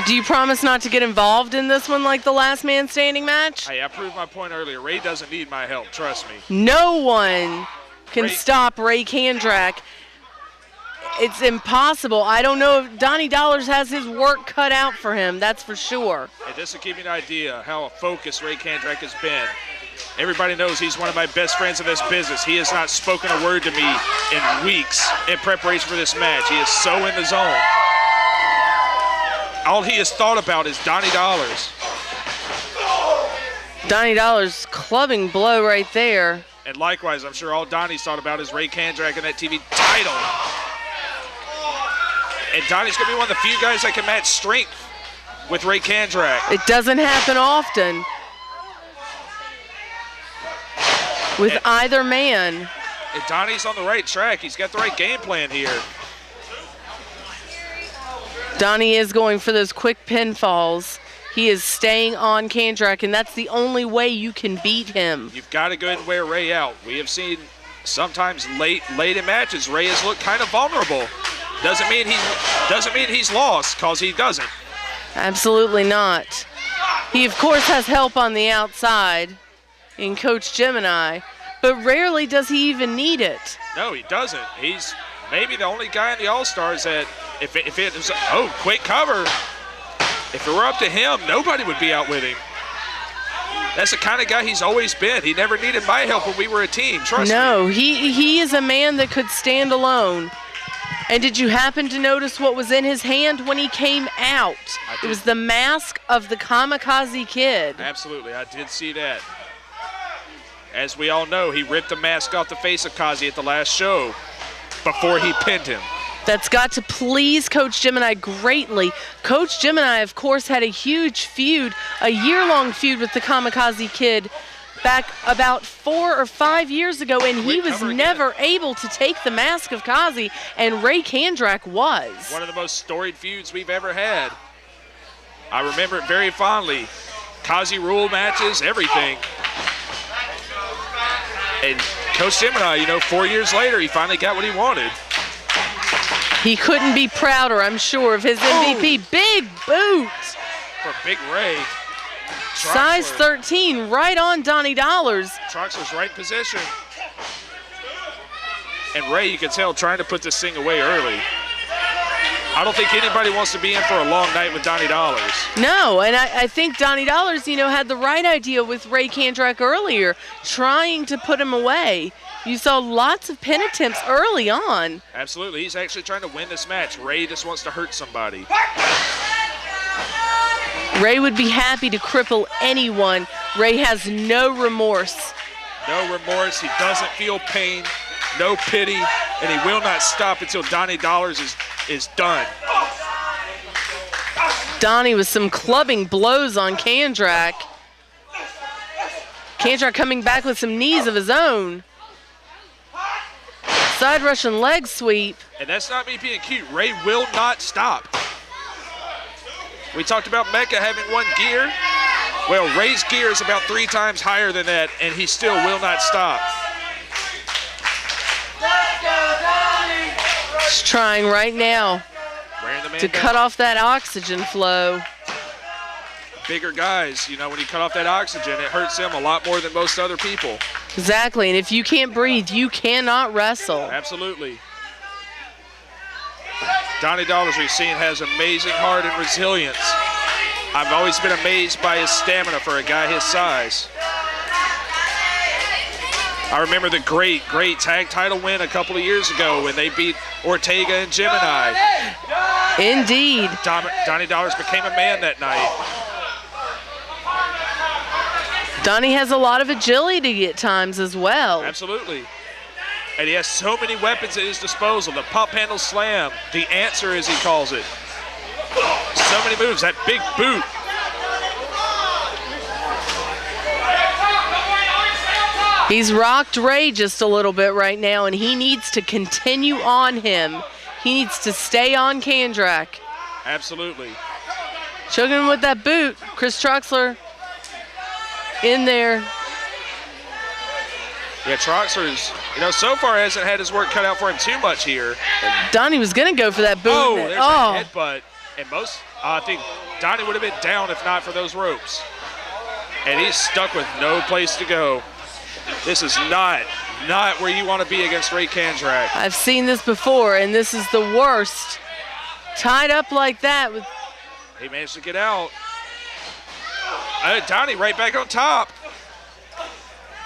Do you promise not to get involved in this one like the last man standing match? Hey, I proved my point earlier. Ray doesn't need my help, trust me. No one can stop Ric Converse. It's impossible. I don't know if Donnie Dollars has his work cut out for him, that's for sure. And this will give you an idea how focused Ric Converse has been. Everybody knows he's one of my best friends in this business. He has not spoken a word to me in weeks in preparation for this match. He is so in the zone. All he has thought about is Donnie Dollars. Donnie Dollars clubbing blow right there. And likewise, I'm sure all Donnie's thought about is Ric Converse and that TV title. And Donnie's going to be one of the few guys that can match strength with Ric Converse. It doesn't happen often with either man. And Donnie's on the right track. He's got the right game plan here. Donnie is going for those quick pinfalls. He is staying on Converse, and that's the only way you can beat him. You've got to go ahead and wear Ray out. We have seen sometimes late in matches, Ray has looked kind of vulnerable. Doesn't mean he's lost, because he doesn't. Absolutely not. He, of course, has help on the outside in Coach Gemini, but rarely does he even need it. No, he doesn't. He's maybe the only guy in the All-Stars that if it was, quick cover. If it were up to him, nobody would be out with him. That's the kind of guy he's always been. He never needed my help when we were a team, trust me. No, he is a man that could stand alone. And did you happen to notice what was in his hand when he came out? It was the mask of the Kamikaze Kid. Absolutely, I did see that. As we all know, he ripped the mask off the face of Kazi at the last show before he pinned him. That's got to please Coach Gemini greatly. Coach Gemini, of course, had a huge feud, a year-long feud with the Kamikaze Kid back about 4 or 5 years ago, and he was never able to take the mask of Kazi, and Ric Converse was. One of the most storied feuds we've ever had. I remember it very fondly. Kazi rule matches, everything. And Coach Gemini, 4 years later, he finally got what he wanted. He couldn't be prouder, I'm sure, of his MVP. Big boot. For Big Ray. Size 13, right on Donnie Dollars. Troxler's right position. And Ray, you can tell, trying to put this thing away early. I don't think anybody wants to be in for a long night with Donnie Dollars. No, and I think Donnie Dollars, had the right idea with Ric Converse earlier, trying to put him away. You saw lots of pin attempts early on. Absolutely. He's actually trying to win this match. Ray just wants to hurt somebody. Ray would be happy to cripple anyone. Ray has no remorse. No remorse. He doesn't feel pain, no pity, and he will not stop until Donnie Dollars is done. Donnie with some clubbing blows on Converse. Converse coming back with some knees of his own. Side Russian leg sweep. And that's not me being cute. Ray will not stop. We talked about Mecca having one gear. Well, Ray's gear is about 3 times higher than that, and he still will not stop. He's trying right now to cut off that oxygen flow. Bigger guys, when you cut off that oxygen, it hurts them a lot more than most other people. Exactly, and if you can't breathe, you cannot wrestle. Absolutely. Donnie Dollars, we've seen, has amazing heart and resilience. I've always been amazed by his stamina for a guy his size. I remember the great tag title win a couple of years ago when they beat Ortega and Gemini. Indeed. Donnie Dollars became a man that night. Donnie has a lot of agility at times as well. Absolutely. And he has so many weapons at his disposal. The pop handle slam, the answer as he calls it. So many moves, that big boot. He's rocked Ray just a little bit right now, and he needs to continue on him. He needs to stay on Kandrak. Absolutely. Choking him with that boot. Chris Troxler in there. Yeah, Troxler's, so far hasn't had his work cut out for him too much here. Donnie was going to go for that boot. Oh, there's a headbutt. And I think Donnie would have been down if not for those ropes. And he's stuck with no place to go. This is not where you want to be against Ric Converse. I've seen this before, and this is the worst. Tied up like that. He managed to get out. Donnie right back on top.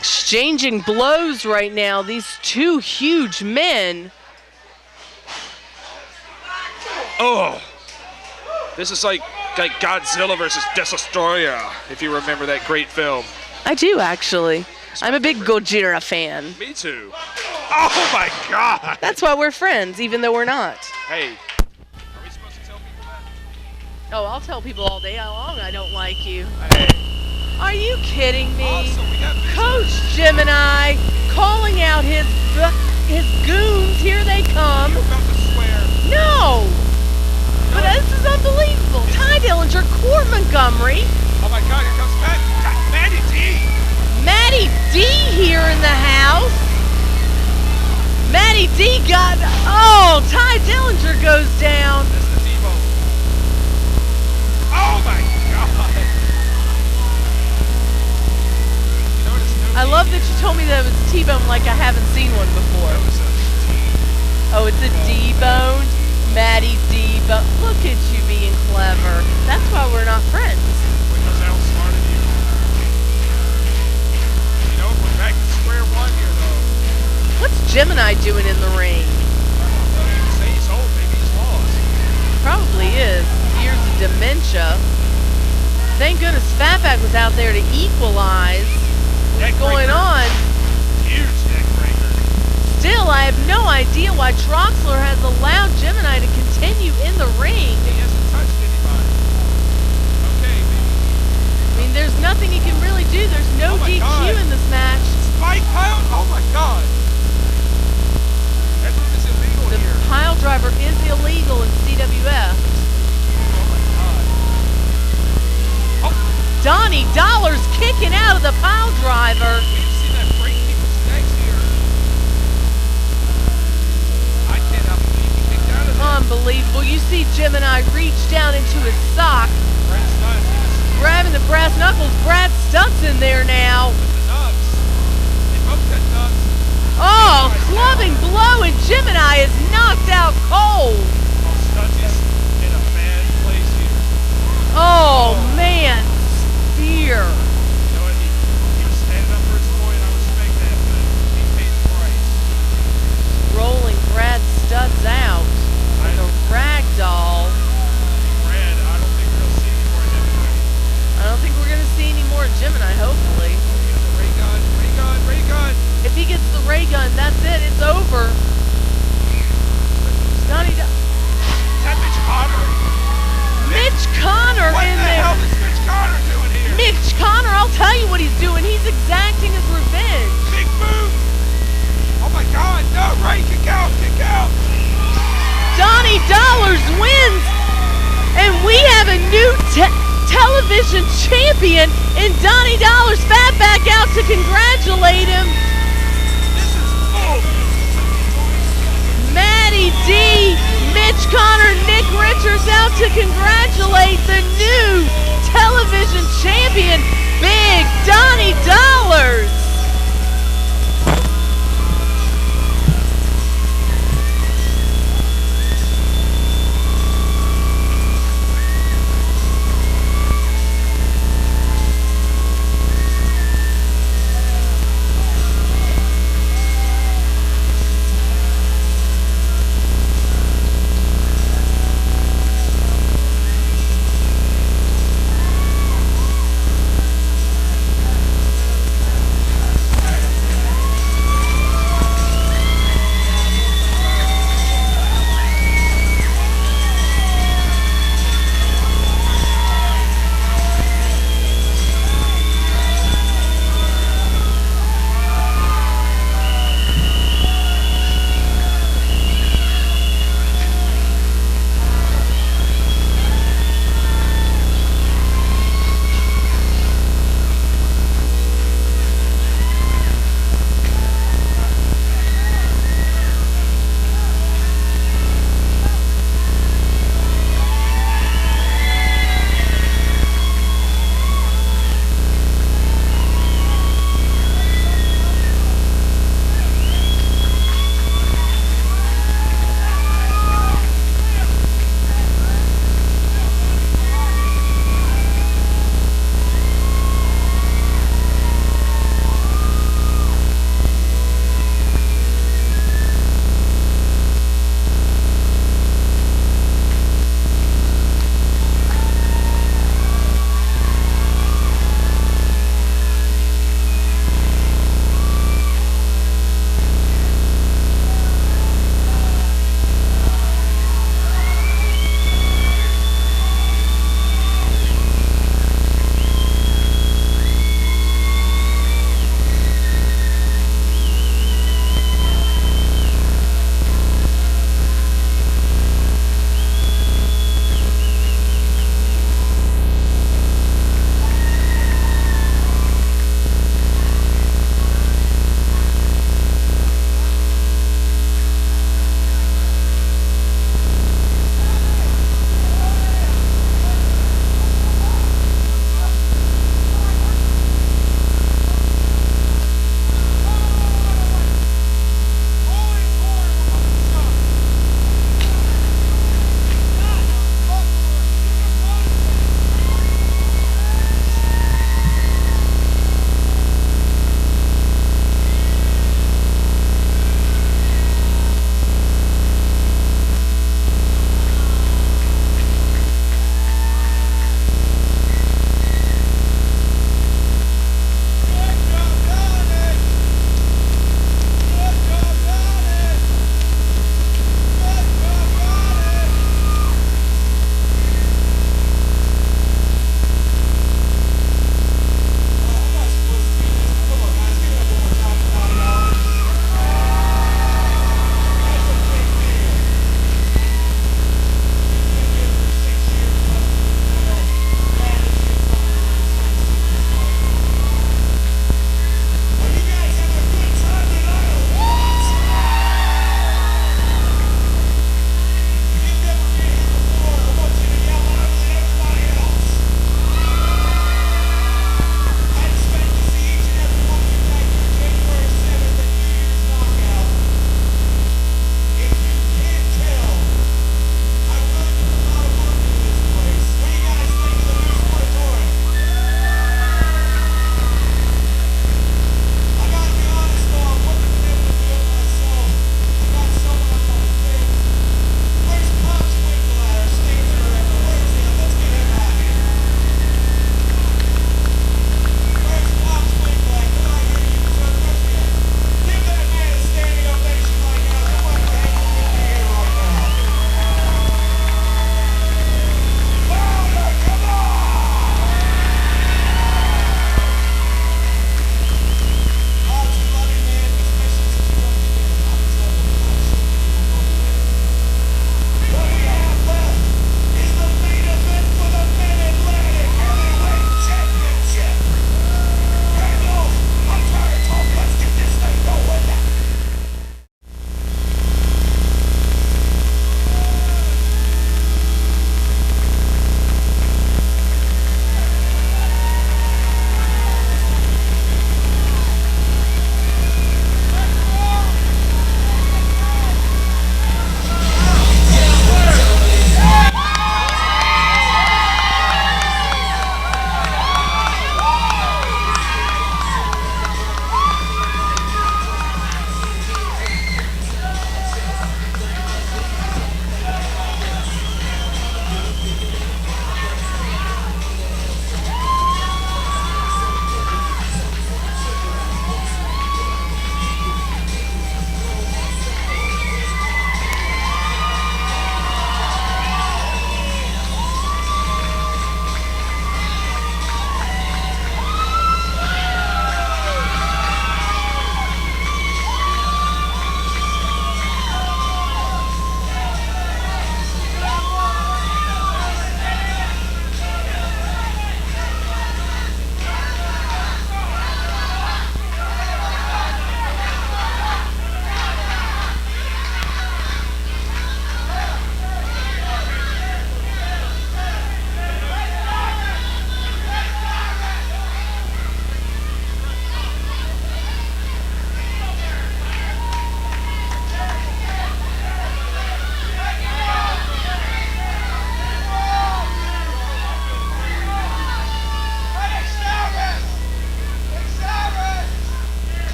Exchanging blows right now, these two huge men. Oh, this is like Godzilla versus Destroyer, if you remember that great film. I do, actually. I'm a big Gojira fan. Me too. Oh my God. That's why we're friends, even though we're not. Hey. Are we supposed to tell people that? Oh, I'll tell people all day long I don't like you. Hey. Are you kidding me? Awesome. We got Coach Gemini calling out his goons. Here they come. You're about to swear. No. But this is unbelievable. Ty Dillinger, Court Montgomery. Oh my God, here comes Maddie D. Maddie D here in the house. Maddie D got, Ty Dillinger goes down. That's the T-bone. Oh my God. I love that you told me that it was T-bone like I haven't seen one before. Oh, it's a D-bone? Maddie D-bone. Look at you being clever. That's why we're not friends. Because I outsmarted you. We're back to square one here, though. What's Gemini doing in the ring? Say he's old, maybe he's lost. Probably is. Years of dementia. Thank goodness Fatback was out there to equalize. What's going on? Huge neck breaker. Still, I have no idea why Troxler has allowed Gemini to continue in the ring. He hasn't touched anybody. Okay, I mean, there's nothing he can really do. There's no DQ in this match. Spike pile? Oh my God. That move is illegal here. The pile driver is illegal in CWF. Oh my God. Donnie Dollars kicking out of the pile driver. We've seen that break people's necks here. I cannot believe he kicked out of there. Unbelievable. You see Gemini reach down into his sock. Brad Stutts. Grabbing the brass knuckles. Brad Stutts in there now. With the nuts. They both got nuts. Oh, clubbing blow, and Gemini is knocked out cold. Oh, Stutts is in a bad place here. Oh, man. Spear. You know what? He was standing up for his boy, and I respect that, but he paid the price. Rolling Brad Stutts out. Like a rag doll. Brad, I don't think we're going to see any more of him tonight. I don't think we're going to see any more of Gemini, hopefully. He got the ray gun, ray gun, ray gun. If he gets the ray gun, that's it. It's over. Donnie Is that Mitch Connor? Mitch Connor What in the there. hell is Mitch Connor doing here? Mitch Connor, I'll tell you what he's doing. He's exacting his revenge. Big move. Oh my God, no, Ray, kick out, kick out. Donnie Dollars wins, and we have a new television champion in Donnie Dollars. Fatback out to congratulate him. This is bull. Maddie D, Mitch Connor, Nick Richards out to congratulate the new television champion, Big Donnie Dollars.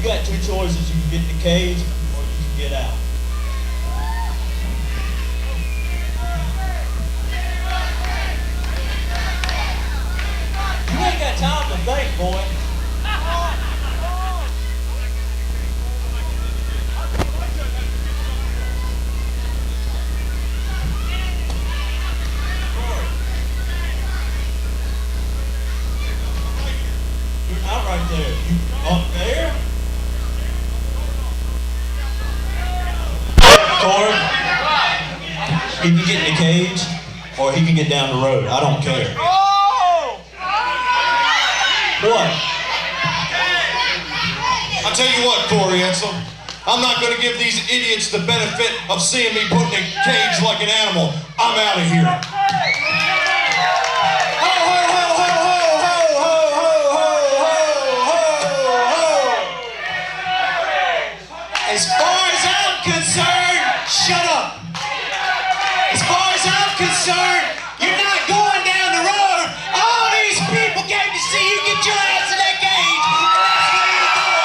got two choices. You can get in the cage or you can get out. You ain't got time to think, boy. You're not right there. You up there? Corey, he can get in the cage or he can get down the road. I don't care. What? I tell you what, Corey Edsel, I'm not going to give these idiots the benefit of seeing me put in a cage like an animal. I'm out of here. Ho, ho, ho, ho, ho, ho, ho, ho, ho, ho, ho. As far as I'm concerned, shut up. As far as I'm concerned, you're not going down the road. All these people came to see you get your ass in that cage. And that's where you're going.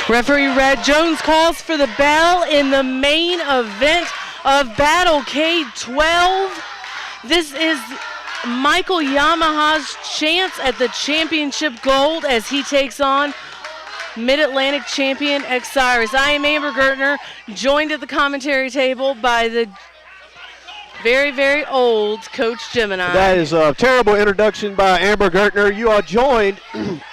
Referee Red Jones calls for the bell in the main event of Battlecade 12. This is Michael Yamaha's chance at the championship gold as he takes on Mid-Atlantic champion Osiris. I am Amber Gertner, joined at the commentary table by the very, very old Coach Gemini. That is a terrible introduction by Amber Gertner. You are joined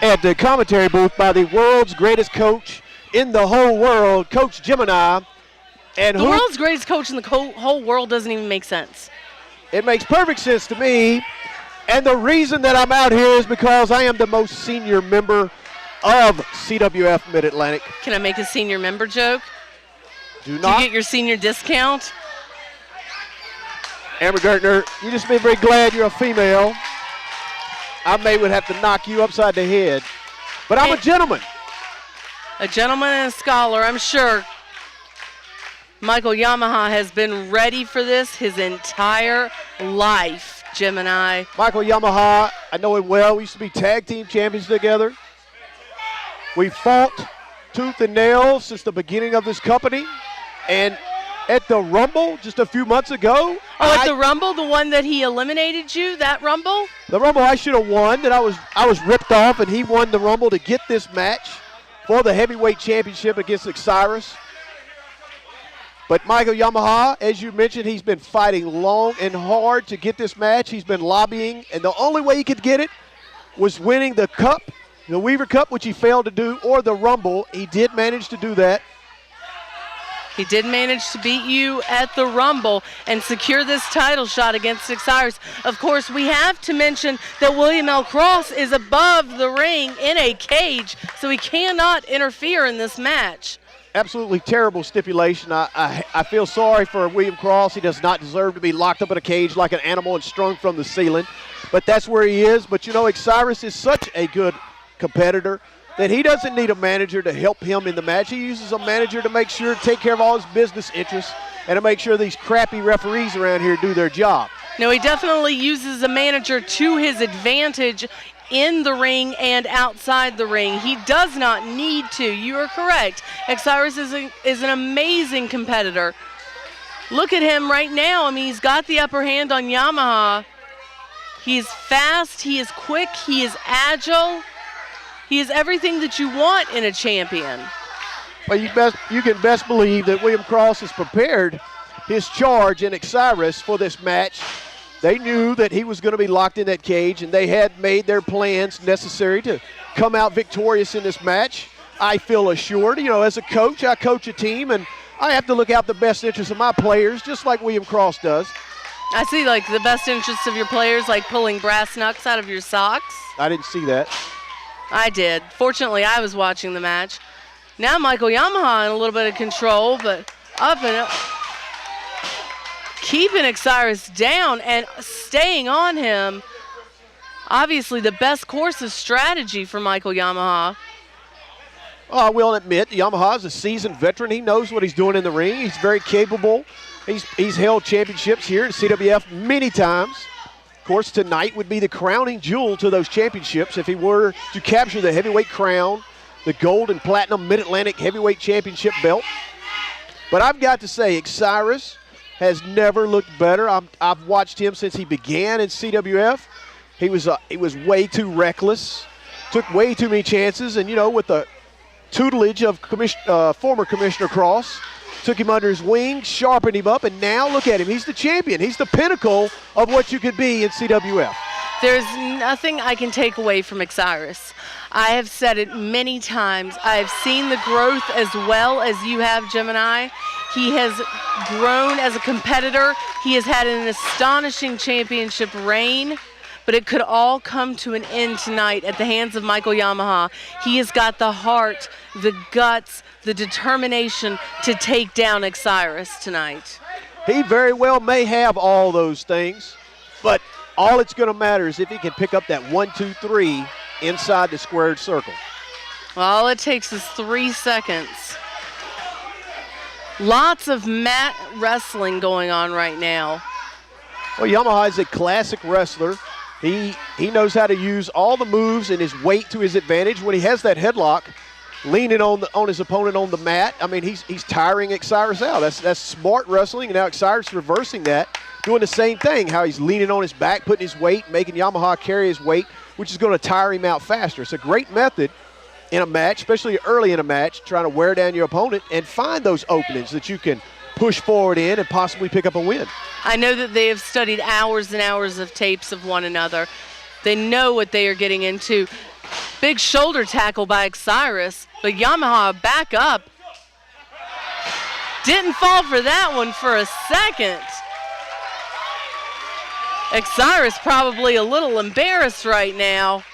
at the commentary booth by the world's greatest coach in the whole world, Coach Gemini. And the world's greatest coach in the whole world doesn't even make sense. It makes perfect sense to me. And the reason that I'm out here is because I am the most senior member of CWF Mid-Atlantic. Can I make a senior member joke? Do not. Do you get your senior discount? Amber Gertner, you just be very glad you're a female. I would have to knock you upside the head. But I'm a gentleman. A gentleman and a scholar, I'm sure. Michael Yamaha has been ready for this his entire life, Gemini. Michael Yamaha, I know him well. We used to be tag team champions together. We fought tooth and nail since the beginning of this company. And at the Rumble just a few months ago. Oh, at the Rumble, the one that he eliminated you, that Rumble? The Rumble I should have won, that I was ripped off, and he won the Rumble to get this match for the heavyweight championship against Osiris. But Michael Yamaha, as you mentioned, he's been fighting long and hard to get this match. He's been lobbying, and the only way he could get it was winning the Cup, the Weaver Cup, which he failed to do, or the Rumble. He did manage to do that. He did manage to beat you at the Rumble and secure this title shot against Osiris. Of course, we have to mention that William L. Cross is above the ring in a cage, so he cannot interfere in this match. Absolutely terrible stipulation. I feel sorry for William Cross. He does not deserve to be locked up in a cage like an animal and strung from the ceiling. But that's where he is. But, you know, Osiris is such a good competitor that he doesn't need a manager to help him in the match. He uses a manager to make sure to take care of all his business interests and to make sure these crappy referees around here do their job. No, he definitely uses a manager to his advantage in the ring and outside the ring. He does not need to. You are correct. Osiris is an amazing competitor. Look at him right now. I mean, he's got the upper hand on Yamaha. He is fast, he is quick, he is agile. He is everything that you want in a champion. Well, you can best believe that William Cross has prepared his charge in Osiris for this match. They knew that he was going to be locked in that cage, and they had made their plans necessary to come out victorious in this match. I feel assured. You know, as a coach, I coach a team, and I have to look out the best interests of my players, just like William Cross does. I see, like, the best interests of your players, like pulling brass knucks out of your socks. I didn't see that. I did. Fortunately, I was watching the match. Now Michael Yamaha in a little bit of control, but up and up. Keeping Osiris down and staying on him. Obviously the best course of strategy for Michael Yamaha. I will admit, Yamaha is a seasoned veteran. He knows what he's doing in the ring. He's very capable. He's held championships here in CWF many times. Of course, tonight would be the crowning jewel to those championships if he were to capture the heavyweight crown, the gold and platinum Mid-Atlantic heavyweight championship belt. But I've got to say, Osiris has never looked better. I've watched him since he began in CWF. He was way too reckless, took way too many chances, and, you know, with the tutelage of former Commissioner Cross, took him under his wing, sharpened him up, and now look at him. He's the champion. He's the pinnacle of what you could be in CWF. There's nothing I can take away from Osiris. I have said it many times. I have seen the growth as well as you have, Gemini. He has grown as a competitor. He has had an astonishing championship reign, but it could all come to an end tonight at the hands of Michael Yamaha. He has got the heart, the guts, the determination to take down Osiris tonight. He very well may have all those things, but all it's going to matter is if he can pick up that 1, 2, 3 inside the squared circle. Well, all it takes is 3 seconds. Lots of mat wrestling going on right now. Well, Yamaha is a classic wrestler. He knows how to use all the moves and his weight to his advantage. When he has that headlock, leaning on his opponent on the mat, I mean, he's tiring Osiris out. That's smart wrestling, and now Osiris reversing that, doing the same thing, how he's leaning on his back, putting his weight, making Yamaha carry his weight, which is going to tire him out faster. It's a great method in a match, especially early in a match, trying to wear down your opponent and find those openings that you can push forward in and possibly pick up a win. I know that they have studied hours and hours of tapes of one another. They know what they are getting into. Big shoulder tackle by Osiris, but Yamaha back up. Didn't fall for that one for a second. Osiris probably a little embarrassed right now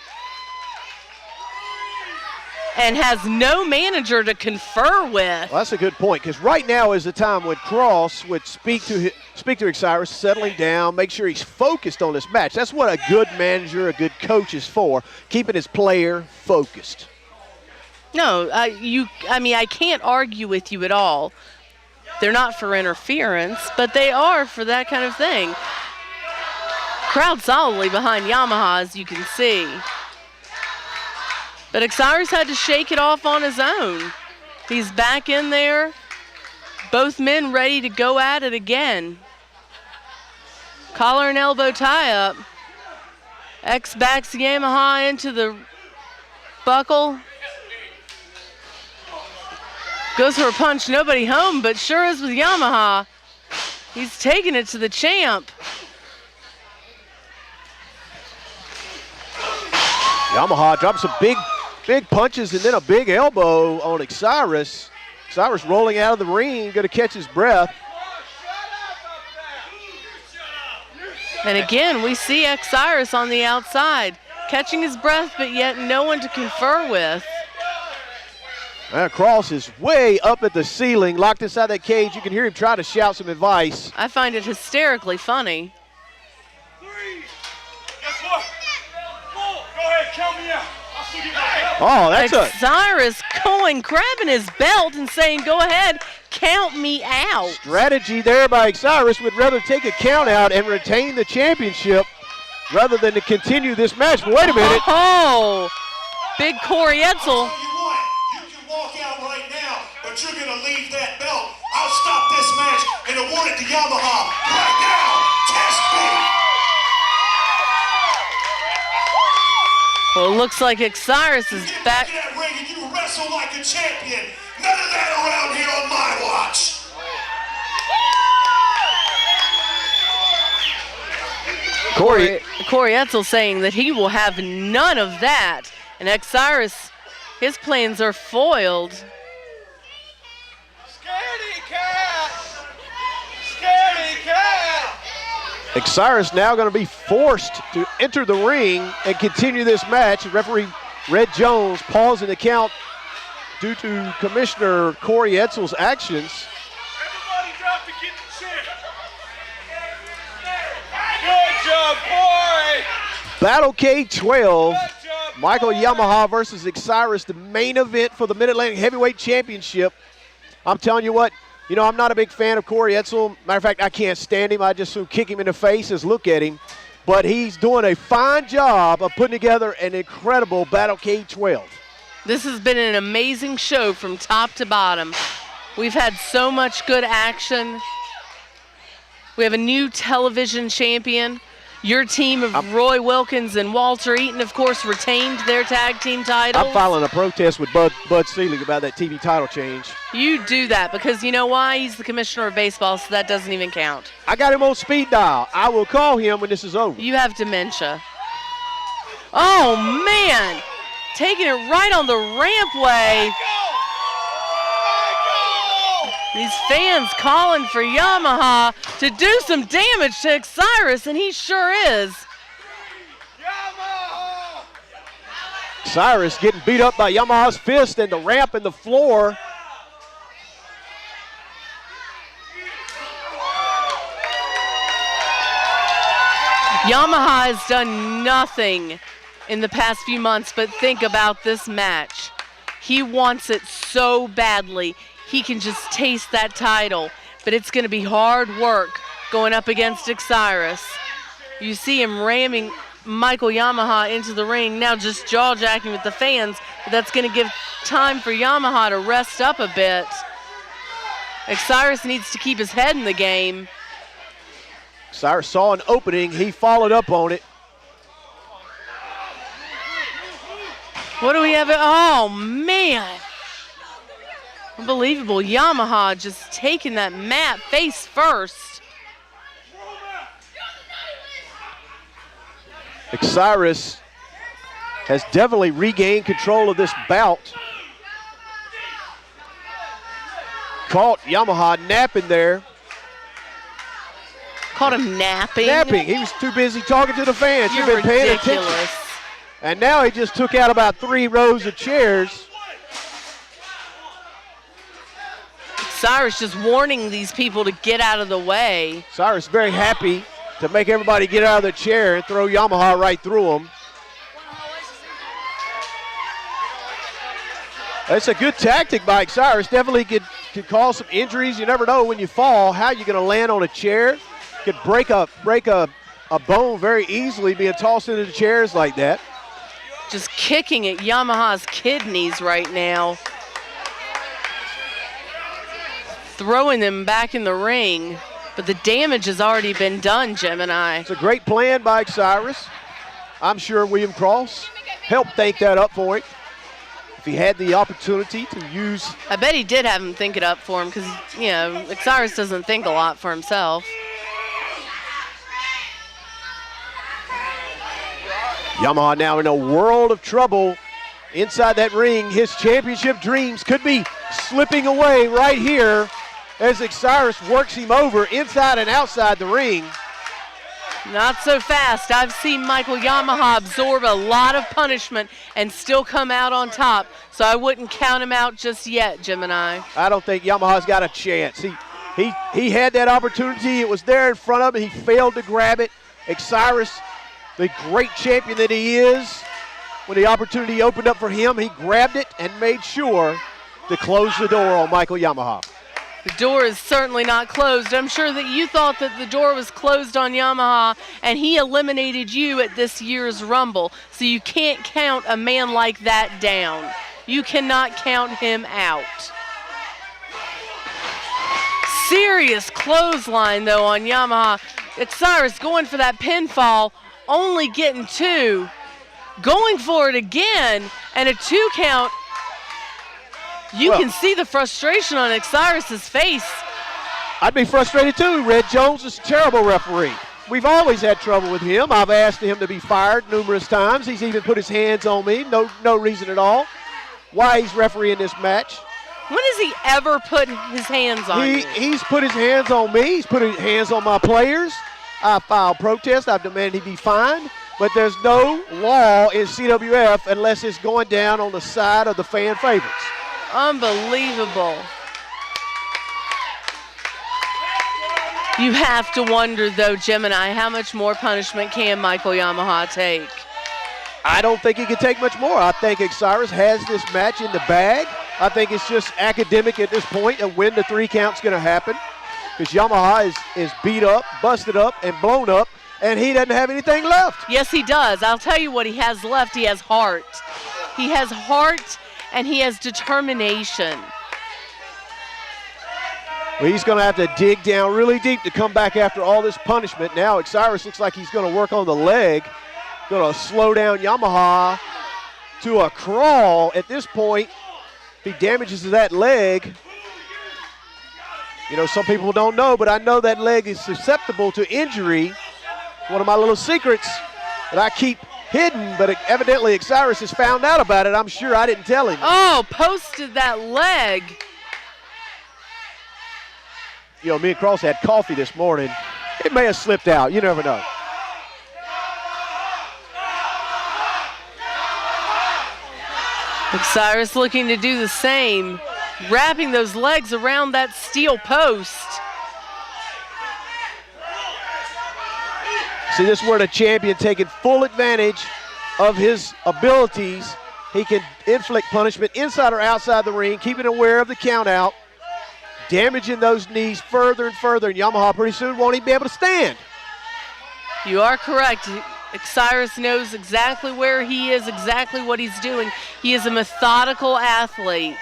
and has no manager to confer with. Well, that's a good point, because right now is the time when Cross would speak to Osiris, settling down, make sure he's focused on this match. That's what a good manager, a good coach is for, keeping his player focused. No, I can't argue with you at all. They're not for interference, but they are for that kind of thing. Crowd solidly behind Yamaha, as you can see. But Osiris had to shake it off on his own. He's back in there. Both men ready to go at it again. Collar and elbow tie-up. X backs Yamaha into the buckle. Goes for a punch, nobody home, but sure is with Yamaha. He's taking it to the champ. Yamaha drops some big punches and then a big elbow on Osiris. Osiris rolling out of the ring, going to catch his breath. And again, we see Osiris on the outside, catching his breath, but yet no one to confer with. That cross is way up at the ceiling, locked inside that cage. You can hear him try to shout some advice. I find it hysterically funny. Guess what? 4. Go ahead, count me out. I'll still get my Oh, that's Osiris going, grabbing his belt and saying, go ahead, count me out. Strategy there by Osiris. Would rather take a count out and retain the championship rather than to continue this match. But wait a minute. Oh, big Corey Etzel. Walk out right now, but you're going to leave that belt. I'll stop this match and award it to Yamaha right now. Test me. Well, it looks like Osiris is back. Get in that ring and you wrestle like a champion. None of that around here on my watch. Corey Etzel saying that he will have none of that. And Osiris, his plans are foiled. Scaredy cat! Scaredy cat! Osiris now going to be forced to enter the ring and continue this match. Referee Red Jones pausing the count due to Commissioner Corey Etzel's actions. Everybody drop to get the chair. Good job, boy. Battlecade 12. Michael Yamaha versus Osiris, the main event for the Mid-Atlantic Heavyweight Championship. I'm telling you what, I'm not a big fan of Corey Etzel. Matter of fact, I can't stand him. I just soon kick him in the face as look at him. But he's doing a fine job of putting together an incredible Battlecade 12. This has been an amazing show from top to bottom. We've had so much good action. We have a new television champion. Your team of Roy Wilkins and Walter Eaton, of course, retained their tag team titles. I'm filing a protest with Bud Selig about that TV title change. You do that because you know why? He's the commissioner of baseball, so that doesn't even count. I got him on speed dial. I will call him when this is over. You have dementia. Oh, man. Taking it right on the rampway. These fans calling for Yamaha to do some damage to Osiris, and he sure is. Osiris getting beat up by Yamaha's fist and the ramp and the floor. Yamaha has done nothing in the past few months but think about this match. He wants it so badly. He can just taste that title, but it's going to be hard work going up against Osiris. You see him ramming Michael Yamaha into the ring, now just jaw-jacking with the fans, but that's going to give time for Yamaha to rest up a bit. Osiris needs to keep his head in the game. Osiris saw an opening, he followed up on it. What do we have? Oh, man. Unbelievable. Yamaha just taking that mat face first. Osiris has definitely regained control of this bout. Caught Yamaha napping there. Caught him napping? Napping. He was too busy talking to the fans. You're You've been paying ridiculous. attention. And now he just took out about 3 rows of chairs. Osiris just warning these people to get out of the way. Osiris very happy to make everybody get out of their chair and throw Yamaha right through them. That's a good tactic by Osiris. Definitely could cause some injuries. You never know when you fall how you're going to land on a chair. Could break a bone very easily being tossed into the chairs like that. Just kicking at Yamaha's kidneys right now. Throwing them back in the ring, but the damage has already been done, Gemini. It's a great plan by Osiris. I'm sure William Cross helped think that up for him. If he had the opportunity to use... I bet he did have him think it up for him because, Osiris doesn't think a lot for himself. Yamaha now in a world of trouble inside that ring. His championship dreams could be slipping away right here as Osiris works him over inside and outside the ring. Not so fast. I've seen Michael Yamaha absorb a lot of punishment and still come out on top, so I wouldn't count him out just yet, Gemini. I don't think Yamaha's got a chance. He had that opportunity. It was there in front of him. He failed to grab it. Osiris, the great champion that he is, when the opportunity opened up for him, he grabbed it and made sure to close the door on Michael Yamaha. The door is certainly not closed. I'm sure that you thought that the door was closed on Yamaha, and he eliminated you at this year's Rumble. So you can't count a man like that down. You cannot count him out. Serious clothesline, though, on Yamaha. Osiris going for that pinfall, only getting 2. Going for it again, and a 2 count. You can see the frustration on Osiris's face. I'd be frustrated too. Red Jones is a terrible referee. We've always had trouble with him. I've asked him to be fired numerous times. He's even put his hands on me. No reason at all why he's refereeing this match. When has he ever put his hands on you? He's put his hands on me. He's put his hands on my players. I filed protest. I've demanded he be fined. But there's no law in CWF unless it's going down on the side of the fan favorites. Unbelievable. You have to wonder, though, Gemini, how much more punishment can Michael Yamaha take? I don't think he can take much more. I think Osiris has this match in the bag. I think it's just academic at this point of when the 3 count's going to happen, because Yamaha is beat up, busted up, and blown up, and he doesn't have anything left. Yes, he does. I'll tell you what he has left. He has heart. He has heart, and he has determination. Well, he's going to have to dig down really deep to come back after all this punishment. Now Osiris looks like he's going to work on the leg, going to slow down Yamaha to a crawl at this point. If he damages that leg, you know, some people don't know, but I know that leg is susceptible to injury. One of my little secrets that I keep hidden, but evidently Osiris has found out about it. I'm sure I didn't tell him. Oh, posted that leg. You know, me and Cross had coffee this morning. It may have slipped out. You never know. Osiris looking to do the same, wrapping those legs around that steel post. See, this is where the champion taking full advantage of his abilities. He can inflict punishment inside or outside the ring, keeping aware of the count out, damaging those knees further and further, and Yamaha pretty soon won't even be able to stand. You are correct. Osiris knows exactly where he is, exactly what he's doing. He is a methodical athlete.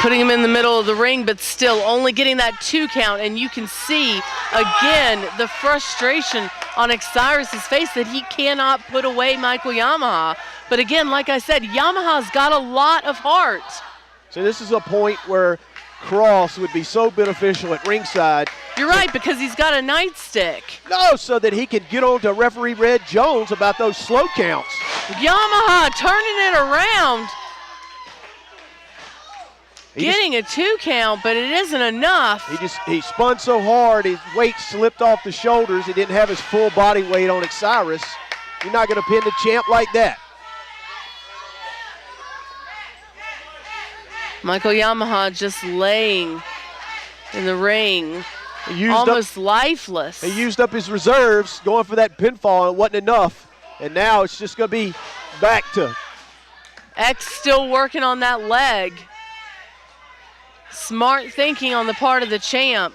Putting him in the middle of the ring, but still only getting that 2 count, and you can see again the frustration on Osiris's face that he cannot put away Michael Yamaha. But again, like I said, Yamaha's got a lot of heart. So this is a point where Cross would be so beneficial at ringside. You're right, because he's got a nightstick. No, so that he can get on to referee Red Jones about those slow counts. Yamaha turning it around. Getting a 2 count, but it isn't enough. He spun so hard, his weight slipped off the shoulders. He didn't have his full body weight on Osiris. You're not going to pin the champ like that. Michael Yamaha just laying in the ring, almost lifeless. He used up his reserves going for that pinfall, and it wasn't enough. And now it's just going to be back to. X still working on that leg. Smart thinking on the part of the champ.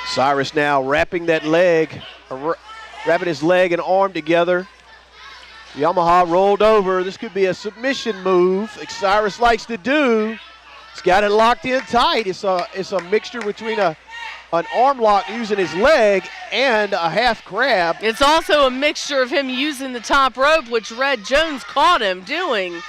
Osiris now wrapping that leg, wrapping his leg and arm together. Yamaha rolled over. This could be a submission move. Osiris likes to do. He's got it locked in tight. It's a mixture between an arm lock using his leg and a half crab. It's also a mixture of him using the top rope, which Red Jones caught him doing.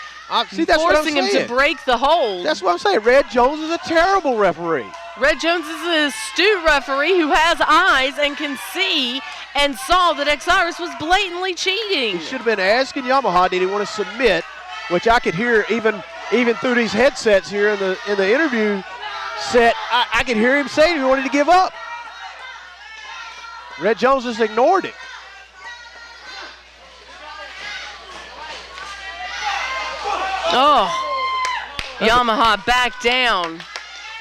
See, that's what I'm forcing him saying. to break the hold. That's what I'm saying. Red Jones is a terrible referee. Red Jones is an astute referee who has eyes and can see and saw that Osiris was blatantly cheating. He should have been asking Yamaha, did he want to submit, which I could hear even through these headsets here in the interview set. I could hear him saying he wanted to give up. Red Jones just ignored it. Oh, Yamaha back down.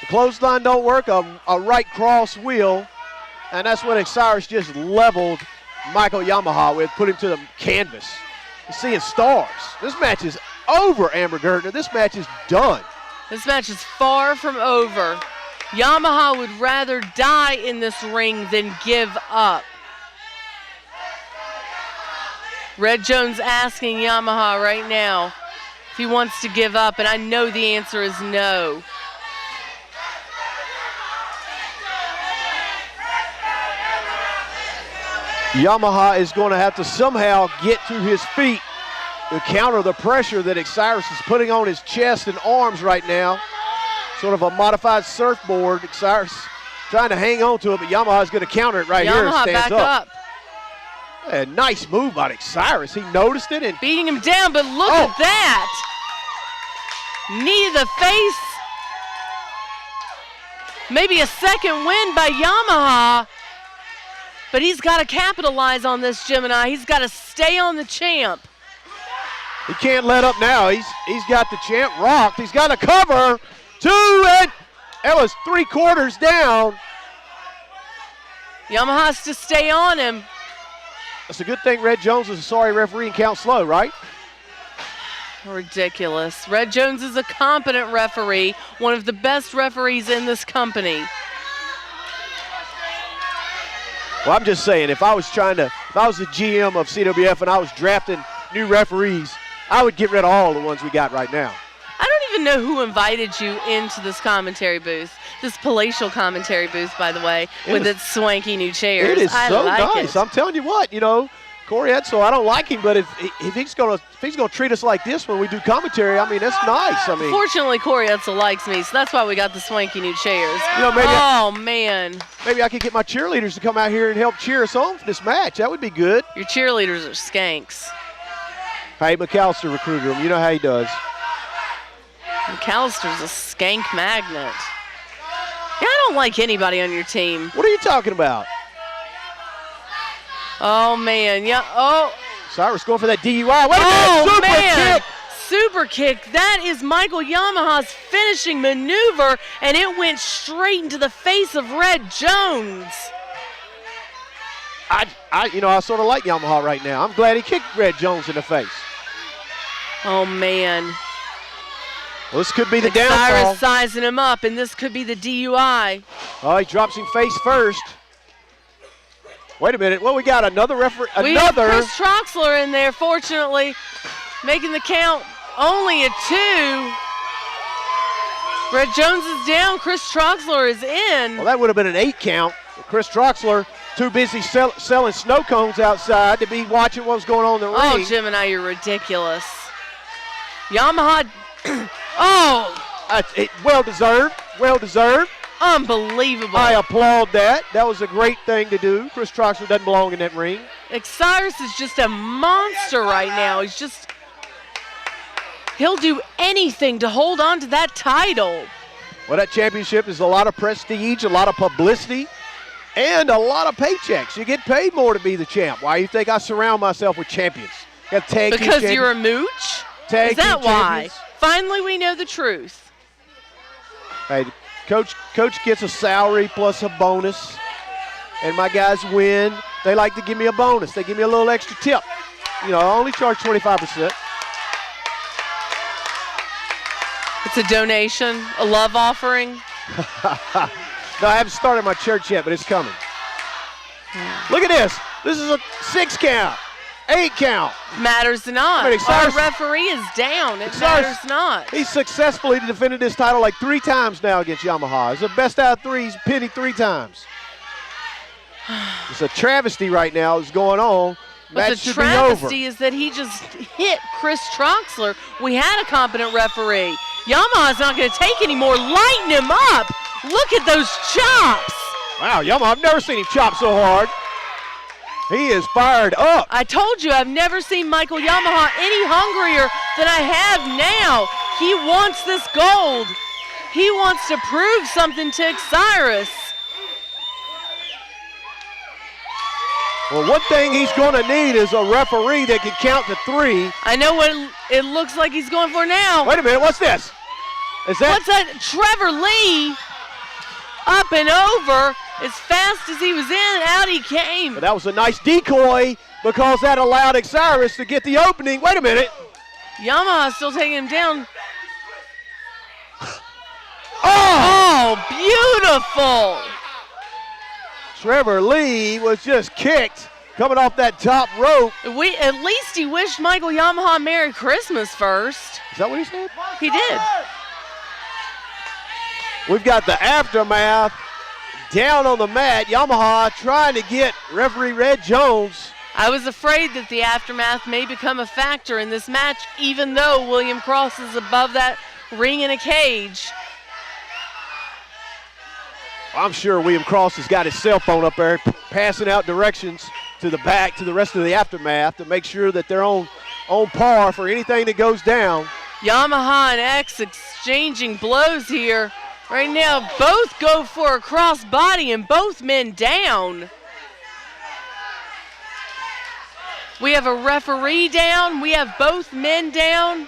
The clothesline don't work, a right cross wheel, and that's what Osiris just leveled Michael Yamaha with, put him to the canvas. He's seeing stars. This match is over, Amber Gertner. This match is done. This match is far from over. Yamaha would rather die in this ring than give up. Red Jones asking Yamaha right now if he wants to give up, and I know the answer is no. Yamaha is going to have to somehow get to his feet to counter the pressure that Osiris is putting on his chest and arms right now. Sort of a modified surfboard. Osiris trying to hang on to it, but Yamaha is going to counter it right here. Yamaha Stands back up. A nice move by Osiris. He noticed it and beating him down, but look at that. Knee to the face. Maybe a second win by Yamaha. But he's got to capitalize on this, Gemini. He's got to stay on the champ. He can't let up now. He's got the champ rocked. He's got to cover. 2, and that was 3/4 down. Yamaha has to stay on him. It's a good thing Red Jones is a sorry referee and count slow, right? Ridiculous. Red Jones is a competent referee, one of the best referees in this company. Well, I'm just saying, if I was the GM of CWF and I was drafting new referees, I would get rid of all the ones we got right now. I don't even know who invited you into this commentary booth, this palatial commentary booth, by the way, with its swanky new chairs. It is so nice. It. I'm telling you what, Corey Edsel, I don't like him, but if he's gonna treat us like this when we do commentary, I mean, that's nice. I mean, fortunately, Corey Edsel likes me, so that's why we got the swanky new chairs. Man. Maybe I could get my cheerleaders to come out here and help cheer us on for this match. That would be good. Your cheerleaders are skanks. Hey, McAllister recruited him. You know how he does. McAllister's a skank magnet. Yeah, I don't like anybody on your team. What are you talking about? Oh, man. Yeah. Oh. Cyrus going for that DUI. Wait a minute. Super kick. Super kick. That is Michael Yamaha's finishing maneuver, and it went straight into the face of Red Jones. I sort of like Yamaha right now. I'm glad he kicked Red Jones in the face. Oh, man. Well, this could be the downfall. Cyrus sizing him up, and this could be the DUI. Oh, he drops him face first. Wait a minute. Well, we got another referee. We have Chris Troxler in there, fortunately, making the count only a 2. Red Jones is down. Chris Troxler is in. Well, that would have been an 8 count. Chris Troxler too busy selling snow cones outside to be watching what was going on in the ring. Oh, Gemini, you're ridiculous. Yamaha. Well deserved. Well deserved. Unbelievable. I applaud that. That was a great thing to do. Chris Troxler doesn't belong in that ring. Osiris is just a monster right now. He'll do anything to hold on to that title. Well, that championship is a lot of prestige, a lot of publicity, and a lot of paychecks. You get paid more to be the champ. Why do you think I surround myself with champions? Got tag team because champions. You're a mooch? Tag is that team why? champions. Finally, we know the truth. Hey, Coach gets a salary plus a bonus, and my guys win. They like to give me a bonus. They give me a little extra tip. I only charge 25%. It's a donation, a love offering. No, I haven't started my church yet, but it's coming. Look at this. This is a 6 count, 8 count. Matters not. Our referee is down. It matters not. He's successfully defended this title like 3 times now against Yamaha. It's the best out of 3. He's pinned 3 times. It's a travesty right now that's going on But Match the should be over. travesty is that he just hit Chris Troxler. We had a competent referee. Yamaha's not going to take anymore. Lighten him up. Look at those chops. Wow, Yamaha, I've never seen him chop so hard. He is fired up. I told you I've never seen Michael Yamaha any hungrier than I have now. He wants this gold. He wants to prove something to Osiris. Well, one thing he's going to need is a referee that can count to 3. I know what it looks like he's going for now. Wait a minute, what's this? Is that? What's that? Trevor Lee up and over as fast as he was in, out he came. But that was a nice decoy because that allowed Osiris to get the opening. Wait a minute. Yamaha still taking him down. Oh, beautiful. Trevor Lee was just kicked coming off that top rope. At least he wished Michael Yamaha Merry Christmas first. Is that what he said? He did. We've got the aftermath down on the mat. Yamaha trying to get referee Red Jones. I was afraid that the aftermath may become a factor in this match, even though William Cross is above that ring in a cage. I'm sure William Cross has got his cell phone up there passing out directions to the back to the rest of the aftermath to make sure that they're on par for anything that goes down. Yamaha and X exchanging blows here. Right now, both go for a cross body and both men down. We have a referee down. We have both men down.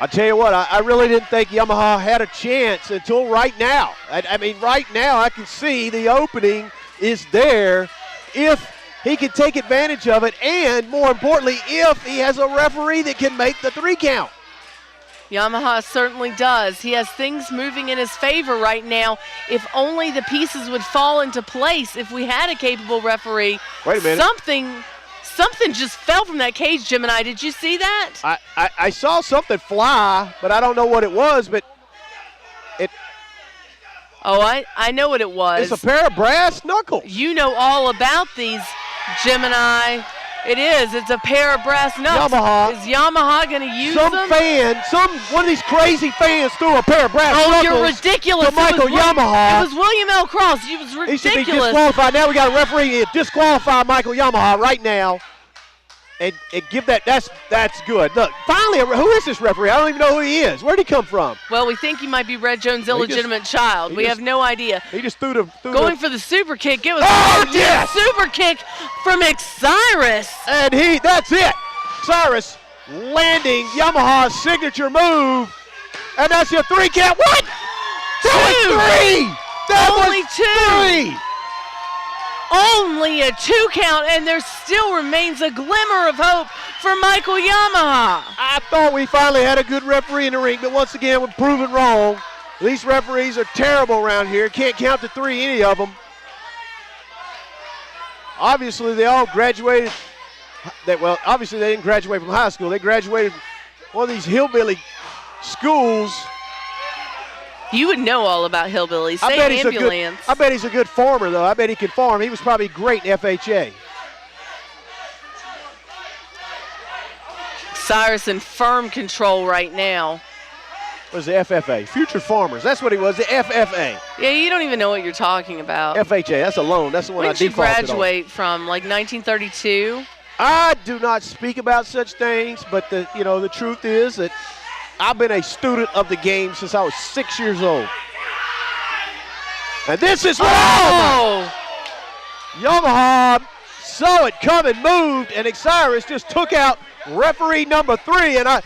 I tell you what, I really didn't think Yamaha had a chance until right now. I mean, right now I can see the opening is there if he can take advantage of it, and more importantly, if he has a referee that can make the 3 count. Yamaha certainly does. He has things moving in his favor right now. If only the pieces would fall into place. If we had a capable referee. Wait a minute. Something just fell from that cage, Gemini. Did you see that? I saw something fly, but I don't know what it was, but it. Oh, I know what it was. It's a pair of brass knuckles. You know all about these, Gemini. It is. It's a pair of brass knuckles. Yamaha. Is Yamaha going to use them? One of these crazy fans threw a pair of brass knuckles. Oh, you're ridiculous. To Michael Yamaha. It was William L. Cross. He was ridiculous. He should be disqualified. Now we got a referee disqualify Michael Yamaha right now. And give that, that's good. Look, finally, who is this referee? I don't even know who he is. Where'd he come from? Well, we think he might be Red Jones' illegitimate child. We have no idea. He just threw Going for the super kick. It was yes! Super kick from Osiris. And that's it. Osiris landing Yamaha's signature move. And that's your 3 count. What? That was 3. Only 2. Only a 2 count, and there still remains a glimmer of hope for Michael Yamaha. I thought we finally had a good referee in the ring, but once again, we're proven wrong. These referees are terrible around here. Can't count to 3, any of them. Obviously, they all graduated. Well, obviously, they didn't graduate from high school. They graduated from one of these hillbilly schools. You would know all about hillbillies. Say ambulance. I bet he's a good farmer, though. I bet he can farm. He was probably great in FHA. Osiris in firm control right now. What is the FFA? Future Farmers. That's what he was, the FFA. Yeah, you don't even know what you're talking about. FHA, that's a loan. That's the one I defaulted on. When did you graduate from, like 1932? I do not speak about such things, but the truth is that I've been a student of the game since I was 6 years old. And this is what Yamaha saw it coming, moved, and Osiris just took out referee number 3. And I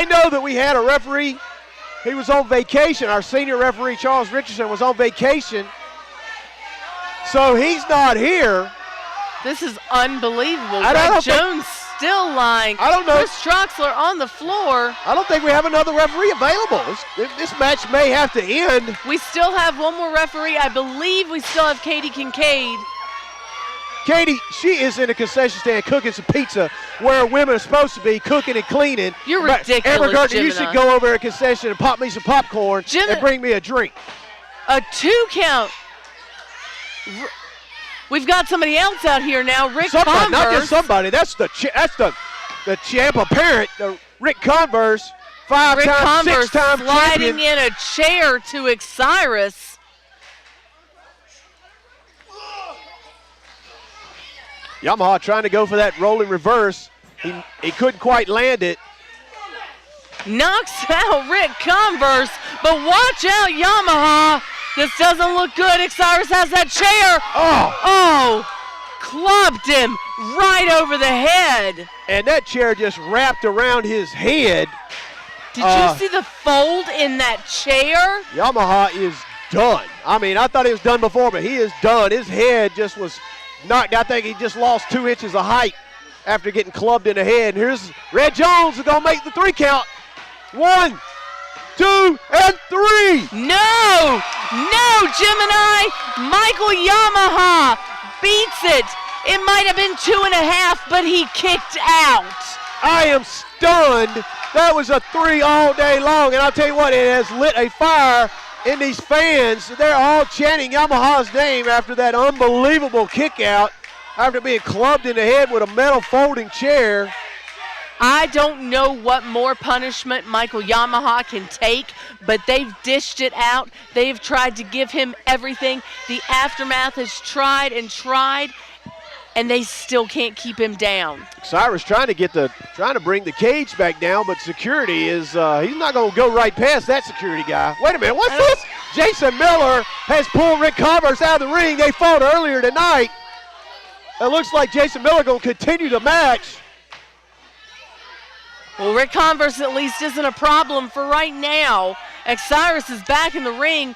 know that we had a referee. He was on vacation. Our senior referee, Charles Richardson, was on vacation. So he's not here. This is unbelievable. Red Jones still lying. I don't know. Chris Troxler on the floor. I don't think we have another referee available. This match may have to end. We still have one more referee. I believe we still have Katie Kincaid. Katie, she is in a concession stand cooking some pizza where women are supposed to be cooking and cleaning. You're ridiculous, Amber Gardner, you should go over to a concession and pop me some popcorn and bring me a drink. A 2 count. We've got somebody else out here now, Ric Somebody, Converse. not just somebody. That's the champ apparent, the Ric Converse, Ric five-time, Converse six-time sliding champion. in a chair to Osiris. Yamaha trying to go for that rolling reverse. He couldn't quite land it. Knocks out Ric Converse, but watch out, Yamaha. This doesn't look good. Osiris has that chair. Oh, clubbed him right over the head. And that chair just wrapped around his head. Did you see the fold in that chair? Yamaha is done. I mean, I thought he was done before, but he is done. His head just was knocked. I think he just lost 2 inches of height after getting clubbed in the head. And here's Red Jones is going to make the 3 count. 1, 2, and 3. No, Gemini. Michael Yamaha beats it. It might have been 2.5, but he kicked out. I am stunned. That was a 3 all day long, and I'll tell you what, it has lit a fire in these fans. They're all chanting Yamaha's name after that unbelievable kick out, after being clubbed in the head with a metal folding chair. I don't know what more punishment Michael Yamaha can take, but they've dished it out. They've tried to give him everything. The Aftermath has tried and tried, and they still can't keep him down. Osiris trying to bring the cage back down, but security is he's not going to go right past that security guy. Wait a minute, what's this? Jason Miller has pulled Ric Converse out of the ring. They fought earlier tonight. It looks like Jason Miller going to continue the match. Well, Ric Converse at least isn't a problem for right now. Osiris is back in the ring.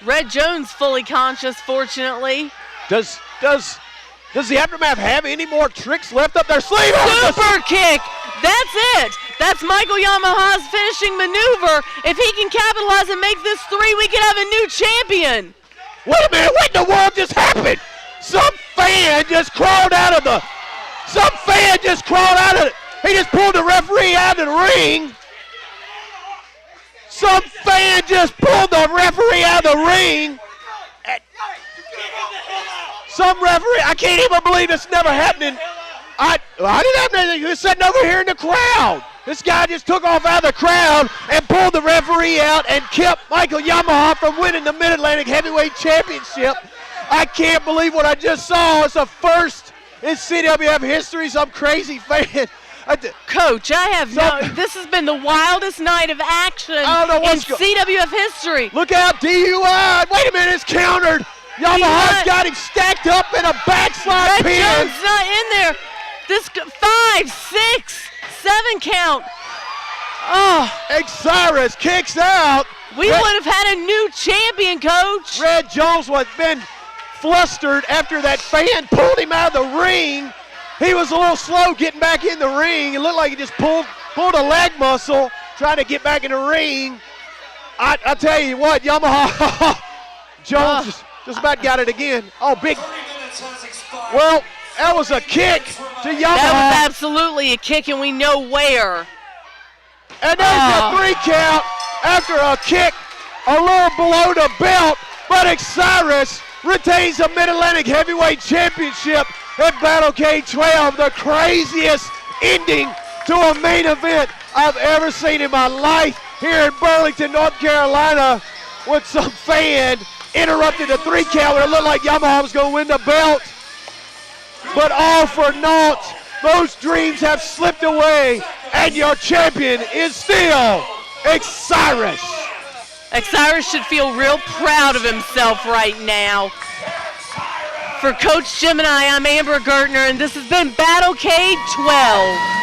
Red Jones fully conscious, fortunately. Does the Aftermath have any more tricks left up their sleeve? Super kick! That's it! That's Michael Yamaha's finishing maneuver. If he can capitalize and make this 3, we could have a new champion. Wait a minute, what in the world just happened? Some fan just crawled out of the... He just pulled the referee out of the ring. Some fan just pulled the referee out of the ring. Some referee, I can't even believe this never happened. I didn't have anything. He was sitting over here in the crowd. This guy just took off out of the crowd and pulled the referee out and kept Michael Yamaha from winning the Mid-Atlantic Heavyweight Championship. I can't believe what I just saw. It's a first in CWF history. Some crazy fan. Coach, this has been the wildest night of action in CWF history. Look out, DUI. Wait a minute, it's countered. Yamaha's got him stacked up in a backslide pin. Red Jones not in there. This 5, 6, 7 count. Oh. Osiris kicks out. We would have had a new champion, Coach. Red Jones was been flustered after that fan pulled him out of the ring. He was a little slow getting back in the ring. It looked like he just pulled a leg muscle trying to get back in the ring. I tell you what, Yamaha, Jones just about got it again. Oh, big. Well, that was a kick to Yamaha. That was absolutely a kick, and we know where. And there's a 3 count after a kick a little below the belt, but Osiris retains the Mid-Atlantic Heavyweight Championship at Battlecade 12, the craziest ending to a main event I've ever seen in my life here in Burlington, North Carolina, with some fan interrupted the 3 count where it looked like Yamaha was going to win the belt. But all for naught. Those dreams have slipped away, and your champion is still Osiris. Osiris should feel real proud of himself right now. For Coach Gemini, I'm Amber Gertner, and this has been Battlecade 12.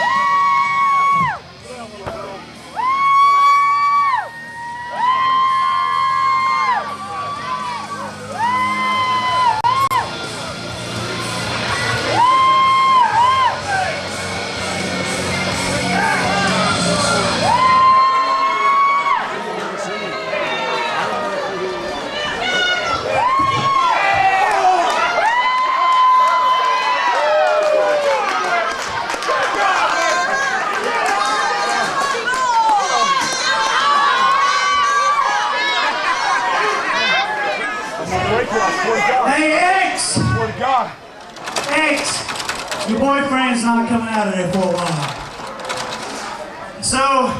Your boyfriend's not coming out of there for a while. So,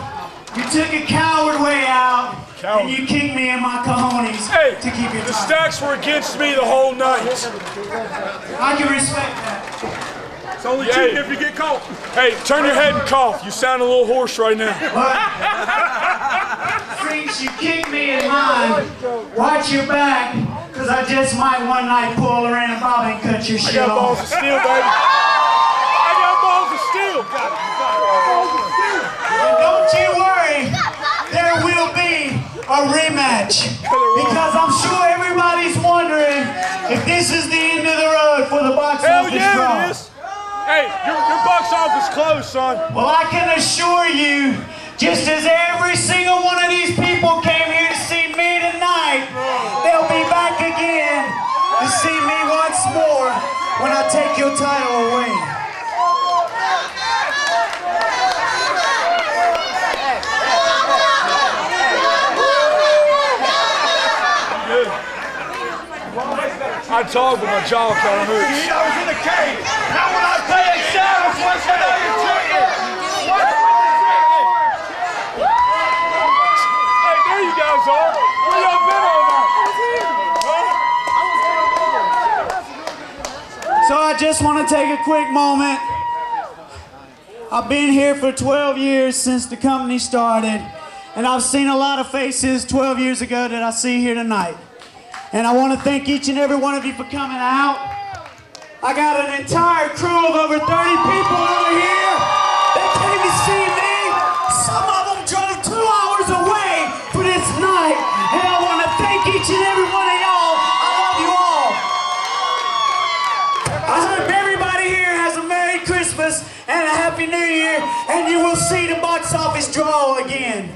you took a coward way out, and you kicked me in my cojones to keep your The title. stacks were against me the whole night. I can respect that. It's only cheating if you get caught. Hey, turn your head and cough. You sound a little hoarse right now. Since you kicked me in mine, watch your back, because I just might one night pull around and Bobby and cut your shit off. I got balls of steel, baby. I got balls of steel. And don't you worry, there will be a rematch. Because I'm sure everybody's wondering if this is the end of the road for the box office draw. Hell yeah, it is. Hey, your box office closed, son. Well, I can assure you, just as every single one of these people came here to see me tonight, they'll be back again to see me once more when I take your title away. I talk, but my jaw kind of hurts. I was in the cage. Now when I play Osiris, what's the name of Hey, there you guys are. Where y'all been all night? So I just want to take a quick moment. I've been here for 12 years since the company started, and I've seen a lot of faces 12 years ago that I see here tonight. And I want to thank each and every one of you for coming out. I got an entire crew of over 30 people over here that came to see me. Some of them drove 2 hours away for this night. And I want to thank each and every one of y'all. I love you all. I hope everybody here has a Merry Christmas and a Happy New Year. And you will see the box office draw again.